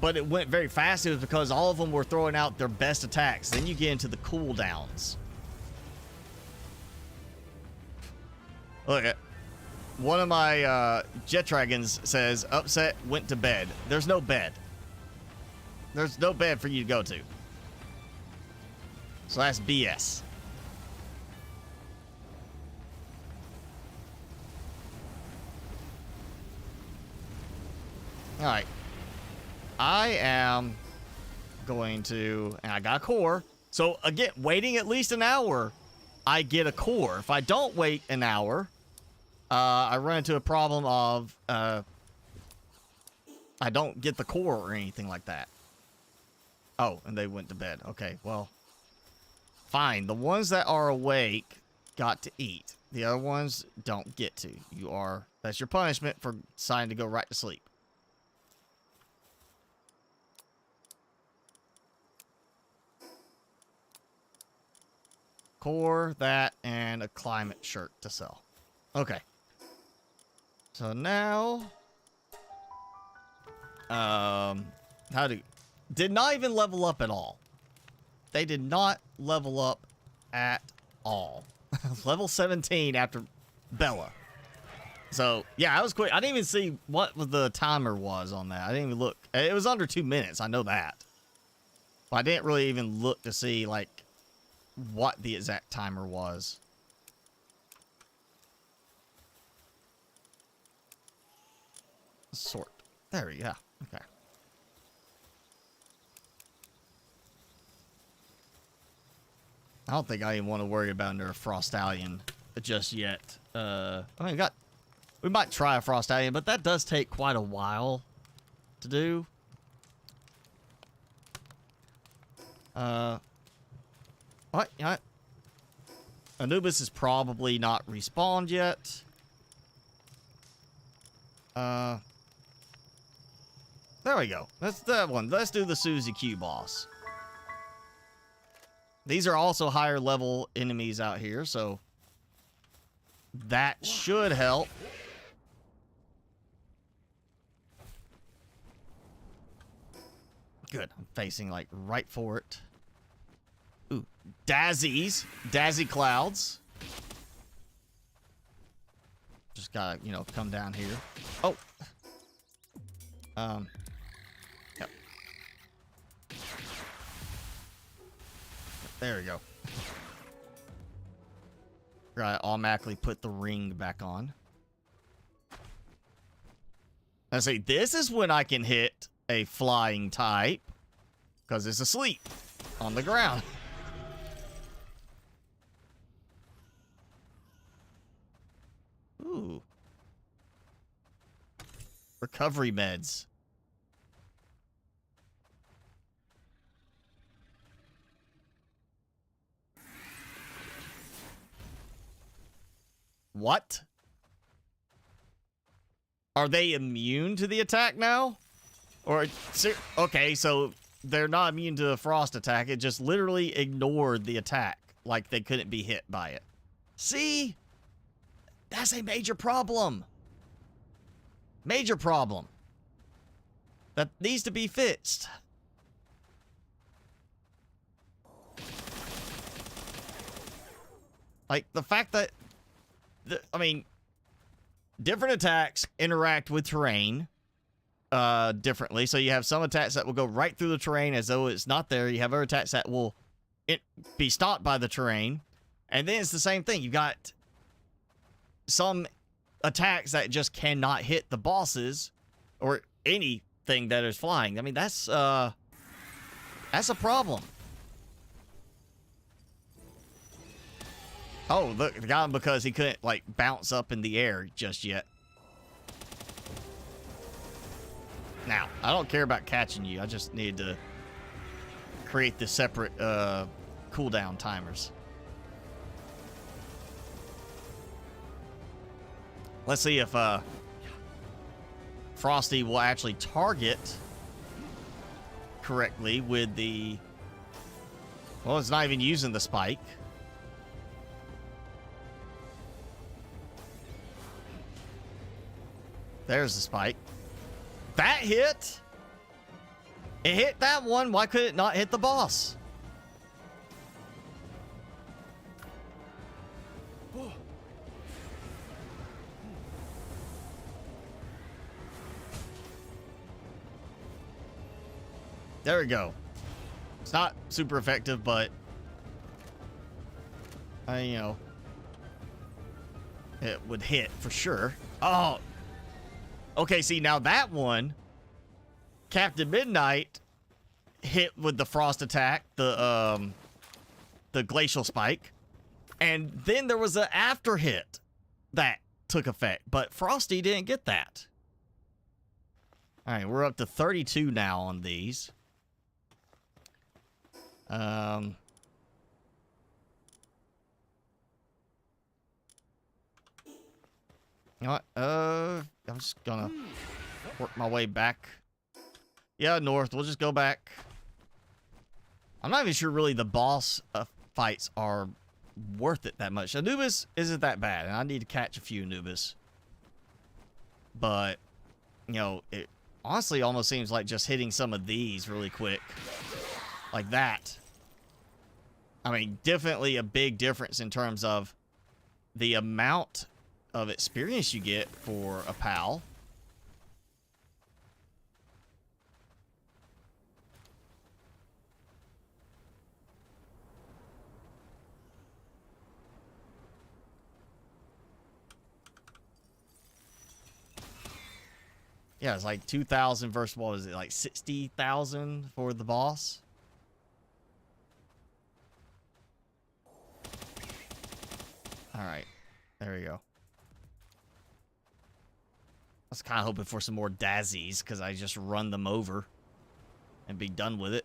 But it went very fast. It was because all of them were throwing out their best attacks. Then you get into the cooldowns. Look at one of my Jet Dragons says, upset, went to bed. There's no bed. There's no bed for you to go to. So that's BS. All right. I am going to, and I got a core. So again, waiting at least an hour, I get a core. If I don't wait an hour, I run into a problem of I don't get the core or anything like that. Oh, and they went to bed. Okay, well, fine. The ones that are awake got to eat. The other ones don't get to. That's your punishment for deciding to go right to sleep. Core, that, and a climate shirt to sell. Okay. So now, did not even level up at all. They did not level up at all. Level 17 after Bella. So, yeah, I was quick. I didn't even see what the timer was on that. I didn't even look. It was under 2 minutes. I know that. But I didn't really even look to see, like, what the exact timer was. Sort. There we go. Okay. I don't think I even want to worry about another Frostallion just yet. I mean, we might try a Frostallion, but that does take quite a while to do. What? Anubis is probably not respawned yet. There we go. That's that one. Let's do the Suzy Q boss. These are also higher level enemies out here, so that should help. Good. I'm facing like right for it. Ooh, Dazzies. Dazzy Clouds. Just gotta, come down here. Oh. Yep. There we go. Right, automatically put the ring back on. I say, this is when I can hit a flying type, because it's asleep on the ground. Ooh. Recovery meds. What? Are they immune to the attack now? Or, okay, so they're not immune to the frost attack. It just literally ignored the attack. Like they couldn't be hit by it. See? That's a major problem. Major problem. That needs to be fixed. Like, the fact that... I mean, different attacks interact with terrain differently. So you have some attacks that will go right through the terrain as though it's not there. You have other attacks that will be stopped by the terrain. And then it's the same thing. You've got some attacks that just cannot hit the bosses or anything that is flying. I mean, that's a problem. Oh, look, the guy, because he couldn't, like, bounce up in the air just yet. Now, I don't care about catching you. I just need to create the separate cooldown timers. Let's see if Frosty will actually target correctly with the... Well, it's not even using the spike. There's the spike. That hit! It hit that one. Why could it not hit the boss? There we go. It's not super effective, but you know, it would hit for sure. Oh, okay. See, now that one, Captain Midnight hit with the frost attack, the glacial spike, and then there was an after hit that took effect, but Frosty didn't get that. All right, we're up to 32 now on these. You know what? I'm just gonna work my way back. Yeah, north. We'll just go back. I'm not even sure really the boss fights are worth it that much. Anubis isn't that bad, and I need to catch a few Anubis. But, you know, it honestly almost seems like just hitting some of these really quick. Like that. I mean, definitely a big difference in terms of the amount of experience you get for a pal. Yeah, it's like 2,000 versus, what was it, like 60,000 for the boss? Alright, there we go. I was kind of hoping for some more Dazzies, because I just run them over and be done with it.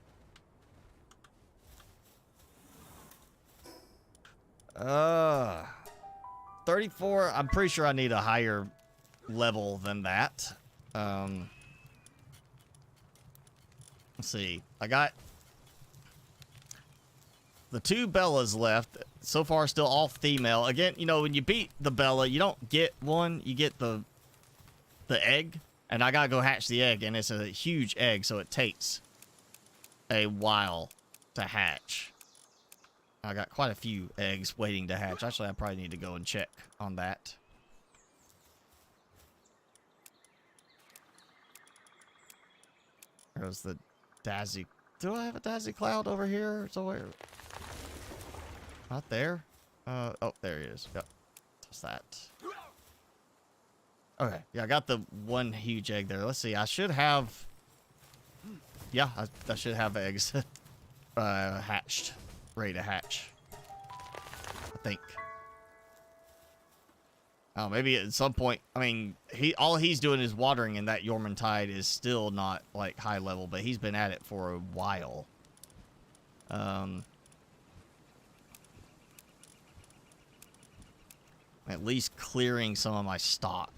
34, I'm pretty sure I need a higher level than that. Let's see. I got the 2 Bellas left. So far, still all female. Again, you know, when you beat the Bella, you don't get one. You get the egg. And I gotta go hatch the egg. And it's a huge egg, so it takes a while to hatch. I got quite a few eggs waiting to hatch. Actually, I probably need to go and check on that. There's the Dazzy. Do I have a Dazzy Cloud over here somewhere? Not there. Oh, there he is. Yep. What's that? Okay. Yeah, I got the one huge egg there. Let's see. I should have... Yeah, I should have eggs hatched. Ready to hatch. I think. Oh, maybe at some point... I mean, all he's doing is watering, and that Yormantide is still not, like, high level, but he's been at it for a while. At least clearing some of my stock.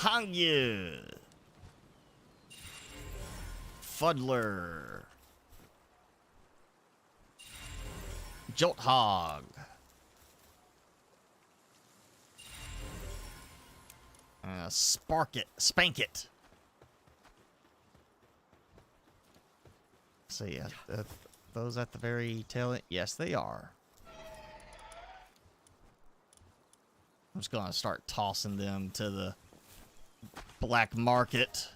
Hangyu! Fuddler. Jolthog. Spank it. So yeah, those at the very tail end? Yes, they are. I'm just gonna start tossing them to the black market.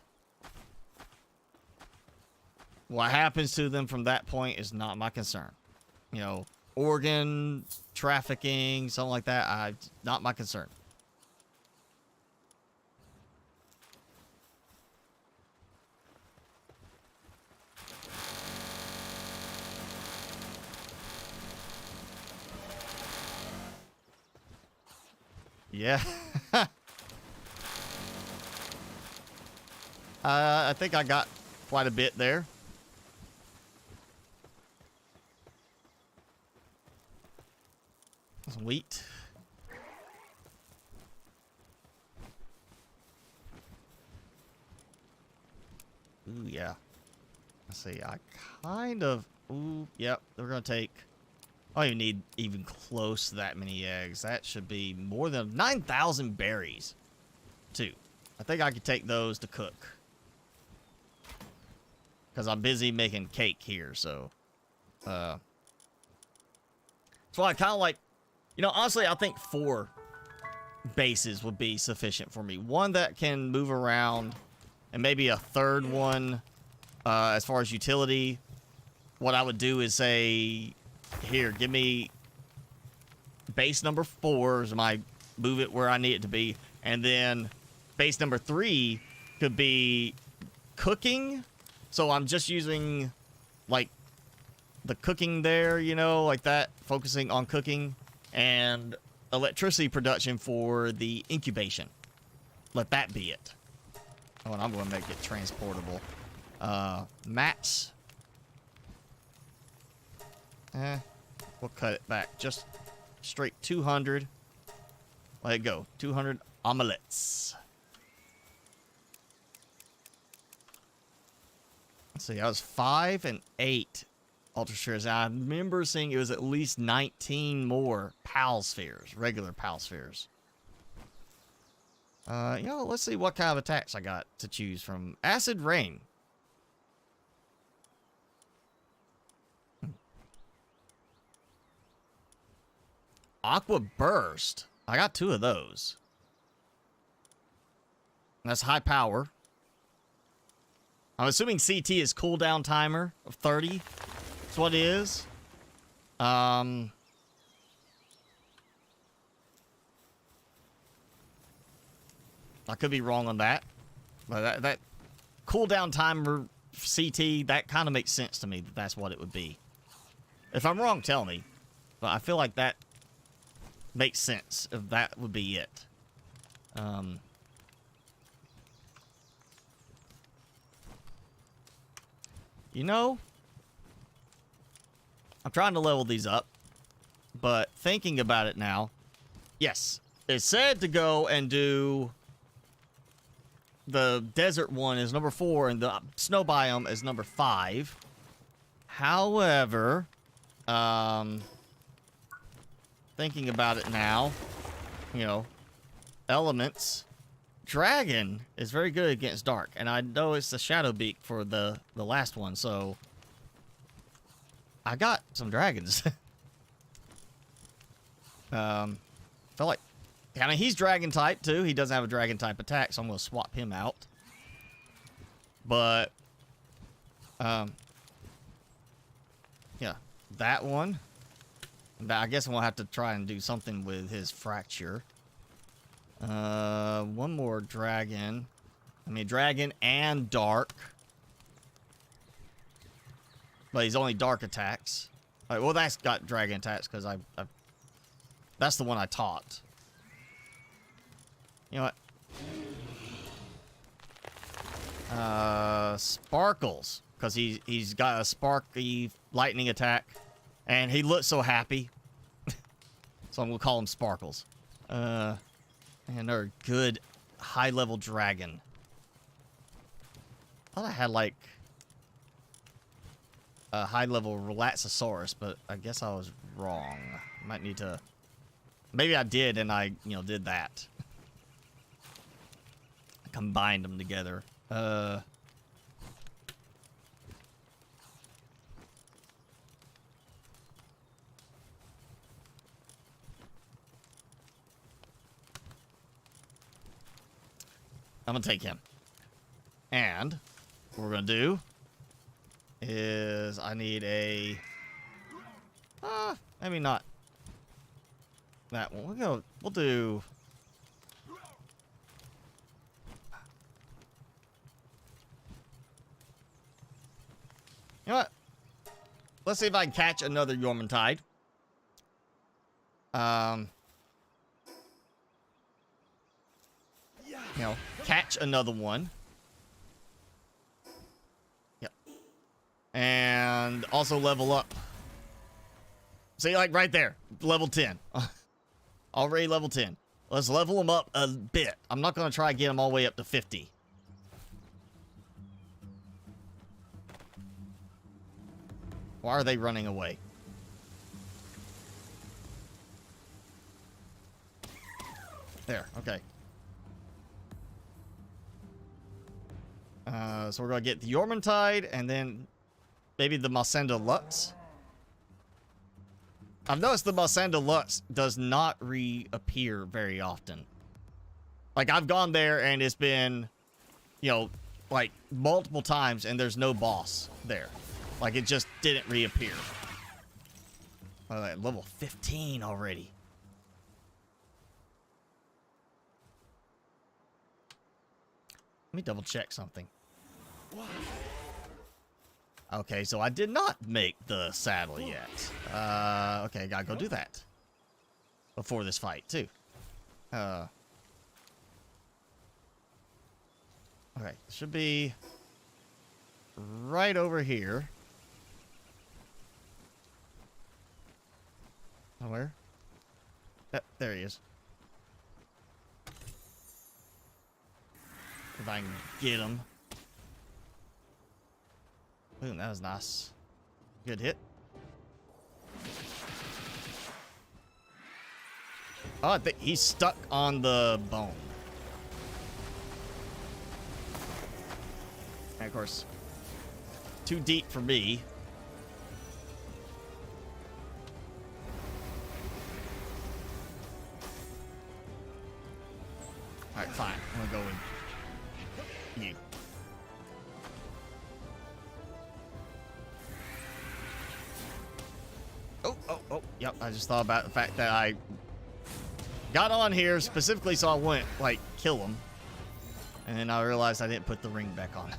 What happens to them from that point is not my concern. You know, organ trafficking, something like that, not my concern. Yeah. I think I got quite a bit there. Some wheat. Ooh, yeah. Let's see. I kind of... Ooh, yep. We're going to take... I don't even need even close to that many eggs. That should be more than 9,000 berries, too. I think I could take those to cook. Because I'm busy making cake here, so... So I kind of like... You know, honestly, I think 4 bases would be sufficient for me. One that can move around, and maybe a third one as far as utility. What I would do is say, here, give me base number 4 as my move it where I need it to be. And then base number 3 could be cooking. So I'm just using, like, the cooking there, you know, like that, focusing on cooking, and electricity production for the incubation. Let that be it. Oh, and I'm going to make it transportable. Mats. We'll cut it back. Just straight 200. Let it go. 200 omelets. Let's see. I was 5 and 8 Ultra Spheres. I remember seeing it was at least 19 more Pal Spheres. Regular Pal Spheres. You know, let's see what kind of attacks I got to choose from. Acid Rain. Aqua Burst. I got 2 of those. That's high power. I'm assuming CT is cooldown timer of 30. That's what it is. I could be wrong on that. But that cooldown timer CT, that kind of makes sense to me that that's what it would be. If I'm wrong, tell me. But I feel like that makes sense if that would be it. You know, I'm trying to level these up, but thinking about it now, yes, it said to go and do the desert one is number 4 and the snow biome is number 5. However, thinking about it now, you know, elements. Dragon is very good against dark, and I know it's the Shadow Beak for the last one, so I got some dragons. Felt like, I mean, he's dragon type too. He doesn't have a dragon type attack, so I'm gonna swap him out. But yeah, that one. I guess I'm gonna have to try and do something with his fracture. One more dragon. I mean, dragon and dark. But he's only dark attacks. Alright, well, that's got dragon attacks because I that's the one I taught. You know what? Sparkles. Because he's got a sparky lightning attack. And he looks so happy. So I'm going to call him Sparkles. And they're a good high-level dragon. I thought I had, like, a high-level Relaxosaurus, but I guess I was wrong. Might need to... Maybe I did, and I, you know, did that. I combined them together. I'm gonna take him. And what we're gonna do is I need a maybe not that one. We'll do you know what? Let's see if I can catch another Yormantide. You know, catch another one. Yep. And also level up. See, like right there, level 10. Already level 10. Let's level them up a bit. I'm not going to try to get them all the way up to 50. Why are they running away? There, okay. So we're going to get the Yormantide and then maybe the Masanda Lux. I've noticed the Masanda Lux does not reappear very often. Like, I've gone there and it's been, you know, like multiple times and there's no boss there. Like, it just didn't reappear. Oh, at level 15 already. Let me double check something. Okay, so I did not make the saddle yet. Okay, gotta go do that. Before this fight, too. Okay, should be right over here. Where? There he is. If I can get him. Boom, that was nice. Good hit. Oh, I think he's stuck on the bone. And of course, too deep for me. Alright, fine. I'm gonna go with you. Oh, yep. I just thought about the fact that I got on here specifically so I wouldn't, like, kill him. And then I realized I didn't put the ring back on.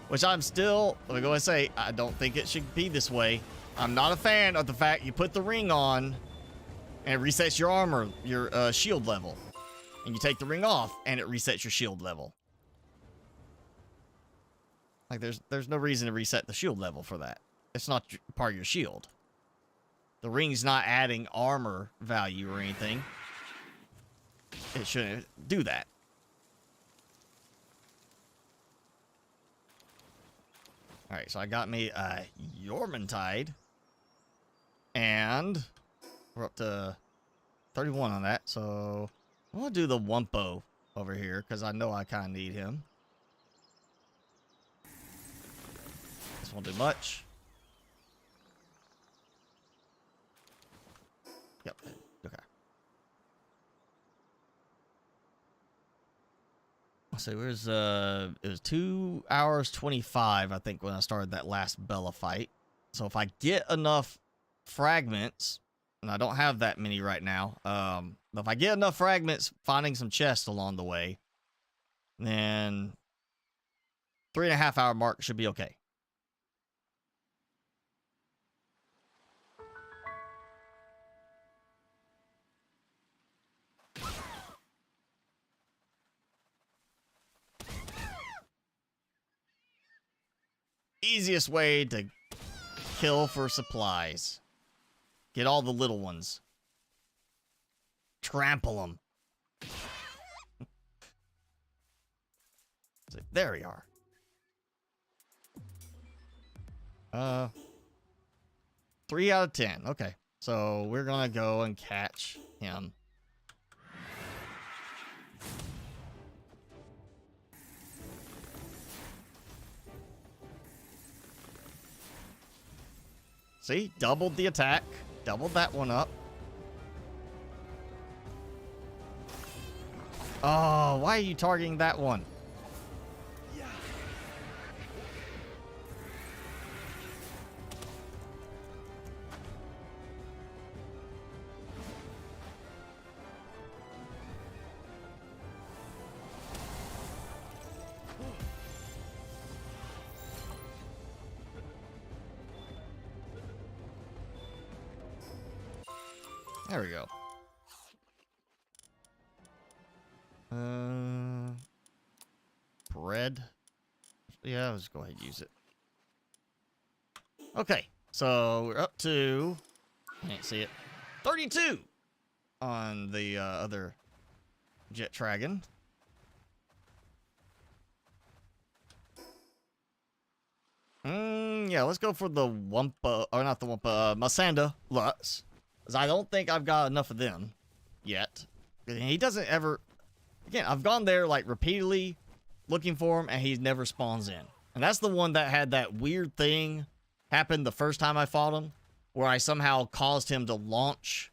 Which I'm still, let me go and say, I don't think it should be this way. I'm not a fan of the fact you put the ring on and it resets your armor, your shield level. And you take the ring off and it resets your shield level. Like, there's no reason to reset the shield level for that. It's not part of your shield. The ring's not adding armor value or anything. It shouldn't do that. Alright, so I got me a Yormantide. And we're up to 31 on that, so I'm gonna do the Wumpo over here, because I know I kind of need him. This won't do much. Yep. Okay. So where's it was 2 hours 25, I think, when I started that last Bella fight. So if I get enough fragments, and I don't have that many right now, but if I get enough fragments finding some chests along the way, then 3.5 hour mark should be okay. Easiest way to kill for supplies. Get all the little ones. Trample them. There we are. 3 out of 10. Okay. So we're gonna go and catch him. See? Doubled the attack. Doubled that one up. Oh, why are you targeting that one? There we go. Bread. Yeah, let's go ahead and use it. Okay, so we're up to, can't see it, 32. on the other jet dragon. Yeah, let's go for the Wumpa, or not the Wumpa, Masanda Lutz. Because I don't think I've got enough of them yet. He doesn't ever... Again, I've gone there, like, repeatedly looking for him, and he never spawns in. And that's the one that had that weird thing happen the first time I fought him, where I somehow caused him to launch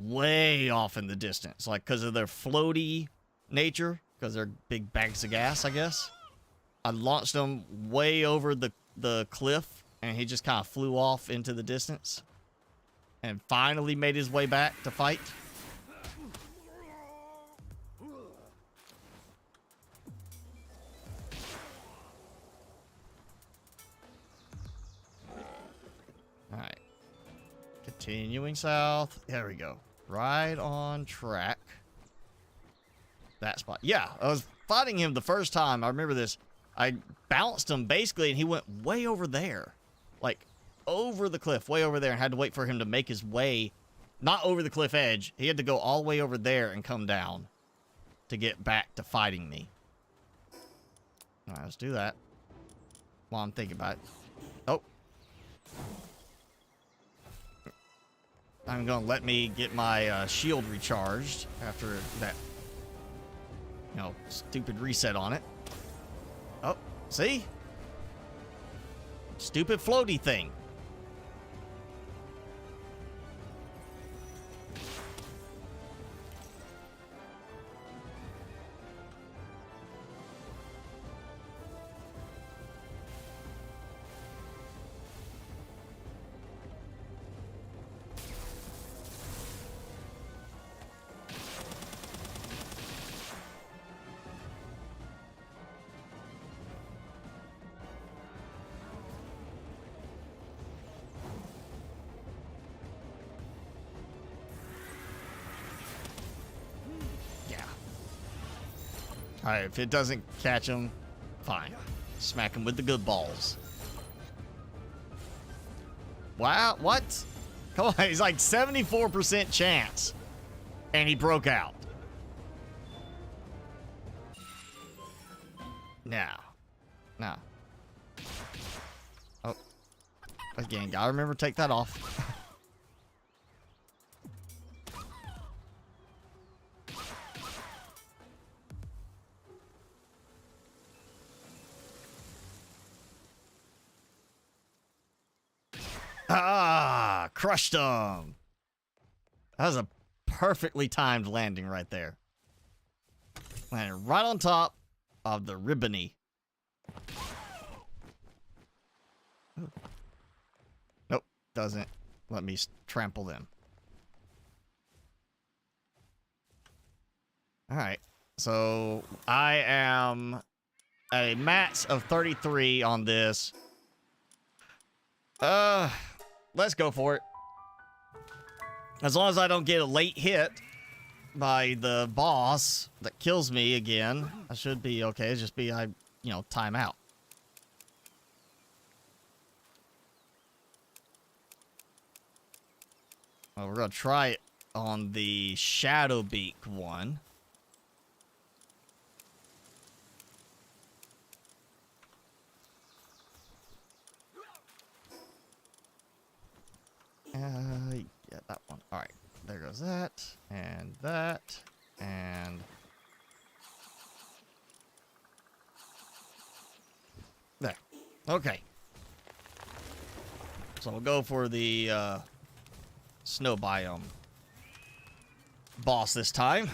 way off in the distance. Like, because of their floaty nature, because they're big bags of gas, I guess. I launched him way over the cliff, and he just kind of flew off into the distance. And finally made his way back to fight. Alright. Continuing south. There we go. Right on track. That spot. Yeah, I was fighting him the first time. I remember this. I bounced him basically, and he went way over there. Like, over the cliff, way over there, and had to wait for him to make his way. Not over the cliff edge. He had to go all the way over there and come down to get back to fighting me. Alright, let's do that. While I'm thinking about it. Oh. I'm gonna let me get my shield recharged after that, you know, stupid reset on it. Oh, see? Stupid floaty thing. Alright, if it doesn't catch him, fine. Smack him with the good balls. Wow, what? Come on, he's like 74% chance. And he broke out. Now. Oh. Again, gotta remember to take that off. Ah, crushed him. That was a perfectly timed landing right there. Landed right on top of the ribbony. Nope, doesn't let me trample them. Alright, so I am a max of 33 on this. Let's go for it. As long as I don't get a late hit by the boss that kills me again, I should be okay. It's just be, time out. Well, we're gonna try it on the Shadowbeak one. Yeah, that one. All right, there goes that, and that, and there. Okay. So we'll go for the snow biome boss this time.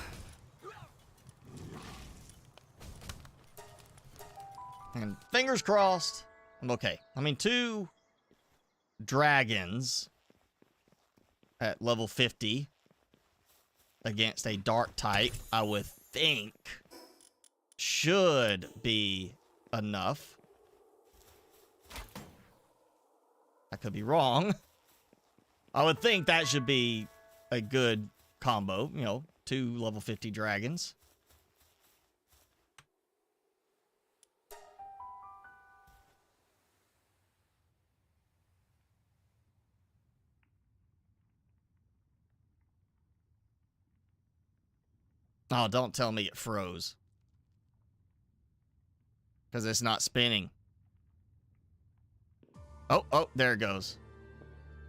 And fingers crossed, I'm okay. I mean, 2 dragons at level 50 against a dark type, I would think should be enough. I could be wrong. I would think that should be a good combo, 2 level 50 dragons. Oh, don't tell me it froze. Because it's not spinning. Oh, there it goes.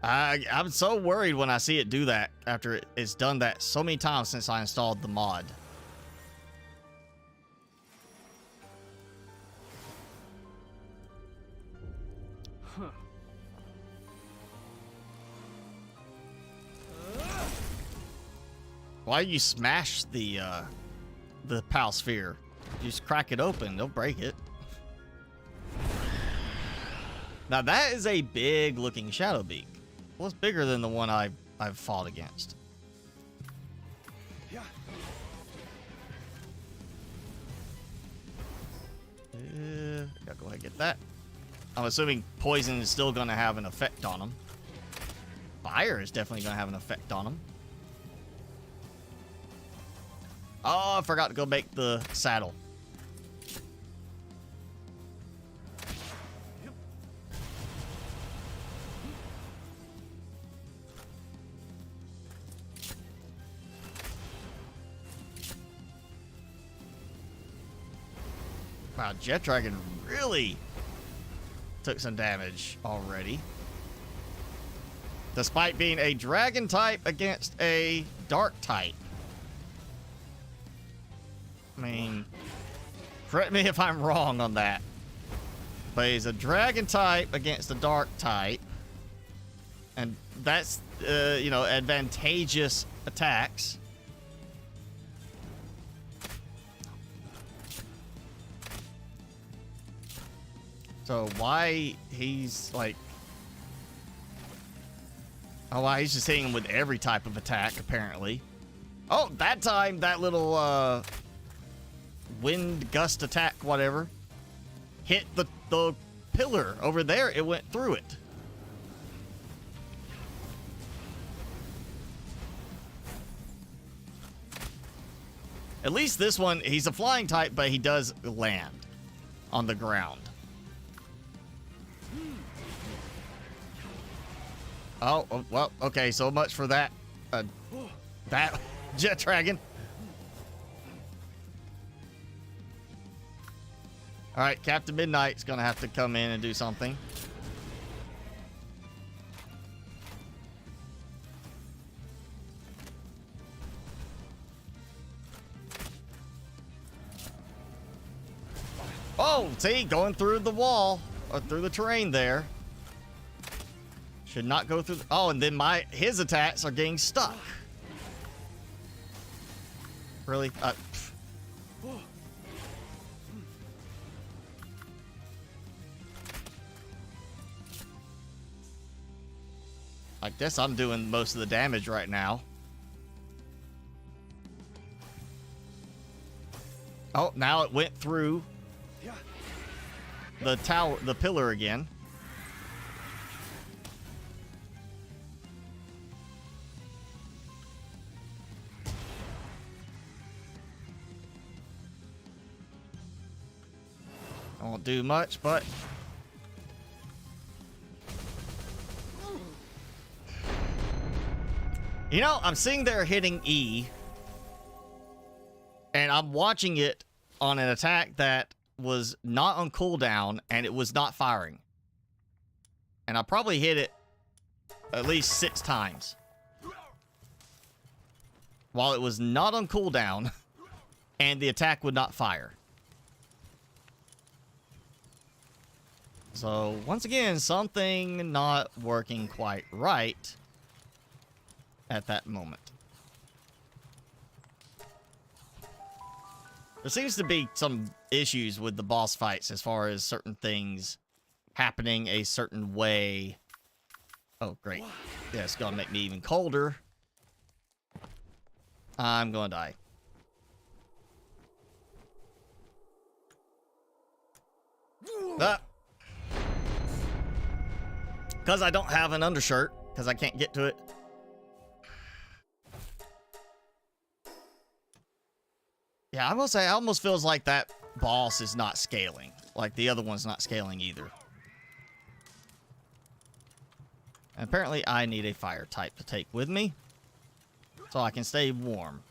I'm so worried when I see it do that after it's done that so many times since I installed the mod. Huh. Why do you smash the PAL sphere? You just crack it open, don't break it. Now that is a big looking shadow beak. Well, it's bigger than the one I've fought against. Yeah. Gotta go ahead and get that. I'm assuming poison is still gonna have an effect on them. Fire is definitely gonna have an effect on them. Oh, I forgot to go make the saddle. Wow, Jet Dragon really took some damage already. Despite being a dragon type against a dark type. I mean, correct me if I'm wrong on that. But he's a dragon type against a dark type. And that's, you know, advantageous attacks. So why he's like... Oh, wow, he's just hitting him with every type of attack, apparently. Oh, that time, that little, wind gust attack, whatever, hit the pillar over there. It went through it. At least this one, he's a flying type, but he does land on the ground. Oh, well, okay, so much for that. That Jet Dragon. All right, Captain Midnight's gonna have to come in and do something. Oh, see, going through the wall or through the terrain there. Should not go through. Oh, and then his attacks are getting stuck. Really? I guess I'm doing most of the damage right now. Oh, now it went through the tower, the pillar again. Won't do much, but you know, I'm sitting there hitting E, and I'm watching it on an attack that was not on cooldown, and it was not firing. And I probably hit it at least 6 times while it was not on cooldown, and the attack would not fire. So, once again, something not working quite right at that moment. There seems to be some issues with the boss fights as far as certain things happening a certain way. Oh, great. Yeah, it's gonna make me even colder. I'm gonna die. Ah! Because I don't have an undershirt, because I can't get to it. Yeah, I will say, it almost feels like that boss is not scaling. Like the other one's not scaling either. And apparently I need a fire type to take with me, so I can stay warm.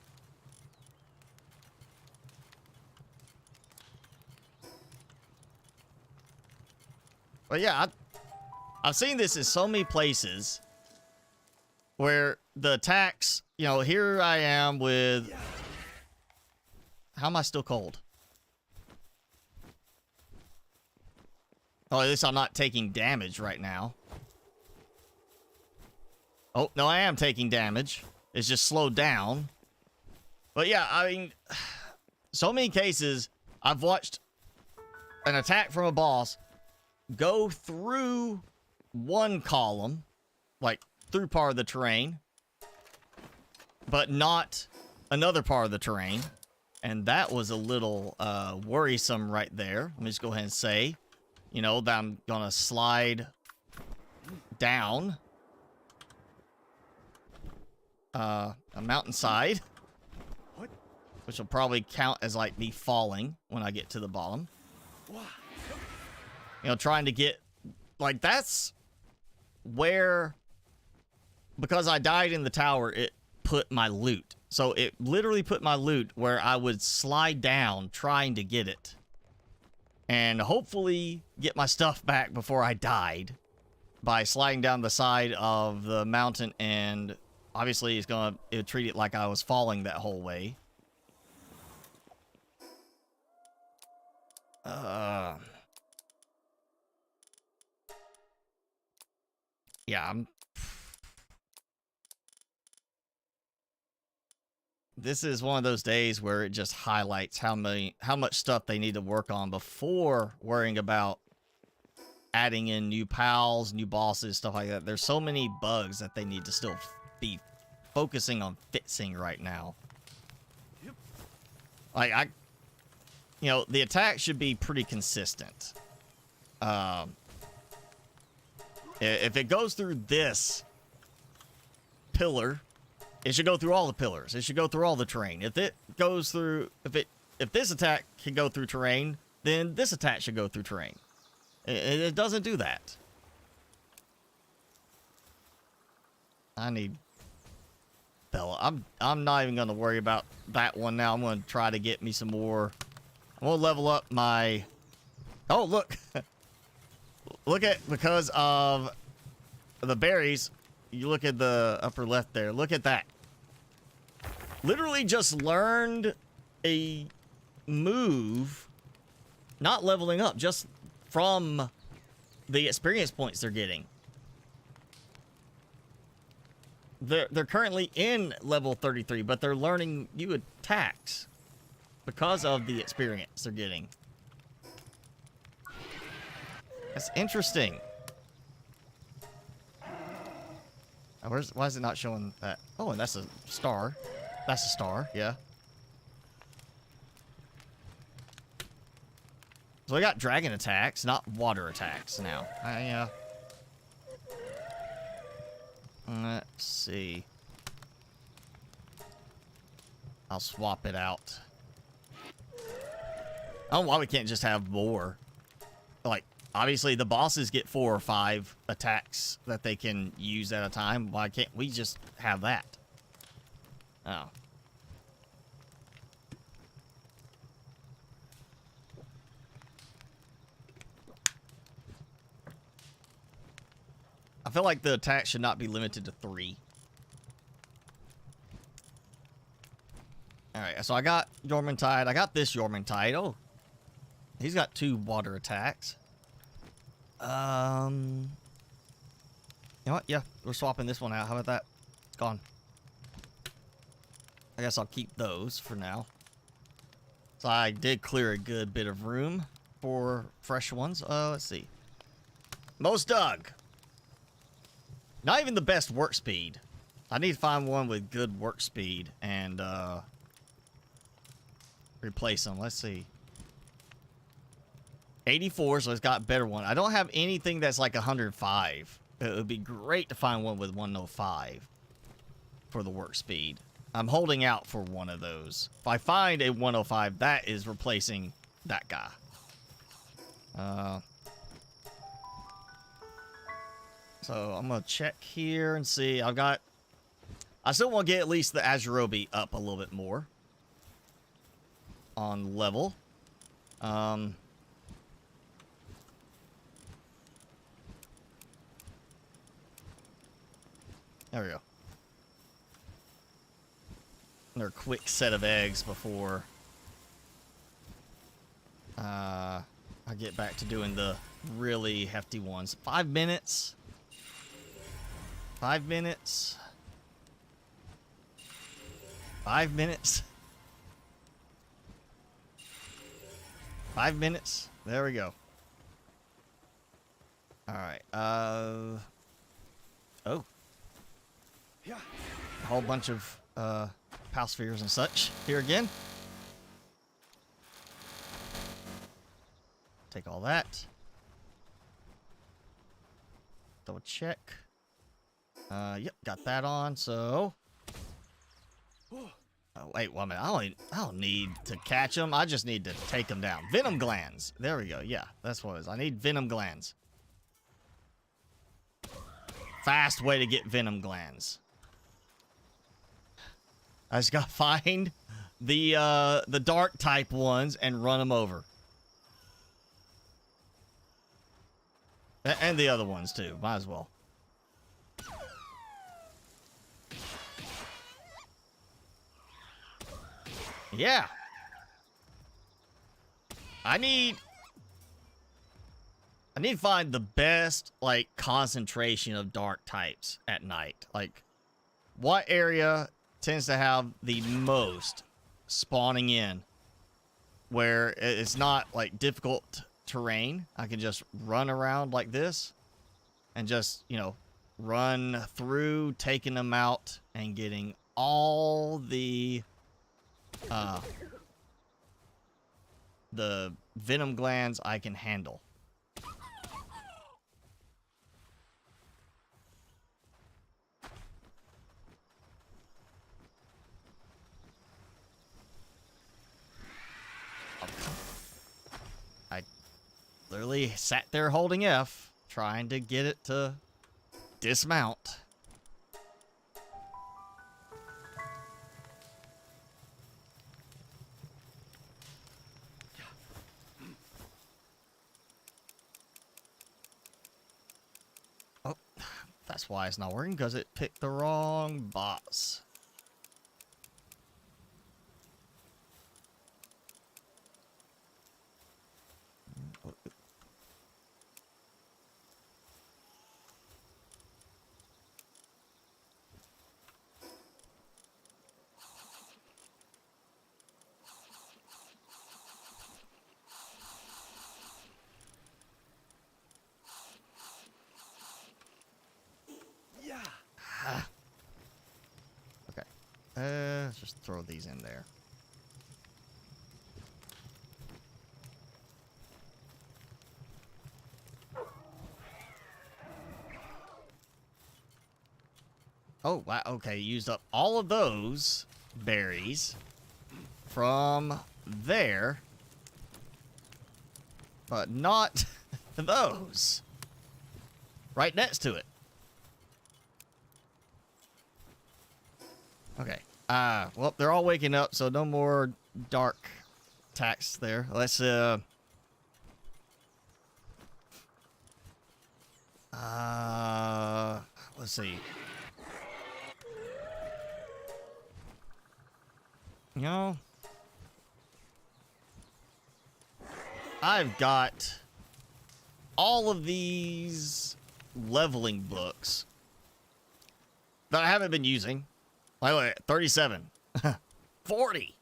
But yeah, I've seen this in so many places where the attacks, you know, here I am with... How am I still cold? Oh, at least I'm not taking damage right now. Oh, no, I am taking damage. It's just slowed down. But yeah, I mean, so many cases I've watched an attack from a boss go through one column, like through part of the terrain, but not another part of the terrain. And that was a little worrisome right there. Let me just go ahead and say, you know, that I'm gonna slide down a mountainside, which will probably count as like me falling when I get to the bottom. You know, trying to get, like, that's where, because I died in the tower, it put my loot. So it literally put my loot where I would slide down trying to get it. And hopefully get my stuff back before I died by sliding down the side of the mountain, and obviously it would treat it like I was falling that whole way. Yeah, this is one of those days where it just highlights how much stuff they need to work on before worrying about adding in new pals, new bosses, stuff like that. There's so many bugs that they need to still be focusing on fixing right now. Like, you know, the attack should be pretty consistent. If it goes through this pillar, it should go through all the pillars. It should go through all the terrain. If it goes through, if this attack can go through terrain, then this attack should go through terrain. It doesn't do that. I need Bella. I'm not even gonna worry about that one now. I'm gonna try to get me some more. I'm gonna level up my. Oh, look. Look at, because of the berries, you look at the upper left there. Look at that. Literally just learned a move, not leveling up, just from the experience points they're getting. They're currently in level 33, but they're learning new attacks because of the experience they're getting. That's interesting. Why is it not showing that? Oh, and that's a star. That's a star, yeah. So I got dragon attacks, not water attacks now. Let's see. I'll swap it out. I don't know why we can't just have more. Like, obviously the bosses get 4 or 5 attacks that they can use at a time. Why can't we just have that? Oh. I feel like the attack should not be limited to 3. Alright, so I got Yormantide. I got this Yormantide. Oh. He's got 2 water attacks. You know what? Yeah, we're swapping this one out. How about that? It's gone. I guess I'll keep those for now. So I did clear a good bit of room for fresh ones. Let's see. Most dug. Not even the best work speed. I need to find one with good work speed and replace them. Let's see. 84, so it's got a better one. I don't have anything that's like 105. It would be great to find one with 105 for the work speed. I'm holding out for one of those. If I find a 105, that is replacing that guy. So I'm going to check here and see. I still want to get at least the Azurobi up a little bit more on level. There we go. Another quick set of eggs before I get back to doing the really hefty ones. 5 minutes. 5 minutes. 5 minutes. 5 minutes. There we go. All right. Oh. Yeah. A whole bunch of pal spheres and such here again. Take all that. Double check. Yep, got that on. So. Oh, wait, one minute. I don't need to catch them. I just need to take them down. Venom glands. There we go. Yeah, that's what it is. I need venom glands. Fast way to get venom glands. I just gotta find the dark type ones and run them over. And the other ones too. Might as well. Yeah. I need to find the best, like, concentration of dark types at night. Like, what area tends to have the most spawning in where it's not, like, difficult terrain. I can just run around like this and just, you know, run through, taking them out and getting all the venom glands I can handle. I literally sat there holding F, trying to get it to dismount. Oh, that's why it's not working, because it picked the wrong boss. Yeah. Okay. Let's just throw these in there. Oh, wow. Okay, used up all of those berries from there, but not those right next to it. Okay. Well, they're all waking up, so no more dark attacks there. Let's let's see. You know, I've got all of these leveling books that I haven't been using. By the way, 37. 40.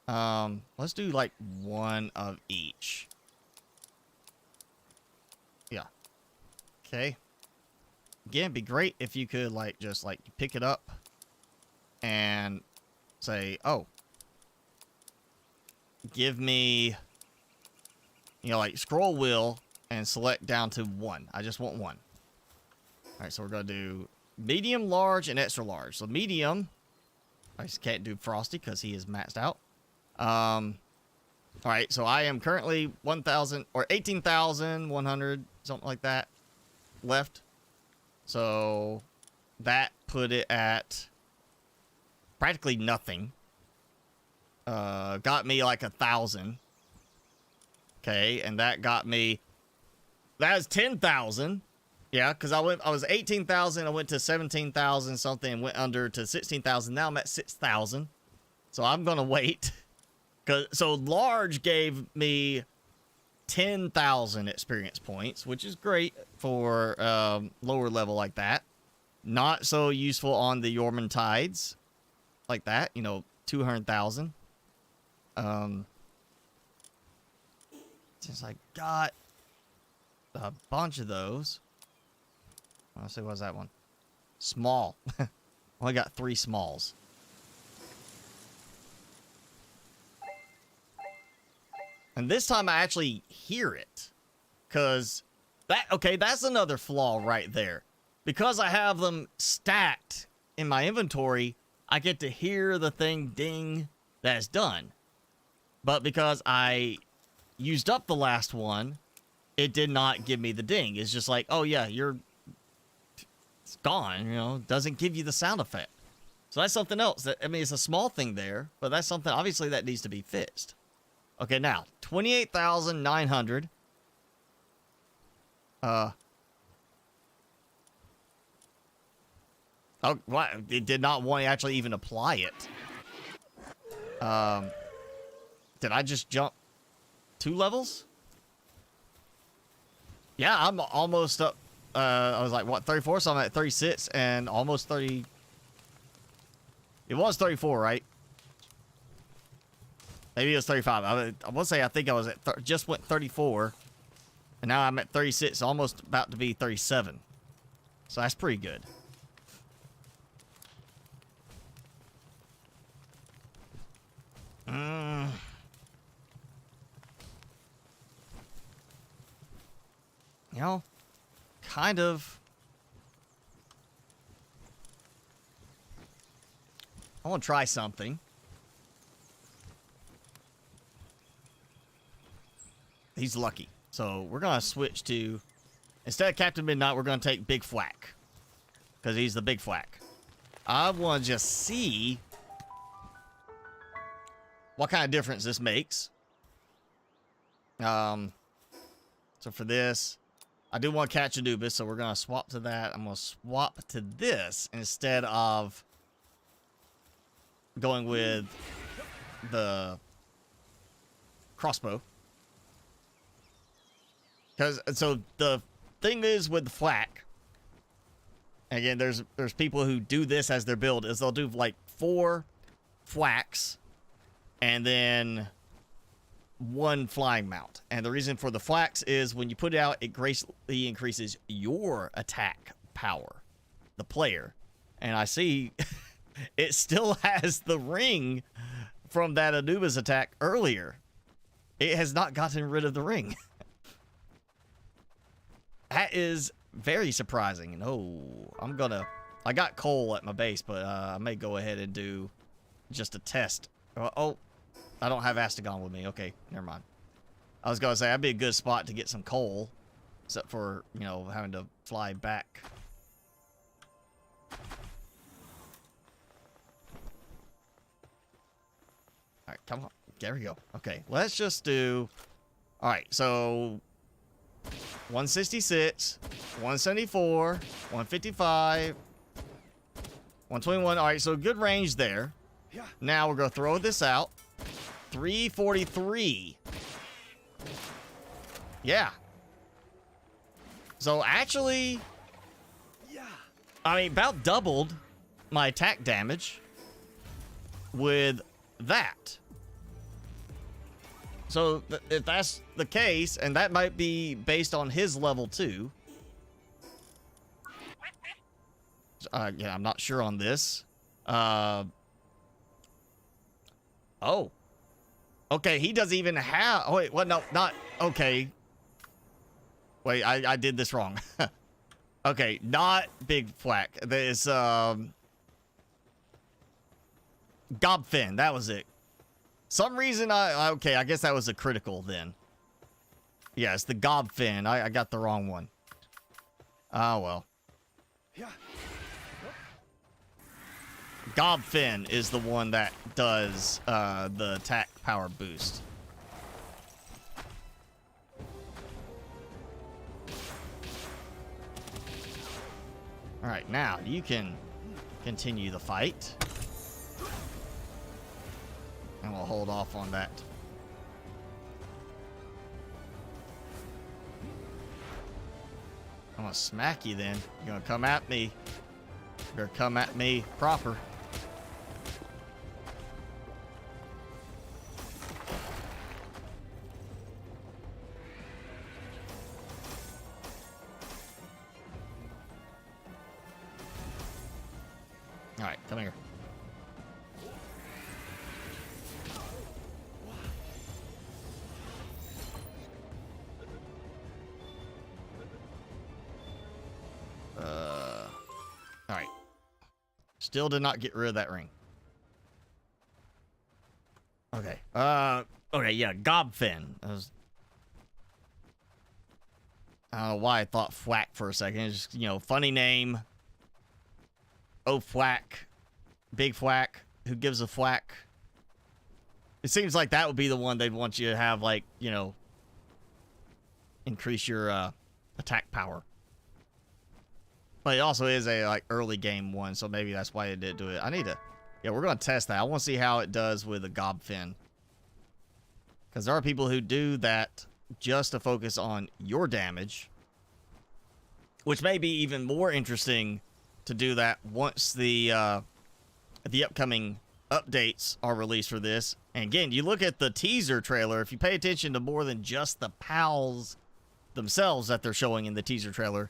Let's do like one of each. Yeah. Okay. Again, it'd be great if you could like just like pick it up and say, oh, give me, you know, like scroll wheel and select down to 1. I just want 1. All right, so we're going to do medium, large, and extra large. So medium, I just can't do Frosty because he is maxed out. All right, so I am currently 1,000 or 18,100, something like that, left. So that put it at practically nothing. Got me like 1,000. Okay, and that got me. That is 10,000. Yeah, because I was 18,000, I went to 17,000 something, and went under to 16,000. Now I'm at 6,000. So I'm gonna wait. So large gave me 10,000 experience points, which is great for lower level like that. Not so useful on the Yorman Tides like that, you know, 200,000. Since I got a bunch of those. Let's see, what's that one? Small. Only got 3 smalls. And this time I actually hear it. Because that's another flaw right there. Because I have them stacked in my inventory, I get to hear the thing ding that's done. But because I used up the last one, it did not give me the ding. It's just like, oh yeah, it's gone, you know, doesn't give you the sound effect. So that's something else. I mean, it's a small thing there, but that's something obviously that needs to be fixed. Okay, now 28,900. Oh, what? It did not want to actually even apply it. Did I just jump 2 levels? Yeah, I'm almost up. I was like, what, 34? So I'm at 36 and almost 30. It was 34, right? Maybe it was 35. I will say I think I was at just went 34. And now I'm at 36, almost about to be 37. So that's pretty good. You know, kind of. I want to try something. He's lucky. So we're going to switch to, instead of Captain Midnight, we're going to take Big Flack. Because he's the Big Flack. I want to just see what kind of difference this makes. So for this, I do want to catch Anubis, so we're going to swap to that. I'm going to swap to this instead of going with the crossbow. So the thing is with the flak, again, there's people who do this as their build, is they'll do like 4 flaks and then 1 flying mount. And the reason for the flaks is when you put it out, it greatly increases your attack power, the player. And I see it still has the ring from that Anubis attack earlier. It has not gotten rid of the ring. That is very surprising. No, I got coal at my base, but I may go ahead and do just a test. Oh, I don't have Astagon with me. Okay, never mind. I was going to say, that'd be a good spot to get some coal. Except for, you know, having to fly back. Alright, come on. There we go. Okay, let's just do... Alright, so... 166, 174, 155, 121. Alright, so good range there. Now we're going to throw this out. 343. Yeah. So actually, I mean, about doubled my attack damage with that. So if that's the case, and that might be based on his level too. Yeah, I'm not sure on this. Oh. Okay, he doesn't even have... Oh, wait, what? No, not... Okay. Wait, I did this wrong. Okay, not Big Flack. There's, Gobfin, that was it. Some reason okay, I guess that was a critical then. Yeah, it's the Gobfin. I got the wrong one. Oh, well. Gobfin is the one that does the attack power boost. All right, now you can continue the fight. And we'll hold off on that. I'm gonna smack you then. You're gonna come at me. You're gonna come at me proper. All right, come here. All right. Still did not get rid of that ring. Okay. Okay, yeah, Gobfin. I don't know why I thought Fwack for a second. It's just, you know, funny name. Oh, Fwack. Big Fwack. Who gives a Fwack? It seems like that would be the one they'd want you to have, like, you know, increase your attack power. But it also is a, like, early game one, so maybe that's why it didn't do it. I need to... Yeah, we're going to test that. I want to see how it does with a Gobfin. Because there are people who do that just to focus on your damage. Which may be even more interesting to do that once the upcoming updates are released for this. And again, you look at the teaser trailer. If you pay attention to more than just the pals themselves that they're showing in the teaser trailer,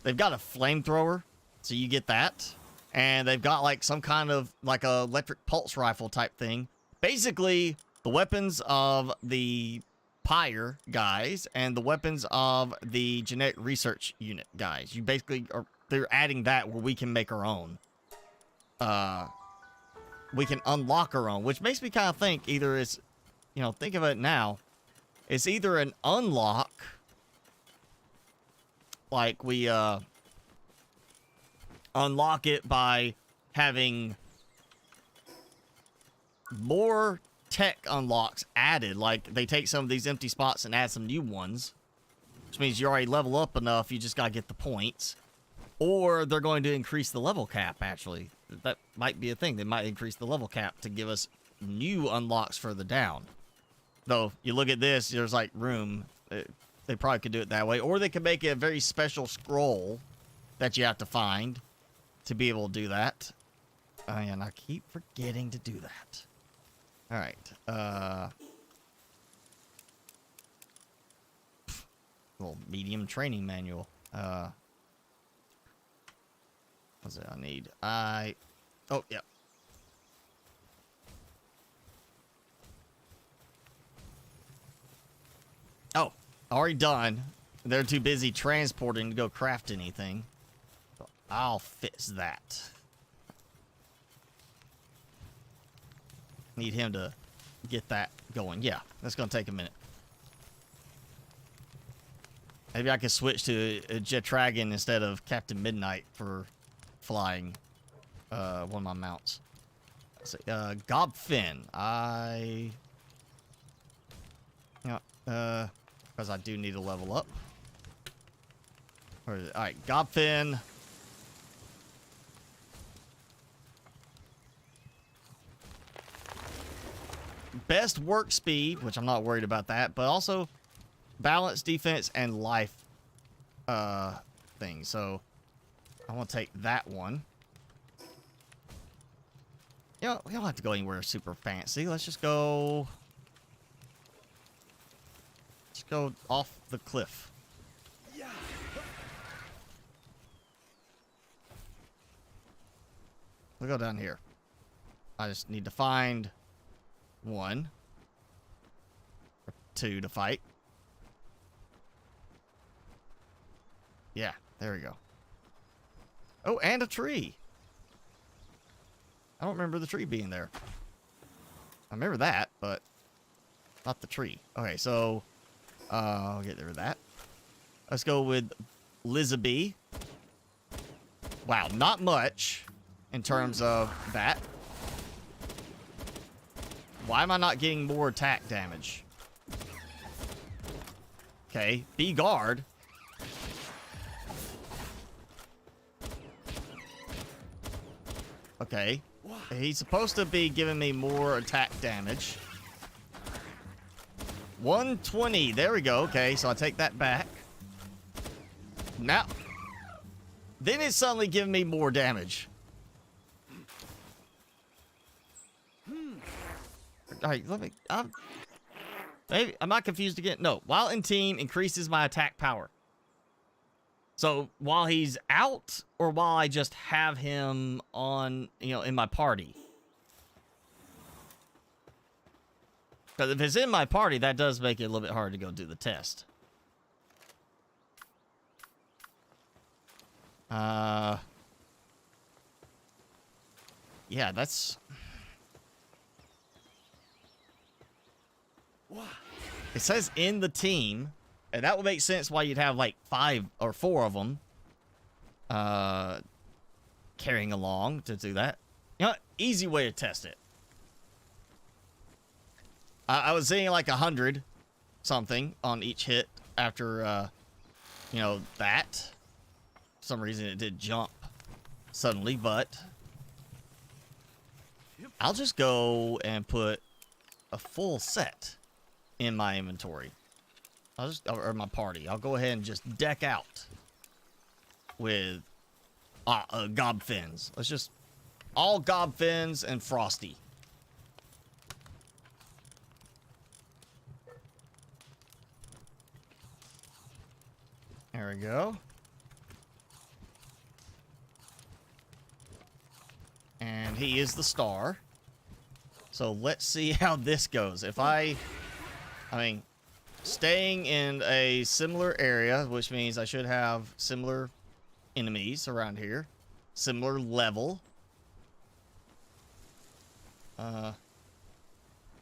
they've got a flamethrower, so you get that. And they've got like some kind of like a electric pulse rifle type thing. Basically, the weapons of the Pyre guys and the weapons of the genetic research unit guys. You basically are, they're adding that where we can make our own. We can unlock our own, which makes me kind of think either it's, you know, think of it now. It's either an unlock, like we unlock it by having more tech unlocks added, like they take some of these empty spots and add some new ones, which means you already level up enough, you just gotta get the points. Or they're going to increase the level cap, actually. That might be a thing. They might increase the level cap to give us new unlocks further down. Though, you look at this, there's like room. They probably could do it that way. Or they could make a very special scroll that you have to find to be able to do that. And I keep forgetting to do that. Alright. Little medium training manual. What's it I need? Oh, yeah. Oh, already done. They're too busy transporting to go craft anything. So I'll fix that. Need him to get that going. Yeah, that's going to take a minute. Maybe I could switch to a Jet Dragon instead of Captain Midnight for flying one of my mounts. Let's see, Gobfin. Because I do need to level up. Where is it? All right, Gobfin. Best work speed, which I'm not worried about that, but also balance, defense, and life thing. So I want to take that one. You know, we don't have to go anywhere super fancy. Let's just go. Let's go off the cliff. Yeah. We'll go down here. I just need to find one or two to fight. Yeah, there we go. Oh, and a tree. I don't remember the tree being there. I remember that, but not the tree. Okay, so I'll get rid of that. Let's go with Lizabee. Wow, not much in terms of that. Why am I not getting more attack damage? Okay, be guard. Okay. He's supposed to be giving me more attack damage. 120. There we go. Okay, so I take that back. Now, then it's suddenly giving me more damage. All right, let me. Maybe am I confused again? No. While in team, increases my attack power. So while he's out, or while I just have him on, in my party. Because if it's in my party, that does make it a little bit hard to go do the test. Yeah, that's... It says in the team, and that would make sense why you'd have like 5 or 4 of them carrying along to do that. Easy way to test it. I was seeing like 100 something on each hit after, that. For some reason it did jump suddenly, but I'll just go and put a full set in my inventory. Or my party. I'll go ahead and just deck out with gob fins. Let's just all gob fins and frosty. There we go. And he is the star. So let's see how this goes. If I mean, staying in a similar area, which means I should have similar enemies around here. Similar level.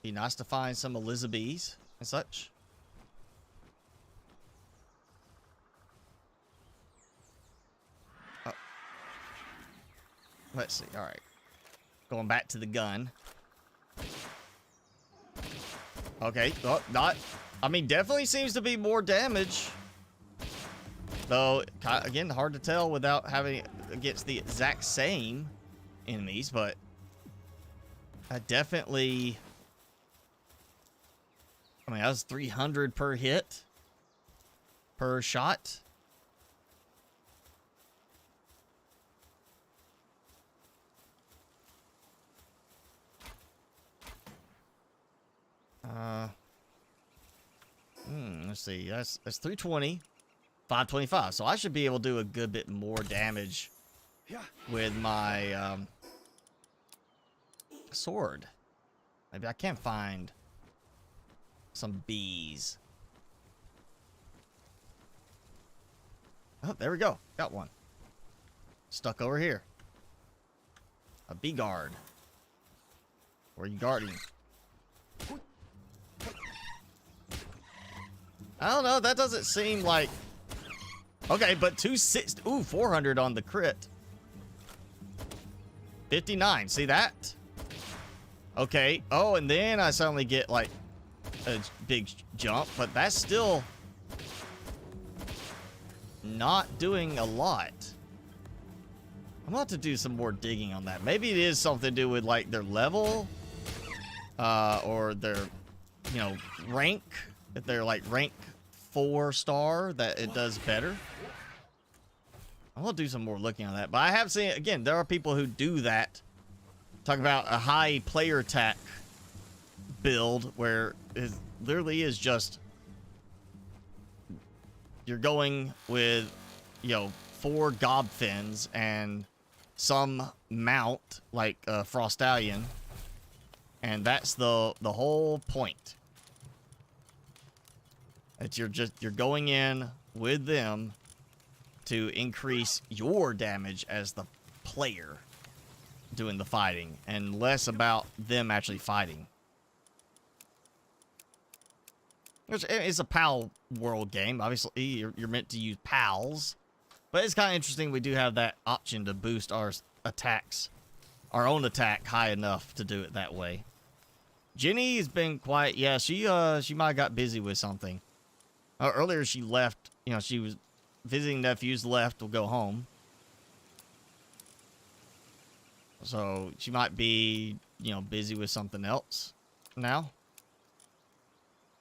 Be nice to find some Elizabeths and such. Let's see. All right. Going back to the gun. Okay. Oh, definitely seems to be more damage. Though, again, hard to tell without having against the exact same enemies, but I definitely... that was 300 per hit. Per shot. Let's see. That's 320, 525. So I should be able to do a good bit more damage with my sword. Maybe I can find some bees. Oh, there we go. Got one. Stuck over here. A bee guard. Where are you guarding? I don't know. That doesn't seem like... Okay, but 260... Ooh, 400 on the crit. 59. See that? Okay. Oh, and then I suddenly get, like, a big jump. But that's still... not doing a lot. I'm about to do some more digging on that. Maybe it is something to do with, like, their level. Or their, rank. If they're, like, rank 4 star, that it does better. I'm gonna do some more looking on that. But I have seen, again, there are people who do that. Talk about a high player attack build where it literally is just... You're going with, 4 gob fins and some mount, like a Frostallion. And that's the whole point. That you're going in with them to increase your damage as the player doing the fighting, and less about them actually fighting. It's a Palworld game. Obviously, you're meant to use pals, but it's kind of interesting. We do have that option to boost our attacks, our own attack high enough to do it that way. Jenny has been quiet. Yeah, she might have got busy with something. Earlier she left. She was visiting nephews. Left. Will go home. So she might be, you know, busy with something else now.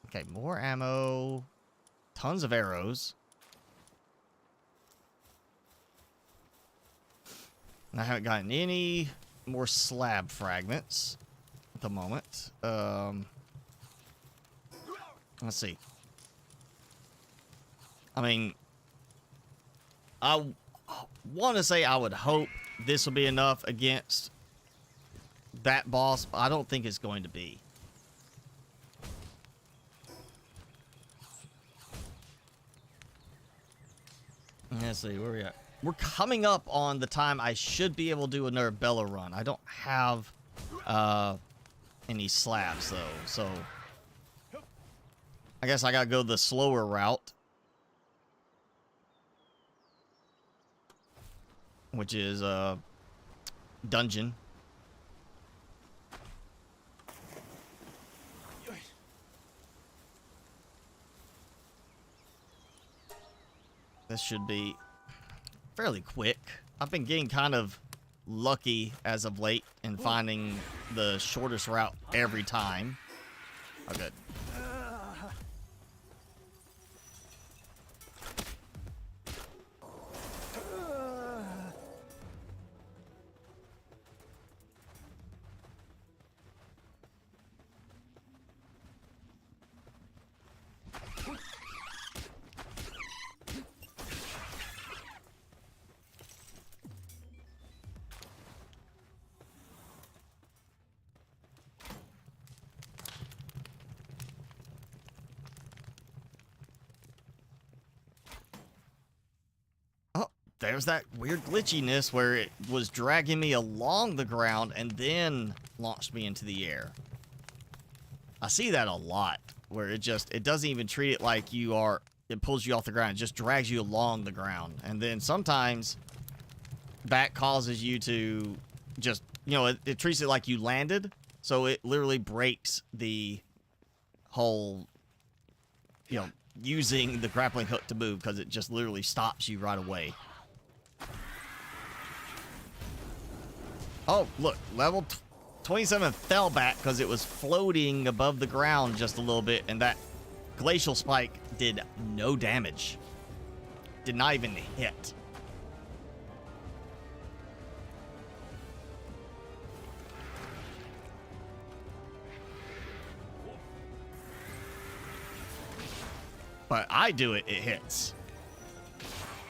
Okay, more ammo. Tons of arrows. And I haven't gotten any more slab fragments at the moment. Let's see. I mean, I want to say I would hope this will be enough against that boss, but I don't think it's going to be. Let's see, where are we at? We're coming up on the time I should be able to do another Bella run. I don't have any slabs, though, so I guess I gotta go the slower route, which is dungeon. This should be fairly quick. I've been getting kind of lucky as of late in finding the shortest route every time. Oh, good. There's that weird glitchiness where it was dragging me along the ground and then launched me into the air. I see that a lot, where it doesn't even treat it like it pulls you off the ground. It just drags you along the ground. And then sometimes that causes you to just, you know, it treats it like you landed. So it literally breaks the whole, you know, using the grappling hook to move, because it just literally stops you right away. Oh, look, level 27 fell back because it was floating above the ground just a little bit, and that glacial spike did no damage. Did not even hit. But I do it, it hits.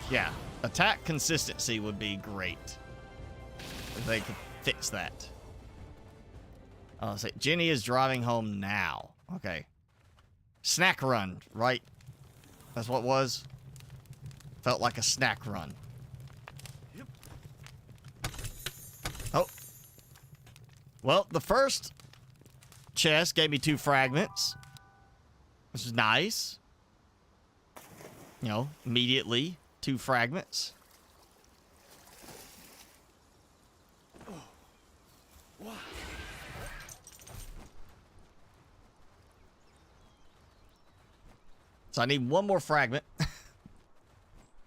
Yeah, attack consistency would be great if they could fix that. Oh, say Jenny is driving home now. Okay. Snack run, right? That's what it was? Felt like a snack run. Yep. Oh. Well, the first chest gave me 2 fragments, which is nice. You know, immediately 2 fragments. Wow. So I need 1 more fragment.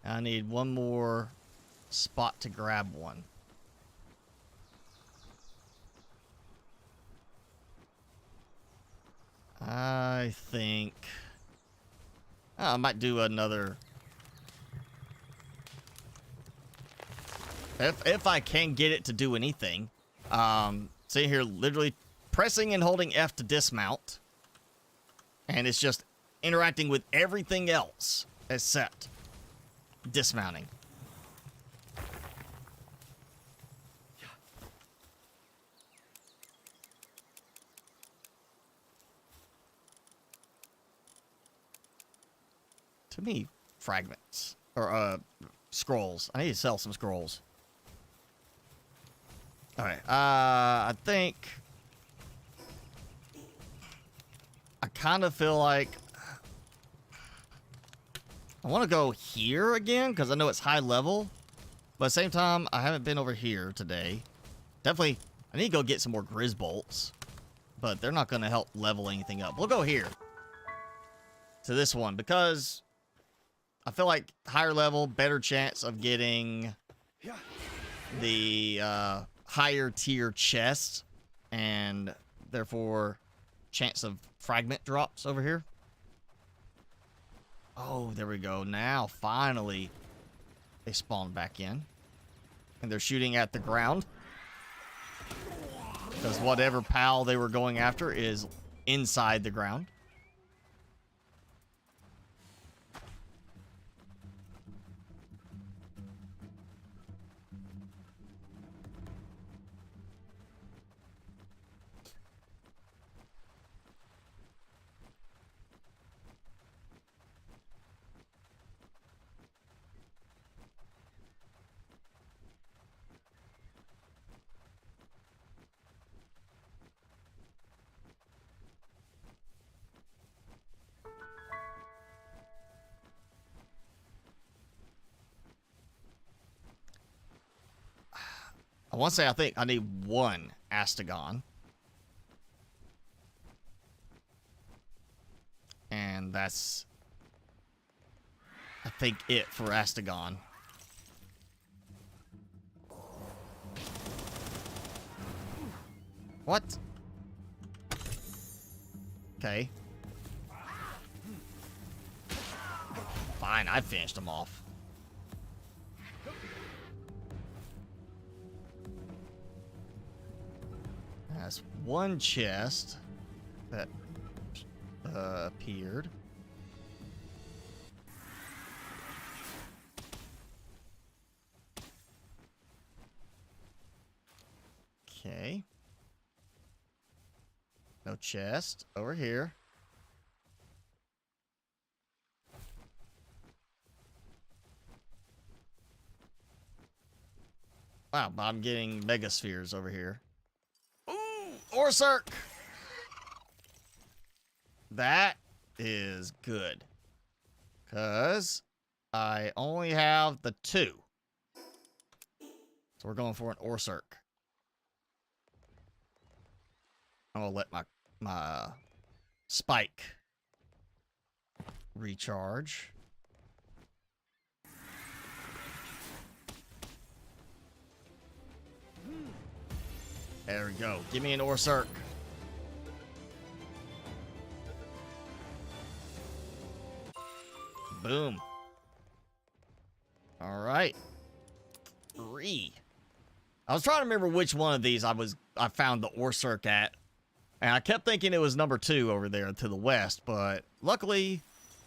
I need 1 more spot to grab one. I think I might do another. If I can get it to do anything. See here, literally pressing and holding F to dismount. And it's just interacting with everything else except dismounting. Too many fragments. Or, scrolls. I need to sell some scrolls. Alright, I think I kind of feel like I want to go here again, because I know it's high level. But at the same time, I haven't been over here today. Definitely, I need to go get some more Grizz bolts. But they're not going to help level anything up. We'll go here to this one, because I feel like higher level, better chance of getting the higher tier chests, and therefore chance of fragment drops over here. Oh, there we go. Now, finally, they spawn back in. And they're shooting at the ground. Because whatever pal they were going after is inside the ground. I want to say I think I need one Astagon. And that's, I think, it for Astagon. What? Okay. Fine, I finished him off. That's one chest that appeared. Okay. No chest over here. Wow, but I'm getting megaspheres over here. Orsurk! That is good. Because I only have the 2. So we're going for an Orsurk. I'm going to let my spike recharge. There we go. Give me an Orsurk. Boom. All right. 3. I was trying to remember which one of these I found the Orsurk at. And I kept thinking it was number 2 over there to the west, but luckily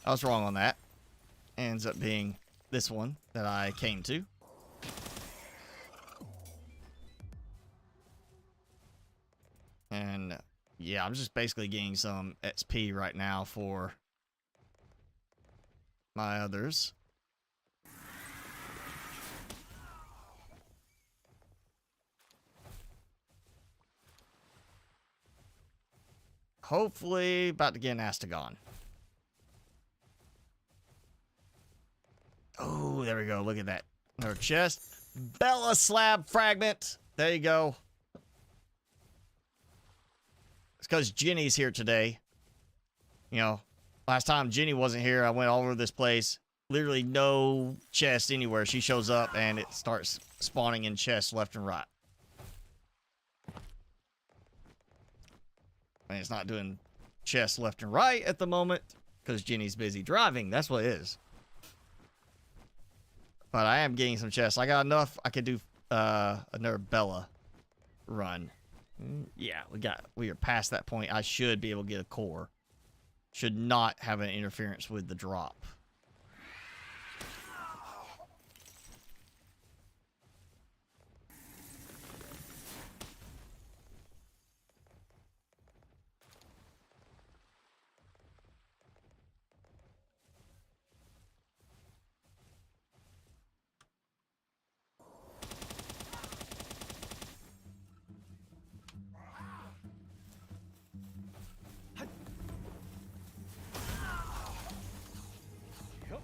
I was wrong on that. Ends up being this one that I came to. And yeah, I'm just basically getting some XP right now for my others. Hopefully about to get an Astagon. Oh, there we go. Look at that. Another chest. Bella slab fragment. There you go. It's because Jenny's here today. You know, last time Jenny wasn't here, I went all over this place. Literally no chest anywhere. She shows up and it starts spawning in chests left and right. And it's not doing chests left and right at the moment because Jenny's busy driving. That's what it is. But I am getting some chests. I got enough. I could do another Bella run. Yeah, we are past that point. I should be able to get a core. Should not have an interference with the drop.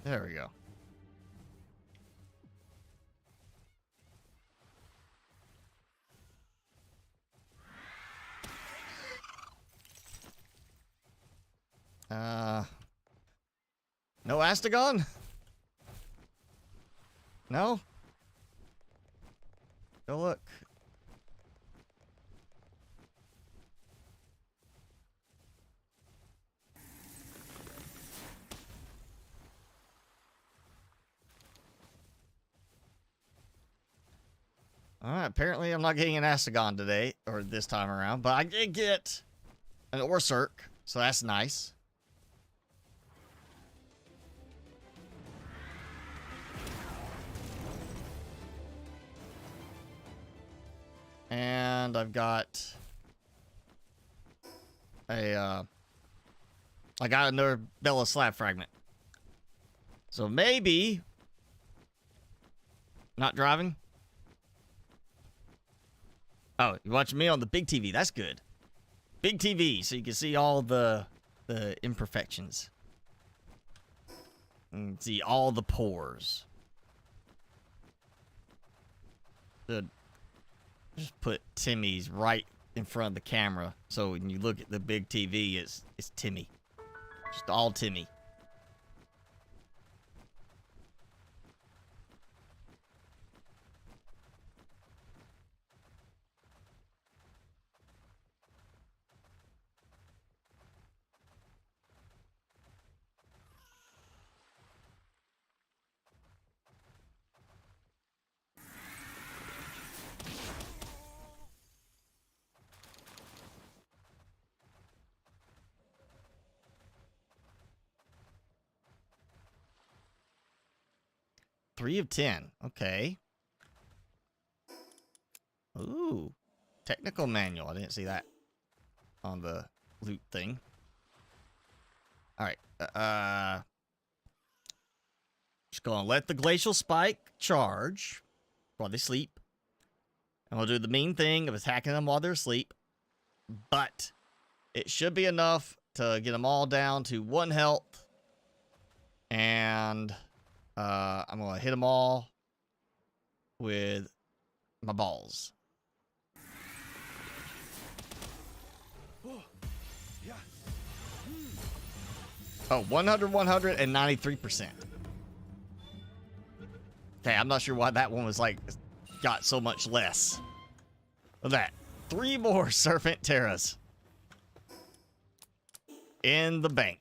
There we go. No Astagon? No? Go look. Apparently, I'm not getting an Astagon today, or this time around, but I did get an Orsurk, so that's nice. And I've got I got another Bella Slab Fragment. So maybe... Not driving? Oh, you're watching me on the big TV. That's good. Big TV, so you can see all the imperfections. And see all the pores. Good. Just put Timmy's right in front of the camera, so when you look at the big TV, it's Timmy. Just all Timmy. Three of 10. Okay. Ooh. Technical manual. I didn't see that on the loot thing. Alright. Just gonna let the glacial spike charge while they sleep. And we'll do the mean thing of attacking them while they're asleep. But it should be enough to get them all down to 1 health. And I'm gonna hit them all with my balls. Oh, 100, 100, and 93%. Okay, I'm not sure why that one was like, got so much less. Look at that. 3 more Serpent Terras in the bank.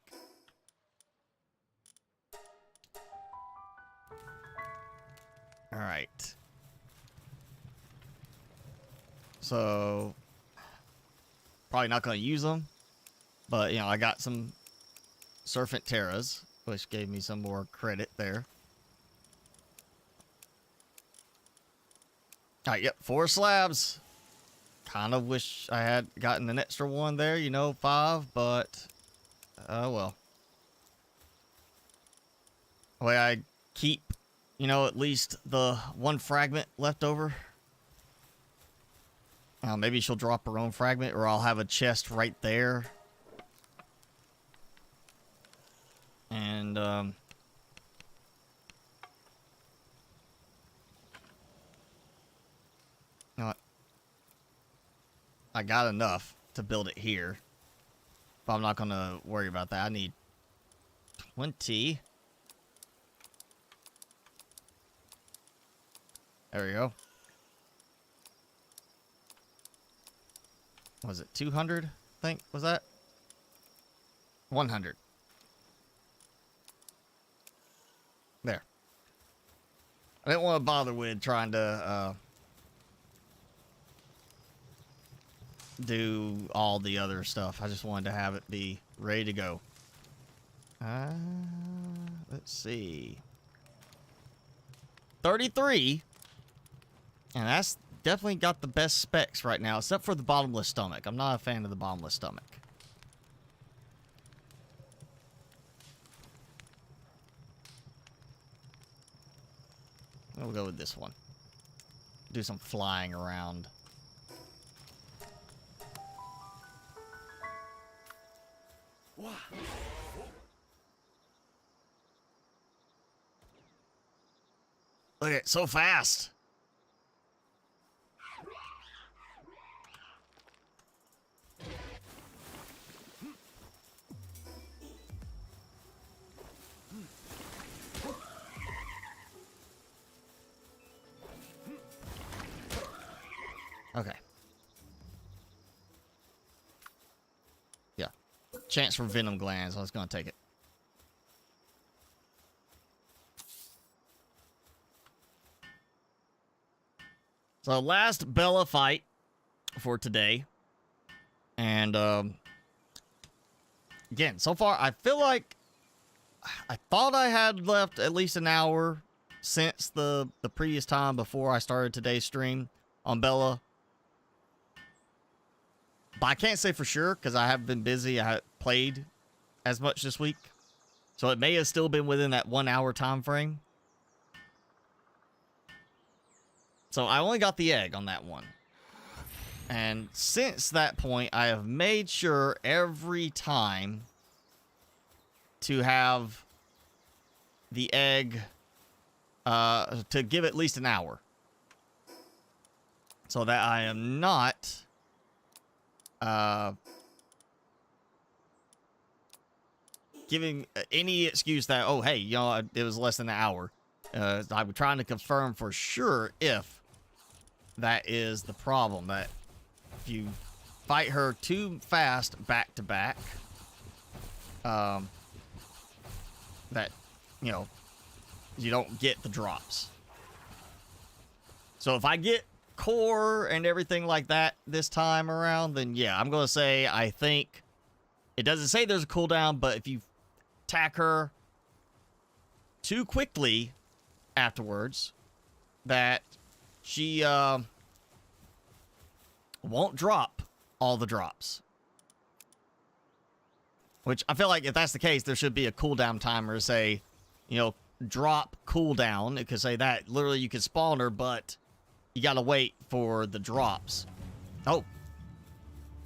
All right. So, probably not going to use them, but, you know, I got some Serpent Terras, which gave me some more credit there. All right, yep, 4 slabs. Kind of wish I had gotten an extra one there, you know, 5, but, oh well. Way I keep, you know, at least the 1 fragment left over. Maybe she'll drop her own fragment, or I'll have a chest right there. And, you know what? I got enough to build it here. But I'm not going to worry about that. I need 20. There we go. Was it 200? I think, was that? 100. There. I didn't want to bother with trying to do all the other stuff. I just wanted to have it be ready to go. Let's see. 33. And that's definitely got the best specs right now, except for the bottomless stomach. I'm not a fan of the bottomless stomach. We'll go with this one. Do some flying around. Look at it, so fast. Okay. Yeah. Chance for venom glands. I was going to take it. So last Bella fight for today. And again, so far I feel like I thought I had left at least an hour since the previous time before I started today's stream on Bella. But I can't say for sure because I have been busy. I haven't played as much this week. So it may have still been within that 1 hour time frame. So I only got the egg on that one. And since that point, I have made sure every time to have the egg to give at least an hour. So that I am not giving any excuse that, oh, hey, you know, it was less than an hour. I'm trying to confirm for sure if that is the problem, that if you fight her too fast back to back, that, you know, you don't get the drops. So if I get core and everything like that this time around, then yeah, I'm going to say I think it doesn't say there's a cooldown, but if you attack her too quickly afterwards, that she won't drop all the drops. Which I feel like if that's the case, there should be a cooldown timer, say, you know, drop cooldown. It could say that. Literally, you can spawn her, but you gotta wait for the drops. Oh.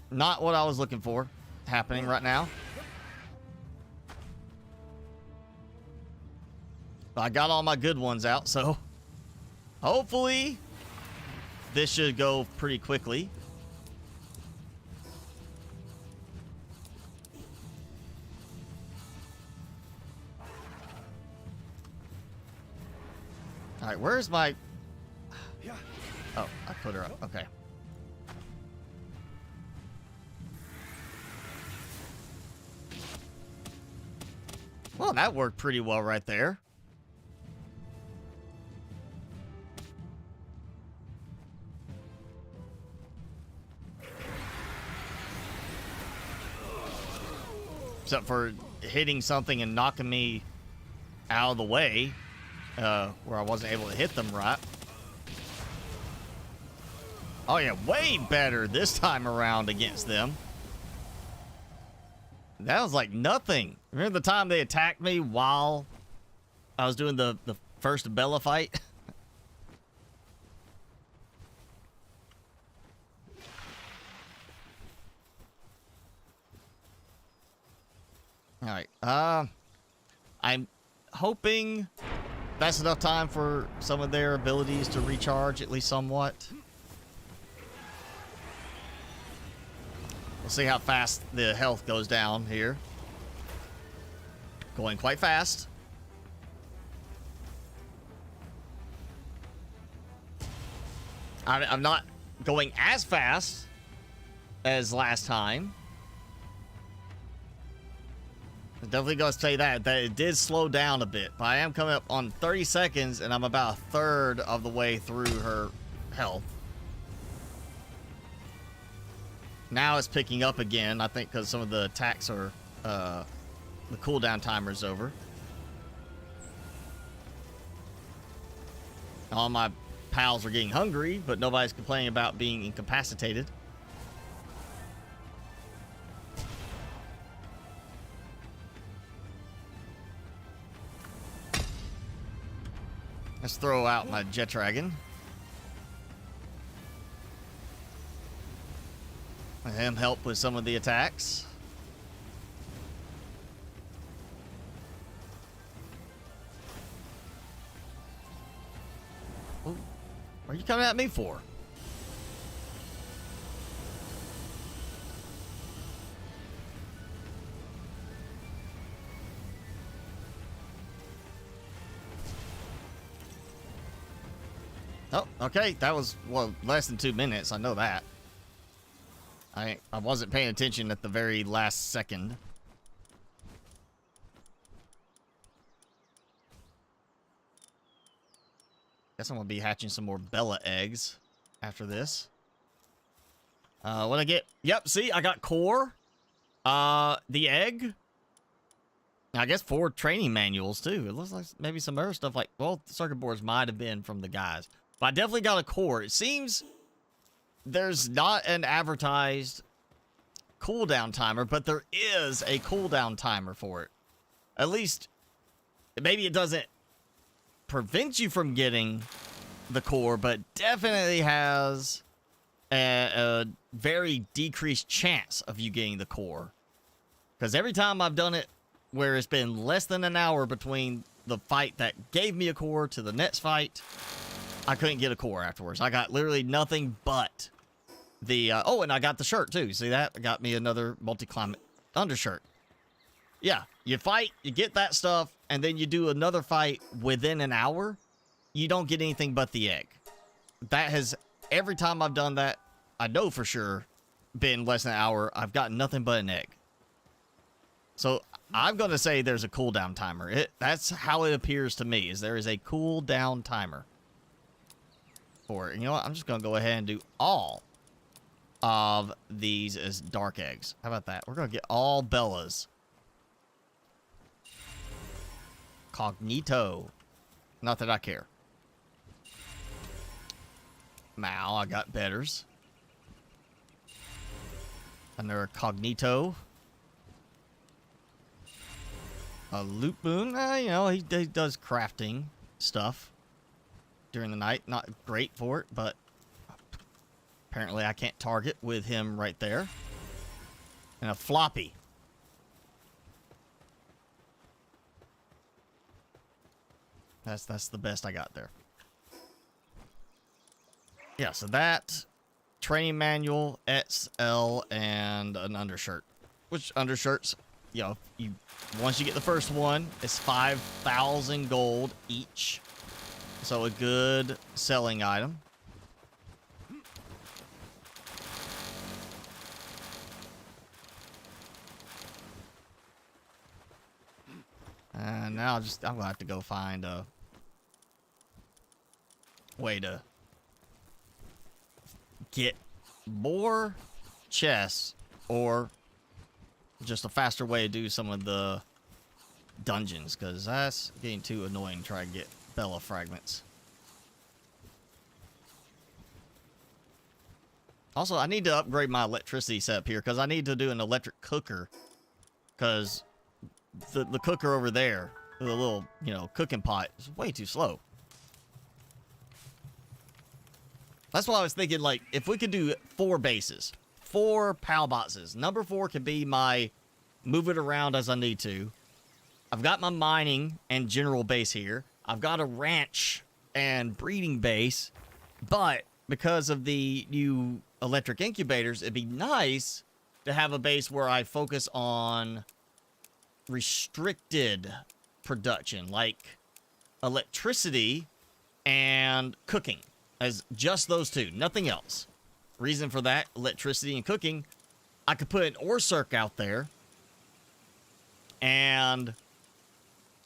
Not what I was looking for happening right now. I got all my good ones out, so hopefully this should go pretty quickly. All right, where's my... Oh, I put her up. Okay. Well, that worked pretty well right there. Except for hitting something and knocking me out of the way, where I wasn't able to hit them right. Oh yeah, way better this time around against them. That was like nothing. Remember the time they attacked me while I was doing the first Bella fight? Alright, I'm hoping that's enough time for some of their abilities to recharge, at least somewhat. We'll see how fast the health goes down here. Going quite fast. I'm not going as fast as last time. I'm definitely going to say that it did slow down a bit. But I am coming up on 30 seconds, and I'm about a third of the way through her health. Now it's picking up again, I think because some of the attacks are, the cooldown timer's over. All my pals are getting hungry, but nobody's complaining about being incapacitated. Let's throw out my jet dragon. Let him help with some of the attacks. Ooh, what are you coming at me for? Oh, okay. That was, well, less than 2 minutes. I know that. I wasn't paying attention at the very last second. Guess I'm gonna be hatching some more Bella eggs. after this. What I get? Yep, see, I got core. The egg. I guess 4 training manuals, too. It looks like maybe some other stuff like, well, the circuit boards might have been from the guys. But I definitely got a core. It seems there's not an advertised cooldown timer, but there is a cooldown timer for it. At least, maybe it doesn't prevent you from getting the core, but definitely has a very decreased chance of you getting the core. Because every time I've done it where it's been less than an hour between the fight that gave me a core to the next fight, I couldn't get a core afterwards. I got literally nothing but the... oh, and I got the shirt, too. See that? I got me another multi-climate undershirt. Yeah, you fight, you get that stuff, and then you do another fight within an hour, you don't get anything but the egg. That has... Every time I've done that, I know for sure, been less than an hour, I've got nothing but an egg. So I'm going to say there's a cooldown timer. That's how it appears to me, is there is a cooldown timer for it. And you know what? I'm just going to go ahead and do all of these as dark eggs. How about that? We're going to get all Bellas. Cognito. Not that I care. Mal, I got betters. Another Cognito. A Loop Moon, you know, he does crafting stuff during the night. Not great for it, but apparently I can't target with him right there. And a Floppy. That's the best I got there. Yeah, so that, training manual, SL, and an undershirt. Which undershirts, you know, once you get the first one, it's 5,000 gold each. So a good selling item. And now I'm gonna have to go find a way to get more chests, or just a faster way to do some of the dungeons, because that's getting too annoying to try to get Bella fragments. Also, I need to upgrade my electricity setup here, because I need to do an electric cooker, because the cooker over there, the little, you know, cooking pot, is way too slow. That's why I was thinking, like, if we could do 4 bases, 4 PAL boxes. Number 4 could be my move it around as I need to. I've got my mining and general base here. I've got a ranch and breeding base. But because of the new electric incubators, it'd be nice to have a base where I focus on restricted production, like electricity and cooking. As just those 2, nothing else. Reason for that, electricity and cooking, I could put an ore circ out there, and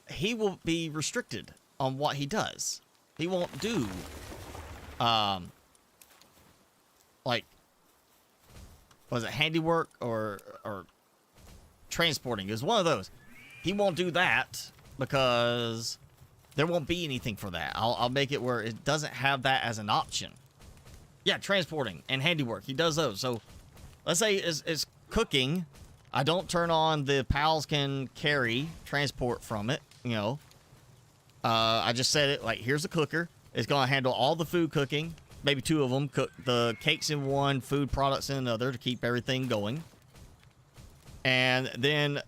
he will be restricted on what he does. He won't do, like, was it handiwork or transporting? It was one of those. He won't do that because there won't be anything for that. I'll make it where it doesn't have that as an option. Yeah, transporting and handiwork. He does those. So let's say it's cooking. I don't turn on the pals can carry transport from it. You know, I just said it like, here's a cooker. It's going to handle all the food cooking. Maybe 2 of them. Cook the cakes in one, food products in another to keep everything going. And then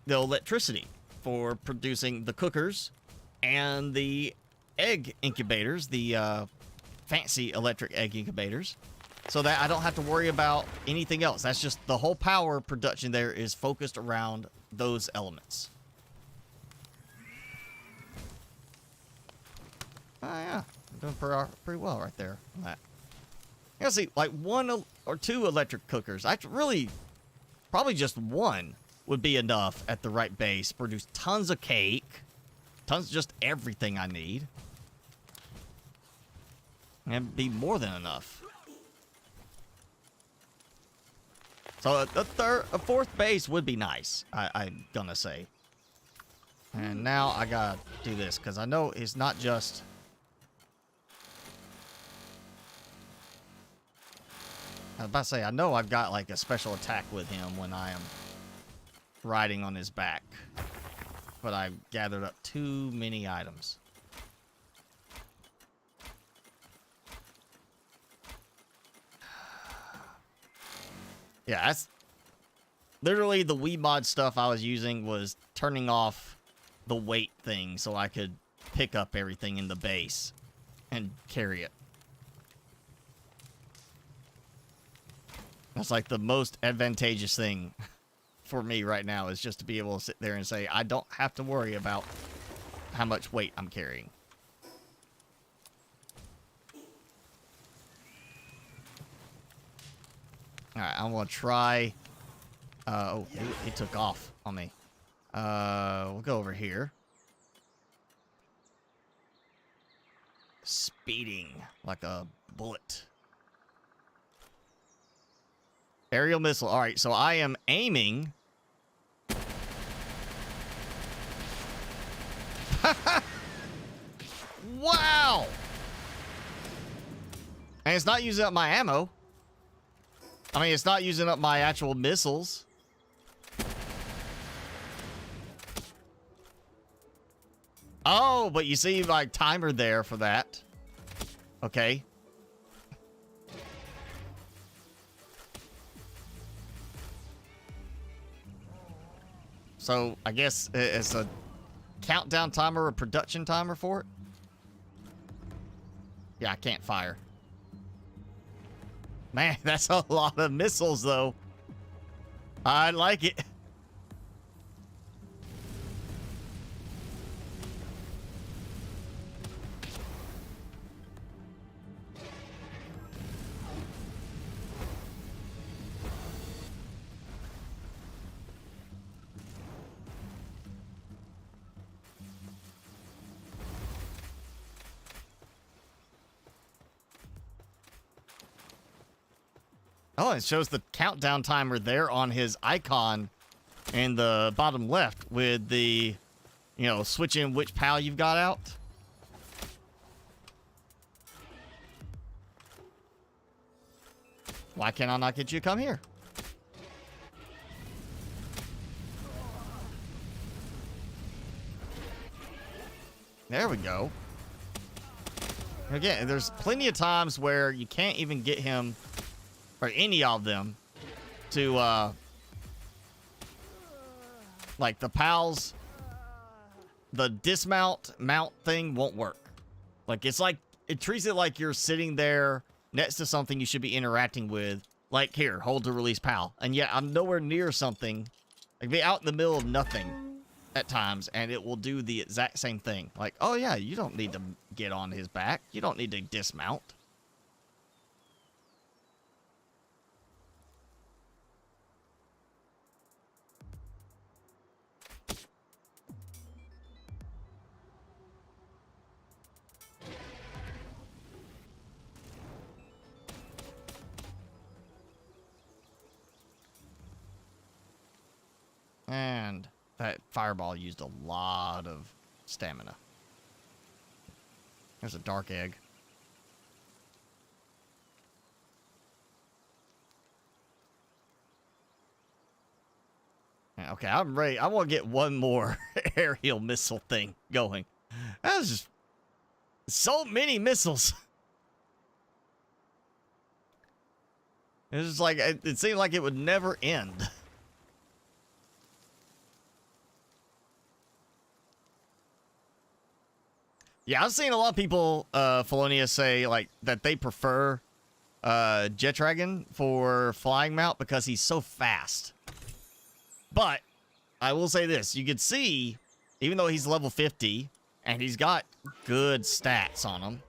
the electricity for producing the cookers and the egg incubators, the fancy electric egg incubators, so that I don't have to worry about anything else. That's just the whole power production there is focused around those elements. Oh yeah, I'm doing pretty well right there on that. Yeah, see, like 1 or 2 electric cookers. Probably just 1 would be enough at the right base. Produce tons of cake. Tons, just everything I need. And be more than enough. So a fourth base would be nice, I'm gonna say. And now I gotta do this, because I know it's not just... I was about to say, I know I've got like a special attack with him when I am riding on his back. But I've gathered up too many items. Yeah, that's... Literally, the Wii mod stuff I was using was turning off the weight thing so I could pick up everything in the base and carry it. That's like the most advantageous thing for me right now, is just to be able to sit there and say, I don't have to worry about how much weight I'm carrying. Alright, I'm gonna try... oh, he took off on me. We'll go over here. Speeding like a bullet. Aerial missile. Alright, so I am aiming... Wow! And it's not using up my ammo. I mean, it's not using up my actual missiles. Oh, but you see, like, timer there for that. Okay. So, I guess it's a countdown timer or production timer for it? Yeah, I can't fire. Man, that's a lot of missiles, though. I like it. Oh, it shows the countdown timer there on his icon in the bottom left with the, you know, switching which PAL you've got out. Why can I not get you to come here? There we go. Again, there's plenty of times where you can't even get him, or any of them, to, like, the PALs, the dismount, mount thing won't work. Like, it's like, it treats it like you're sitting there next to something you should be interacting with. Like, here, hold to release PAL. And yet, I'm nowhere near something. Like, be out in the middle of nothing at times, and it will do the exact same thing. Like, oh yeah, you don't need to get on his back. You don't need to dismount. And that fireball used a lot of stamina. There's a dark egg. Okay, I'm ready. I want to get one more aerial missile thing going. That was just so many missiles. It was just like, it seemed like it would never end. Yeah, I've seen a lot of people, Felonia, say, like, that they prefer Jet Dragon for flying mount because he's so fast. But I will say this. You could see, even though he's level 50, and he's got good stats on him,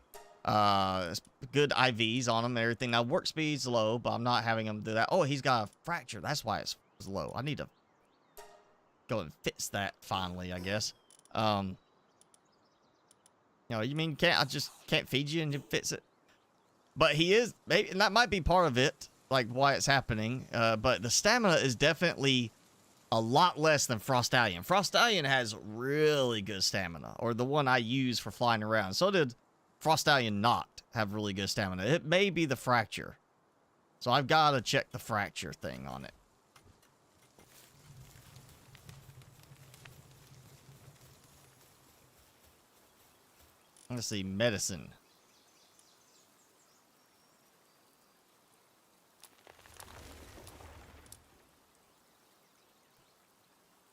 good IVs on him and everything. Now, work speed's low, but I'm not having him do that. Oh, he's got a fracture. That's why it's low. I need to go and fix that finally, I guess. You know, you mean I just can't feed you and it fits it? But he is, maybe, and that might be part of it, like why it's happening. But the stamina is definitely a lot less than Frostallion. Frostallion has really good stamina, or the one I use for flying around. So did Frostallion not have really good stamina. It may be the fracture. So I've got to check the fracture thing on it. Let's see, medicine.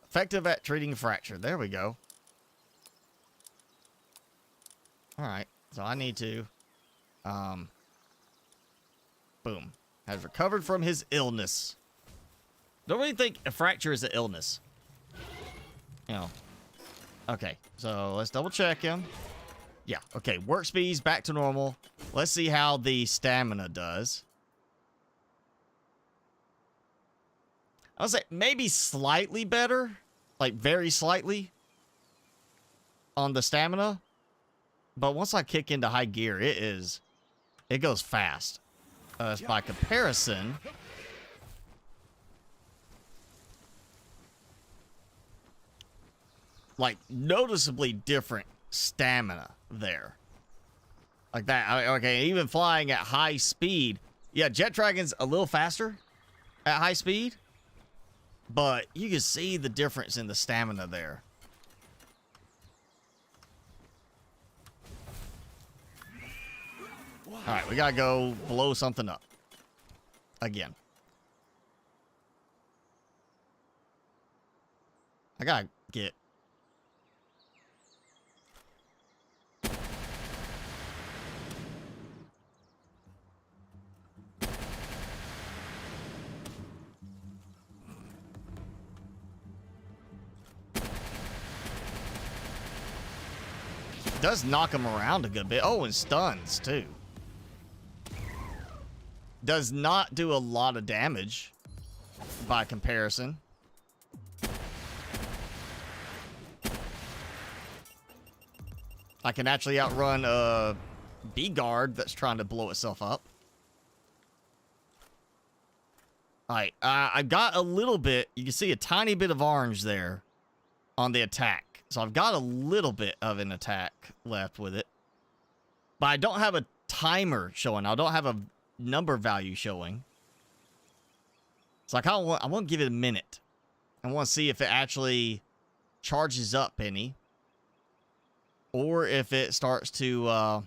Effective at treating fracture. There we go. Alright, so I need to... boom. Has recovered from his illness. Don't really think a fracture is an illness. You know. Okay, so let's double check him. Yeah, okay, work speed's back to normal. Let's see how the stamina does. I would say maybe slightly better. Like, very slightly. On the stamina. But once I kick into high gear, it goes fast. By comparison, like, noticeably different stamina there. Like that. Okay, even flying at high speed. Yeah, Jet Dragon's a little faster at high speed. But you can see the difference in the stamina there. Alright, we gotta go blow something up. Again. I gotta get... Does knock him around a good bit. Oh, and stuns, too. Does not do a lot of damage by comparison. I can actually outrun a B-guard that's trying to blow itself up. Alright, I've got a little bit. You can see a tiny bit of orange there on the attack. So I've got a little bit of an attack left with it. But I don't have a timer showing. I don't have a number value showing. So I want to give it a minute. I want to see if it actually charges up any. Or if it starts to...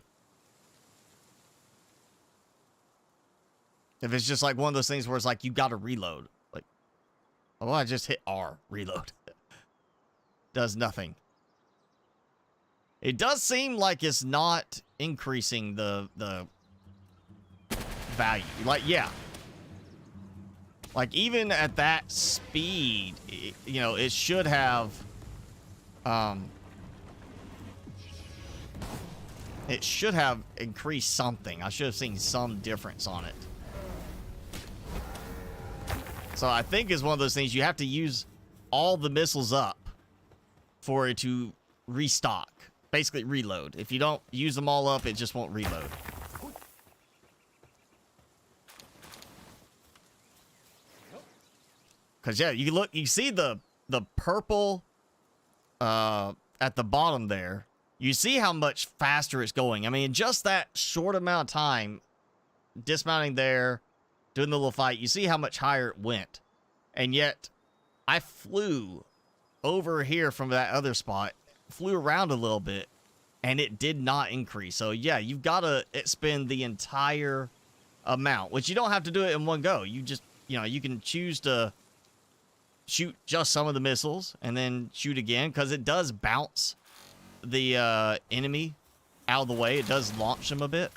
if it's just like one of those things where it's like you got to reload. Like, oh, I just hit R. Reload. Does nothing. It does seem like it's not increasing the value. Like, yeah. Like, even at that speed, you know, it should have... it should have increased something. I should have seen some difference on it. So I think it's one of those things you have to use all the missiles up for it to restock. Basically reload. If you don't use them all up, it just won't reload. Cause yeah, you look, you see the purple at the bottom there. You see how much faster it's going. I mean, in just that short amount of time, dismounting there, doing the little fight, you see how much higher it went. And yet, I flew over here from that other spot, flew around a little bit, and it did not increase. So yeah, you've got to spend the entire amount, which you don't have to do it in one go. You just, you know, you can choose to shoot just some of the missiles and then shoot again, because it does bounce the enemy out of the way. It does launch them a bit,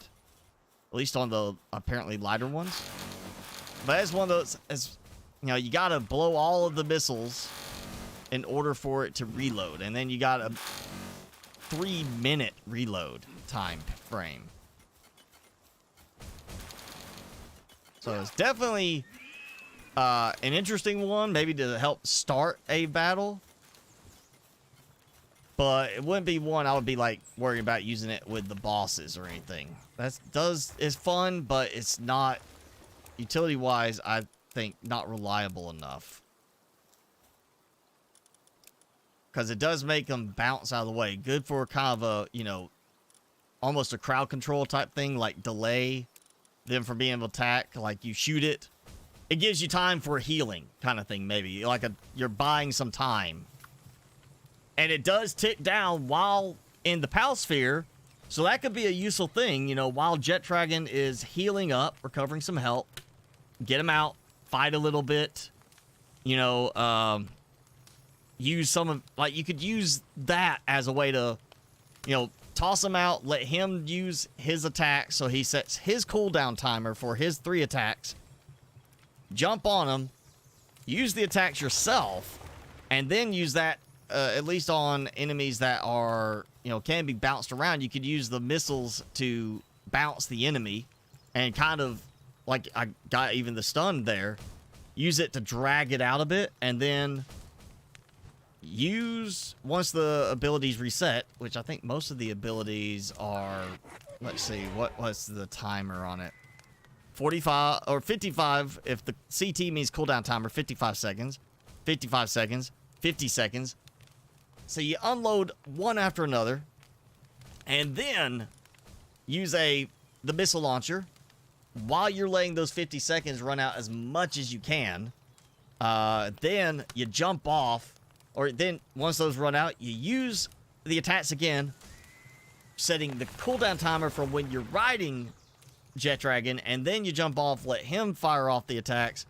at least on the apparently lighter ones. But it's one of those, as you know, you got to blow all of the missiles in order for it to reload, and then you got a 3-minute reload time frame. So it's definitely an interesting one, maybe to help start a battle. but it wouldn't be one I would be like worrying about using it with the bosses or anything. It's fun, but it's not utility wise, I think not reliable enough. Because it does make them bounce out of the way. Good for kind of a, you know, almost a crowd control type thing, like delay them from being able to attack. Like you shoot it. It gives you time for healing kind of thing, maybe. Like you're buying some time. And it does tick down while in the Pal Sphere. So that could be a useful thing, you know, while Jet Dragon is healing up, recovering some health. Get him out, fight a little bit. You know, use some of, like, you could use that as a way to, you know, toss him out, let him use his attack. So he sets his cooldown timer for his 3 attacks. Jump on him, use the attacks yourself, and then use that at least on enemies that are, you know, can be bounced around. You could use the missiles to bounce the enemy and kind of, like I got even the stun there, use it to drag it out a bit, and then use, once the abilities reset, which I think most of the abilities are, let's see, what's the timer on it? 45 or 55 if the CT means cooldown timer, 55 seconds, 55 seconds, 50 seconds. So you unload one after another, and then use the missile launcher while you're letting those 50 seconds run out as much as you can. Then you jump off, or then once those run out, you use the attacks again, setting the cooldown timer from when you're riding Jet Dragon, and then you jump off, let him fire off the attacks.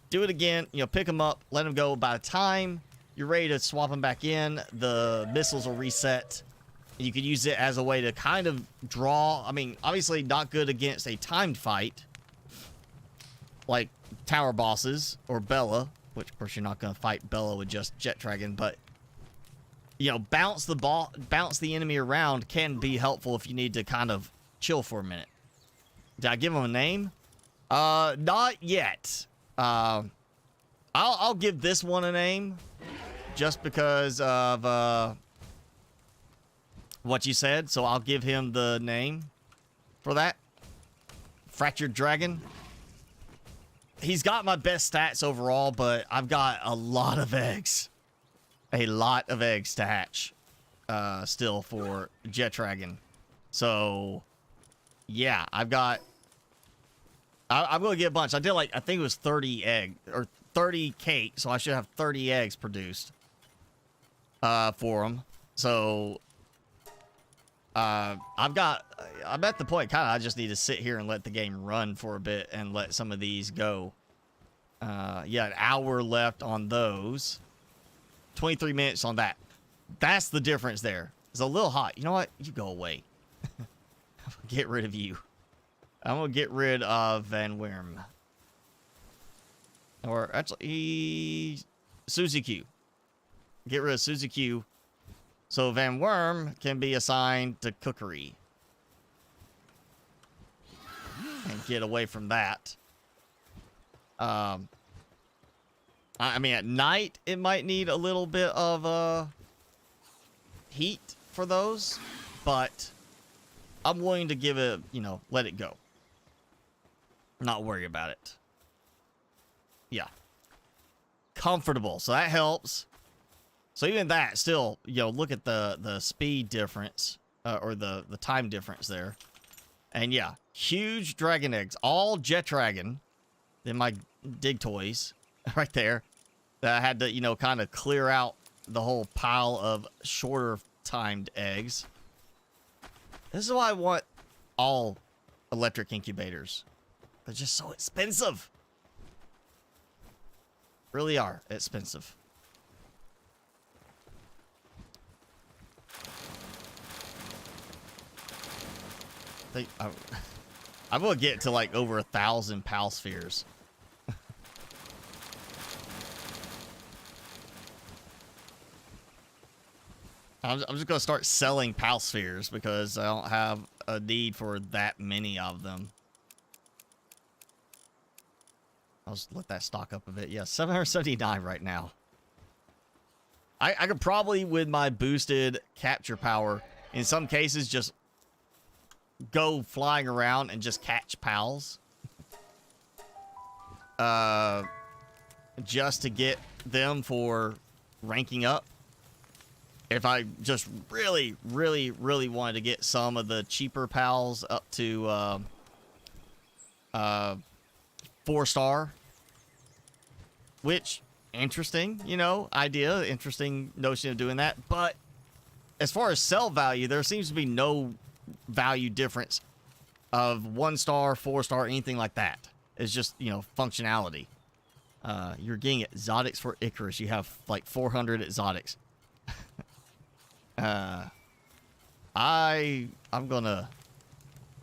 Do it again, you know, pick him up, let him go. By the time you're ready to swap him back in, the missiles will reset. And you could use it as a way to kind of draw. I mean, obviously not good against a timed fight, like tower bosses or Bella, which of course you're not going to fight Bella with just Jet Dragon, but you know, bounce the enemy around can be helpful if you need to kind of chill for a minute. Did I give him a name? Not yet. I'll give this one a name just because of what you said. So I'll give him the name for that. Fractured Dragon. He's got my best stats overall, but I've got a lot of eggs. A lot of eggs to hatch still for Jet Dragon. So yeah, I'm going to get a bunch. I did like, I think it was 30 egg or 30 cake, so I should have 30 eggs produced for them. So I'm at the point kind of I just need to sit here and let the game run for a bit and let some of these go. Yeah, an hour left on those. 23 minutes on that. That's the difference there. It's a little hot. You know what? You go away. Get rid of you. I'm gonna get rid of Van Worm. Or actually, Suzy Q. Get rid of Suzy Q. So Van Worm can be assigned to Cookery. And get away from that. I mean, at night, it might need a little bit of heat for those. But I'm willing to give it, you know, let it go. Not worry about it. Yeah. Comfortable. So that helps. So even that, still, you know, look at the speed difference. Or the time difference there. And yeah, huge dragon eggs. All Jet Dragon. Then my dig toys. Right there. That I had to, you know, kind of clear out the whole pile of shorter timed eggs. This is why I want all electric incubators. They're just so expensive. Really are expensive. I'm gonna get to like over 1,000 Pal Spheres. I'm just gonna start selling Pal Spheres because I don't have a need for that many of them. I'll just let that stock up a bit. Yeah, 779 right now. I could probably, with my boosted capture power, in some cases, just go flying around and just catch pals. Just to get them for ranking up. If I just really, really, really wanted to get some of the cheaper pals up to 4-star, which interesting, you know, idea, interesting notion of doing that. But as far as sell value, there seems to be no value difference of 1-star, 4-star, anything like that. It's just, you know, functionality. You're getting exotics for Icarus. You have like 400 exotics. I'm gonna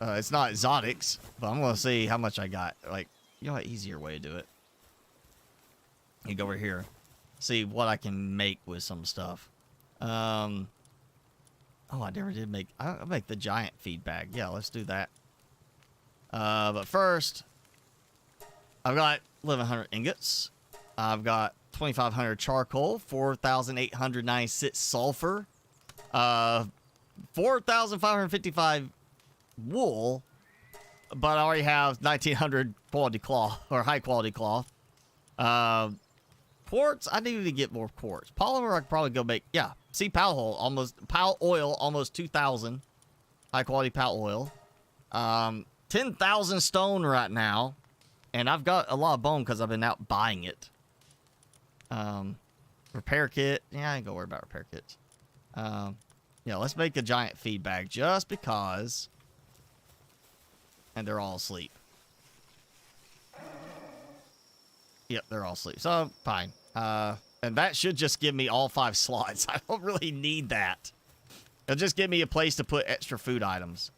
it's not exotics, but I'm gonna see how much I got. Like, you know, an easier way to do it. You go over here, see what I can make with some stuff. Oh, I never did make. I'll make the giant feed bag. Yeah, let's do that. But first, I've got 1,100 ingots. I've got 2,500 charcoal, 4,896 sulfur, 4,555 wool, but I already have 1,900 quality cloth, or high quality cloth. Quartz, I need to get more quartz. Polymer, I could probably go make, yeah. See, pal oil, almost 2,000 high quality pal oil. 10,000 stone right now, and I've got a lot of bone because I've been out buying it. Repair kit, yeah, I ain't gonna worry about repair kits. Yeah, let's make a giant feed bag just because. And they're all asleep. Yep, they're all asleep. So, fine. And that should just give me all 5 slots. I don't really need that. It'll just give me a place to put extra food items.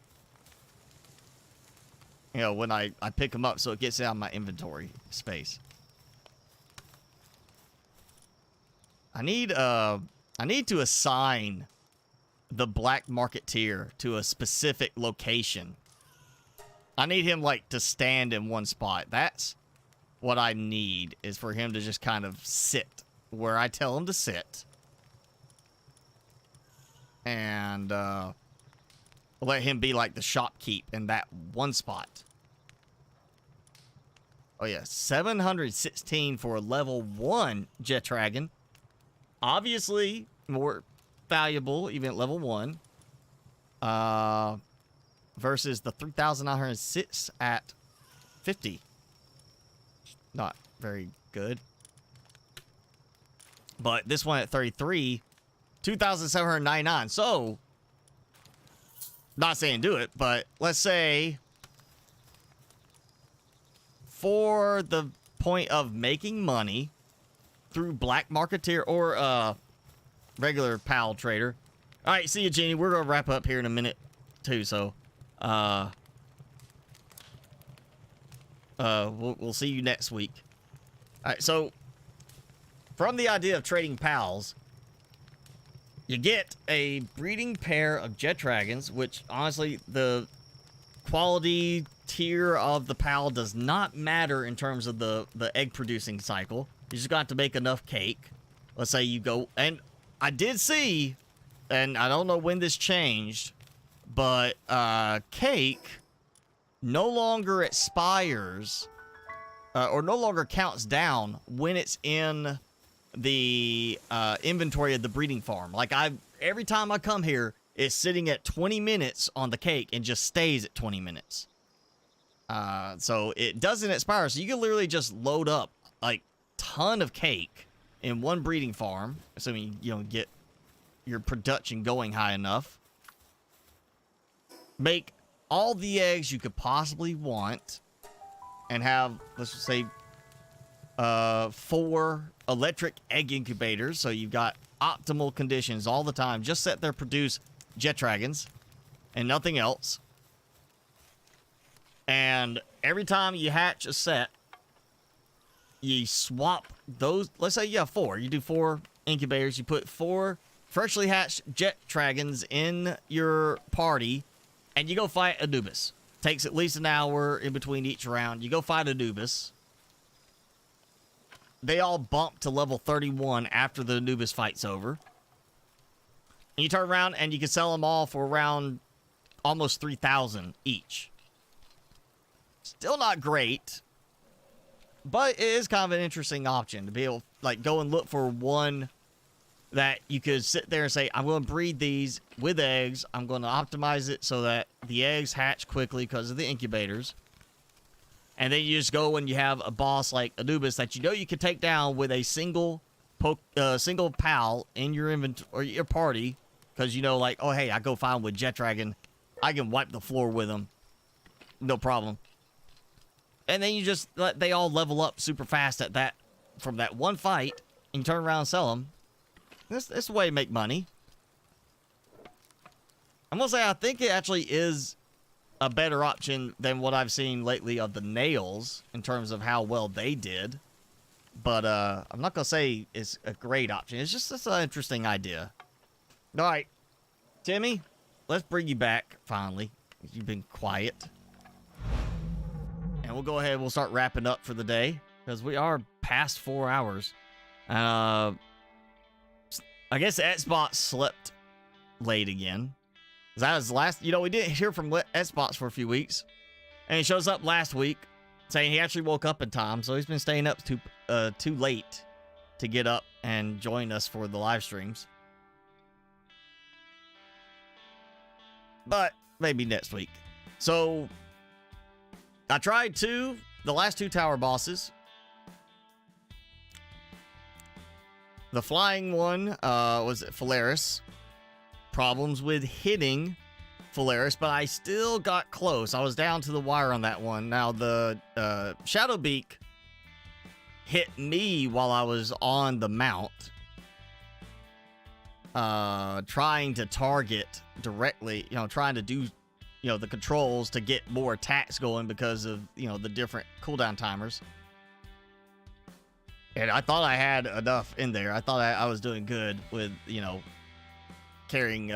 You know, when I pick them up so it gets out of my inventory space. I need to assign the black marketeer to a specific location. I need him, like, to stand in one spot. That's what I need, is for him to just kind of sit where I tell him to sit. And let him be like the shopkeep in that one spot. Oh yeah, 716 for a level 1 jet dragon. Obviously more valuable even at level 1. Versus the 3,906 at 50. Not very good. But this one at 33, 2,799. So, not saying do it, but let's say for the point of making money through black marketeer or regular pal trader. All right, see you, Jeannie. We're gonna wrap up here in a minute too. So, we'll see you next week. All right, so from the idea of trading pals, you get a breeding pair of jet dragons, which honestly, the quality tier of the pal does not matter in terms of the egg producing cycle. You just got to make enough cake. Let's say you go, and I did see, and I don't know when this changed, but cake no longer expires or no longer counts down when it's in the inventory of the breeding farm. Like, every time I come here, it's sitting at 20 minutes on the cake and just stays at 20 minutes. So it doesn't expire. So you can literally just load up like ton of cake in one breeding farm, assuming you know get your production going high enough. Make all the eggs you could possibly want, and have, let's just say, 4 electric egg incubators, so you've got optimal conditions all the time. Just set there, produce jet dragons and nothing else. And every time you hatch a set, you swap those. Let's say you have 4. You do 4 incubators. You put 4 freshly hatched jet dragons in your party, and you go fight Anubis. Takes at least an hour in between each round. You go fight Anubis. they all bump to level 31 after the Anubis fight's over. And you turn around and you can sell them all for around almost 3,000 each. Still not great, but it is kind of an interesting option to be able to like go and look for one that you could sit there and say, I'm going to breed these with eggs. I'm going to optimize it so that the eggs hatch quickly because of the incubators. And then you just go and you have a boss like Anubis that you know you can take down with a single pal in your inventory or your party, because you know, like, oh hey, I go find him with Jet Dragon, I can wipe the floor with him, no problem. And then you just let they all level up super fast at that from that one fight, and you turn around and sell them. This is a way to make money. I'm gonna say I think it actually is a better option than what I've seen lately of the nails in terms of how well they did. But I'm not gonna say it's a great option. It's an interesting idea. All right, Timmy, let's bring you back finally. You've been quiet, and we'll go ahead. We'll start wrapping up for the day because we are past 4 hours. I guess Xbox slept late again. That was last, you know, we didn't hear from Xbox for a few weeks. And he shows up last week saying he actually woke up in time. So he's been staying up too late to get up and join us for the live streams. But maybe next week. So I tried the last two tower bosses. The flying one was Phalaris. Problems with hitting Phalaris, but I still got close. I was down to the wire on that one. Now the Shadowbeak hit me while I was on the mount, trying to target directly, you know, trying to do, you know, the controls to get more attacks going because of, you know, the different cooldown timers. And I thought I had enough in there. I thought I was doing good with, you know, carrying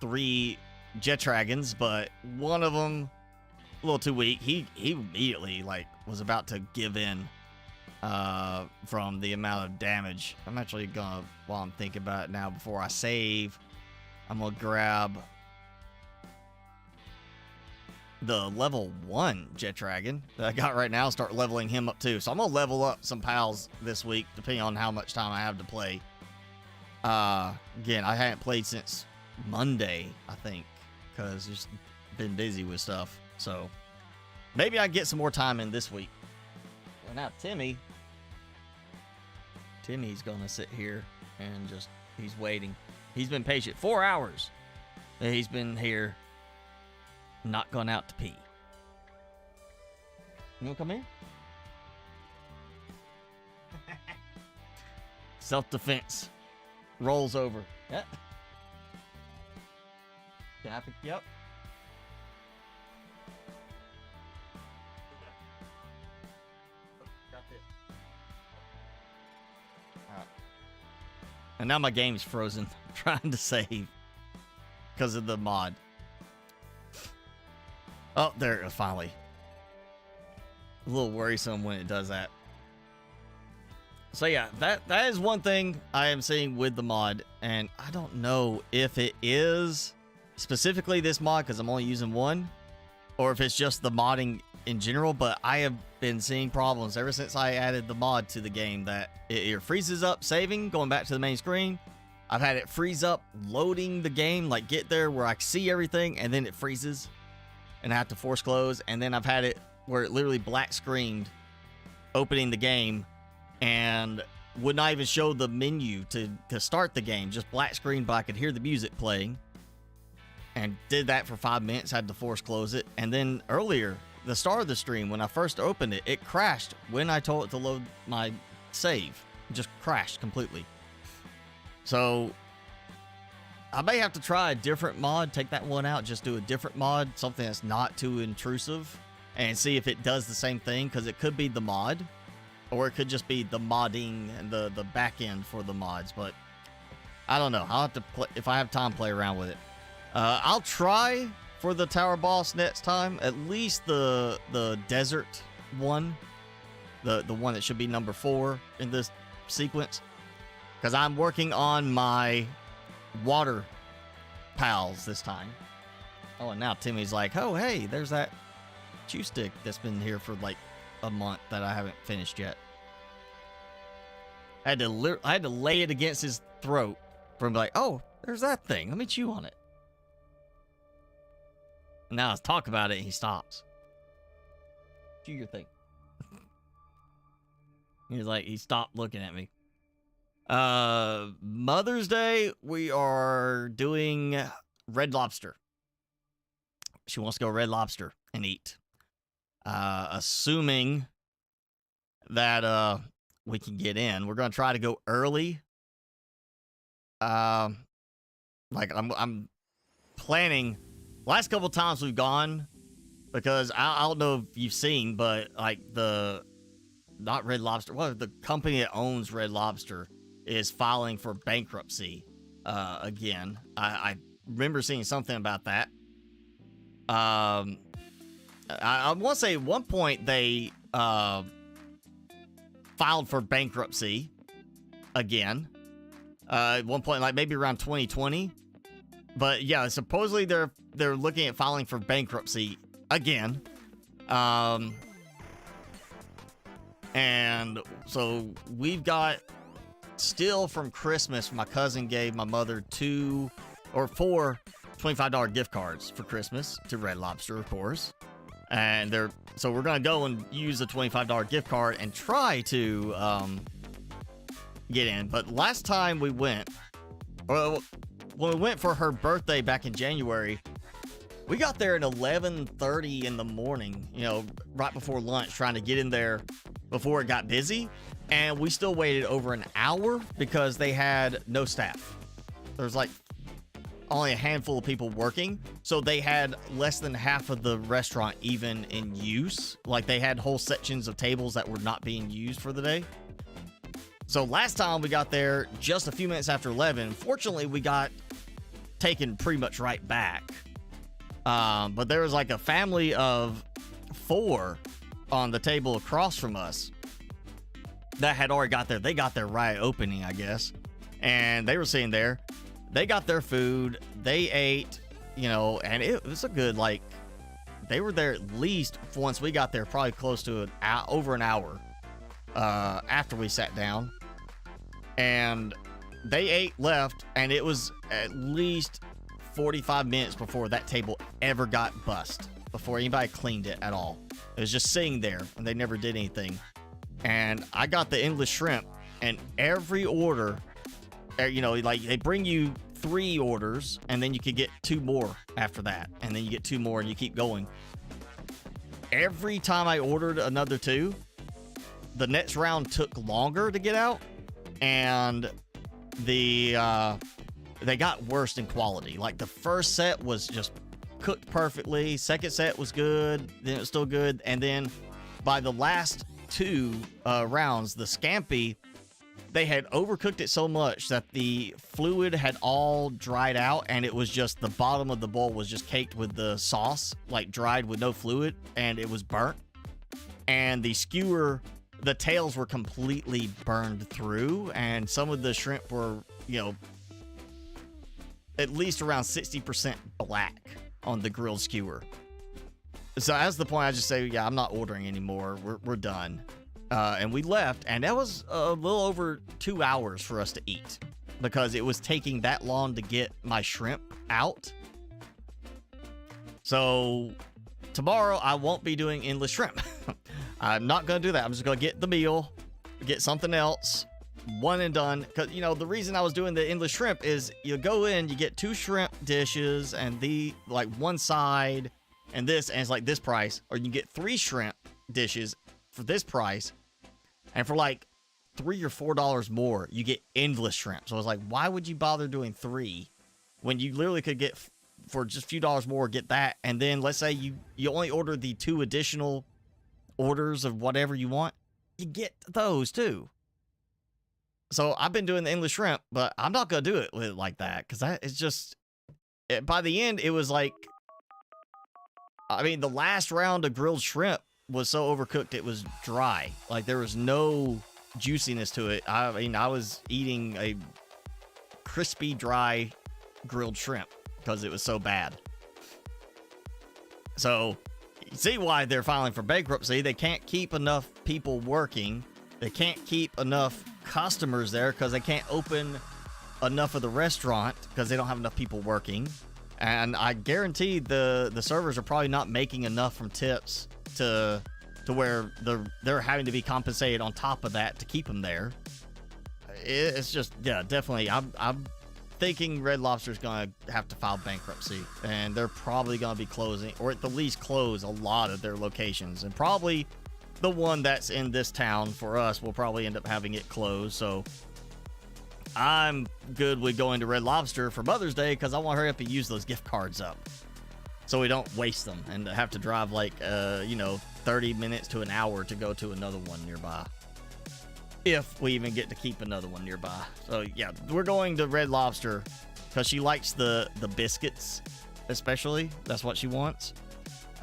3 Jet Dragons, but one of them a little too weak. He immediately like was about to give in from the amount of damage. I'm actually gonna, while I'm thinking about it now, before I save, I'm gonna grab the level 1 Jet Dragon that I got right now, start leveling him up too. So I'm gonna level up some pals this week depending on how much time I have to play. Again, I hadn't played since Monday, I think, because just been busy with stuff. So maybe I get some more time in this week. Well, now Timmy's gonna sit here and just, he's waiting. He's been patient 4 hours. He's been here, not gone out to pee. You wanna come in? Self-defense. Rolls over. Yep. Yep. Alright. And now my game's frozen. I'm trying to save because of the mod. Oh, there it goes, finally. A little worrisome when it does that. So yeah, that is one thing I am seeing with the mod, and I don't know if it is specifically this mod because I'm only using one, or if it's just the modding in general, but I have been seeing problems ever since I added the mod to the game that it either freezes up saving, going back to the main screen. I've had it freeze up loading the game, like get there where I see everything, and then it freezes, and I have to force close, and then I've had it where it literally black screened opening the game, and would not even show the menu to start the game, just black screen, but I could hear the music playing. And did that for 5 minutes, had to force close it. And then earlier, the start of the stream, when I first opened it, it crashed when I told it to load my save. It just crashed completely. So I may have to try a different mod, take that one out, just do a different mod, something that's not too intrusive, and see if it does the same thing, because it could be the mod. Or it could just be the modding and the back end for the mods. But I don't know. I'll have to play, if I have time, play around with it. I'll try for the tower boss next time. At least the desert one. the one that should be number 4 in this sequence, because I'm working on my water pals this time. Oh, and now Timmy's like, oh, hey, there's that chew stick that's been here for like a month that I haven't finished yet. I had to lay it against his throat for him to be like, oh, there's that thing. Let me chew on it. And now I talk about it and he stops. Chew your thing. He's like, he stopped looking at me. Mother's Day, we are doing Red Lobster. She wants to go Red Lobster and eat. Assuming that we can get in. We're gonna try to go early. Like I'm planning. Last couple times we've gone, because I don't know if you've seen, but like not Red Lobster. Well, the company that owns Red Lobster is filing for bankruptcy again. I remember seeing something about that. I want to say at one point they filed for bankruptcy again. At one point, like maybe around 2020. But yeah, supposedly they're looking at filing for bankruptcy again. And so we've got still from Christmas, my cousin gave my mother 2 or 4 $25 gift cards for Christmas to Red Lobster, of course. And so we're gonna go and use a $25 gift card and try to get in. But last time we went, well, when we went for her birthday back in January, we got there at 11:30 in the morning, you know, right before lunch, trying to get in there before it got busy. And we still waited over an hour because they had no staff. There's like only a handful of people working. So they had less than half of the restaurant even in use. Like they had whole sections of tables that were not being used for the day. So last time we got there just a few minutes after 11. Fortunately, we got taken pretty much right back. But there was like a family of 4 on the table across from us that had already got there. They got there right at opening, I guess. And they were sitting there. They got their food. They ate, you know, and it was a good, like, they were there at least, once we got there, probably close to over an hour after we sat down. And they ate, left, and it was at least 45 minutes before that table ever got bussed, before anybody cleaned it at all. It was just sitting there, and they never did anything. And I got the endless shrimp, and every order, you know, like they bring you 3 orders, and then you could get 2 more after that, and then you get 2 more, and you keep going. Every time I ordered another 2, the next round took longer to get out, and they got worse in quality. Like the first set was just cooked perfectly, second set was good, then it was still good, and then by the last 2 rounds, the scampi, they had overcooked it so much that the fluid had all dried out, and it was just the bottom of the bowl was just caked with the sauce, like dried with no fluid, and it was burnt. And the skewer, the tails were completely burned through, and some of the shrimp were, you know, at least around 60% black on the grilled skewer. So as the point, I just say, yeah, I'm not ordering anymore. We're done. And we left, and that was a little over 2 hours for us to eat because it was taking that long to get my shrimp out. So tomorrow I won't be doing endless shrimp. I'm not going to do that. I'm just going to get the meal, get something else, one and done. Because, you know, the reason I was doing the endless shrimp is you go in, you get 2 shrimp dishes and the, like, one side and this, and it's like this price. Or you can get 3 shrimp dishes for this price. And for like $3 or $4 more, you get endless shrimp. So I was like, why would you bother doing 3 when you literally could get, for just a few dollars more, get that? And then let's say you only order the 2 additional orders of whatever you want, you get those too. So I've been doing the endless shrimp, but I'm not going to do it with it like that because that is just, by the end, it was like, I mean, the last round of grilled shrimp was so overcooked it was dry. Like there was no juiciness to it. I mean, I was eating a crispy, dry grilled shrimp because it was so bad. So you see why they're filing for bankruptcy. They can't keep enough people working. They can't keep enough customers there because they can't open enough of the restaurant because they don't have enough people working. And I guarantee the servers are probably not making enough from tips to where they're having to be compensated on top of that to keep them there. It's just, yeah, definitely. I'm thinking Red Lobster's gonna have to file bankruptcy, and they're probably gonna be closing, or at the least close a lot of their locations, and probably the one that's in this town for us will probably end up having it closed. So I'm good with going to Red Lobster for Mother's Day because I want to hurry up and use those gift cards up so we don't waste them and have to drive like 30 minutes to an hour to go to another one nearby, if we even get to keep another one nearby. So yeah, we're going to Red Lobster because she likes the biscuits, especially. That's what she wants.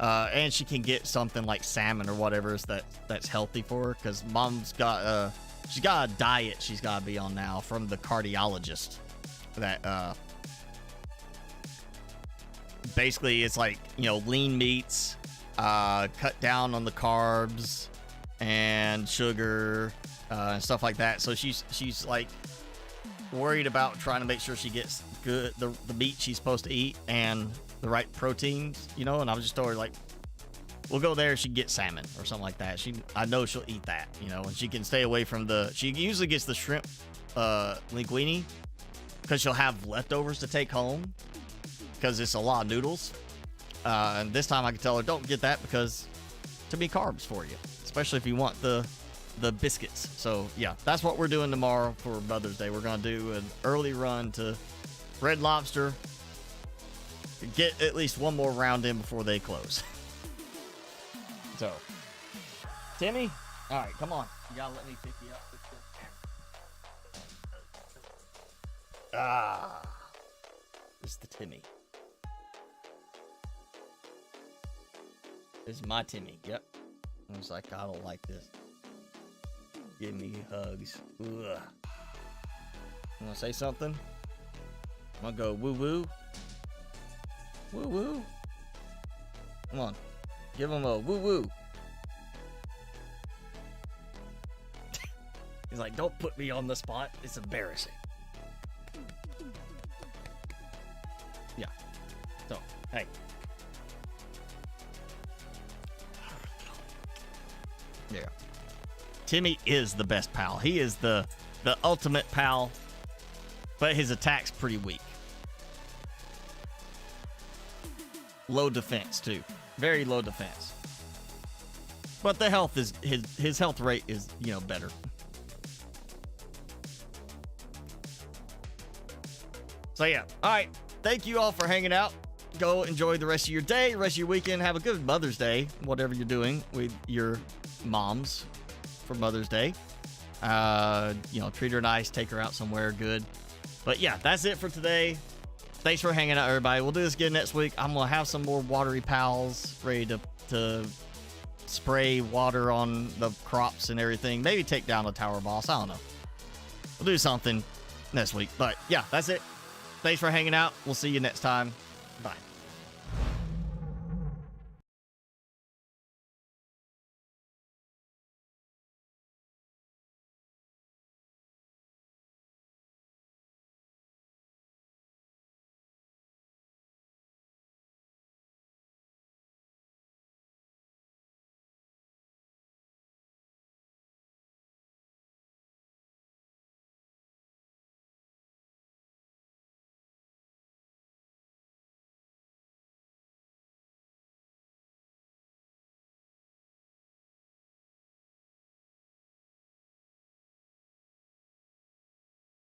And she can get something like salmon or whatever that's healthy for her, because mom's got she's got a diet she's got to be on now from the cardiologist that basically it's like, lean meats, cut down on the carbs and sugar and stuff like that. So she's like worried about trying to make sure she gets good the meat she's supposed to eat and the right proteins, and I was just told her, like, we'll go there, she can get salmon or something like that. I know she'll eat that, and she can stay away from she usually gets the shrimp linguine because she'll have leftovers to take home because it's a lot of noodles. And this time I can tell her, don't get that because to be carbs for you, especially if you want the biscuits. So yeah, that's what we're doing tomorrow for Mother's Day. We're gonna do an early run to Red Lobster, get at least one more round in before they close. So, Timmy, all right, come on, you gotta let me pick you up. This is the Timmy. This is my Timmy. Yep. I was like, I don't like this. Give me hugs. Ugh. You wanna say something? I'm gonna go woo woo. Woo woo. Come on. Give him a woo woo. He's like, don't put me on the spot. It's embarrassing. Yeah. So, hey. Yeah. Timmy is the best pal. He is the ultimate pal, but his attack's pretty weak. Low defense too. Very low defense. But the health is his health rate is, better. So yeah. All right. Thank you all for hanging out. Go enjoy the rest of your day, rest of your weekend. Have a good Mother's Day, whatever you're doing with your moms for Mother's Day. Treat her nice, take her out somewhere good. But yeah, that's it for today. Thanks for hanging out, everybody. We'll do this again next week. I'm gonna have some more watery pals ready to spray water on the crops and everything. Maybe take down the tower boss. I don't know. We'll do something next week. But yeah, that's it. Thanks for hanging out. We'll see you next time. Bye.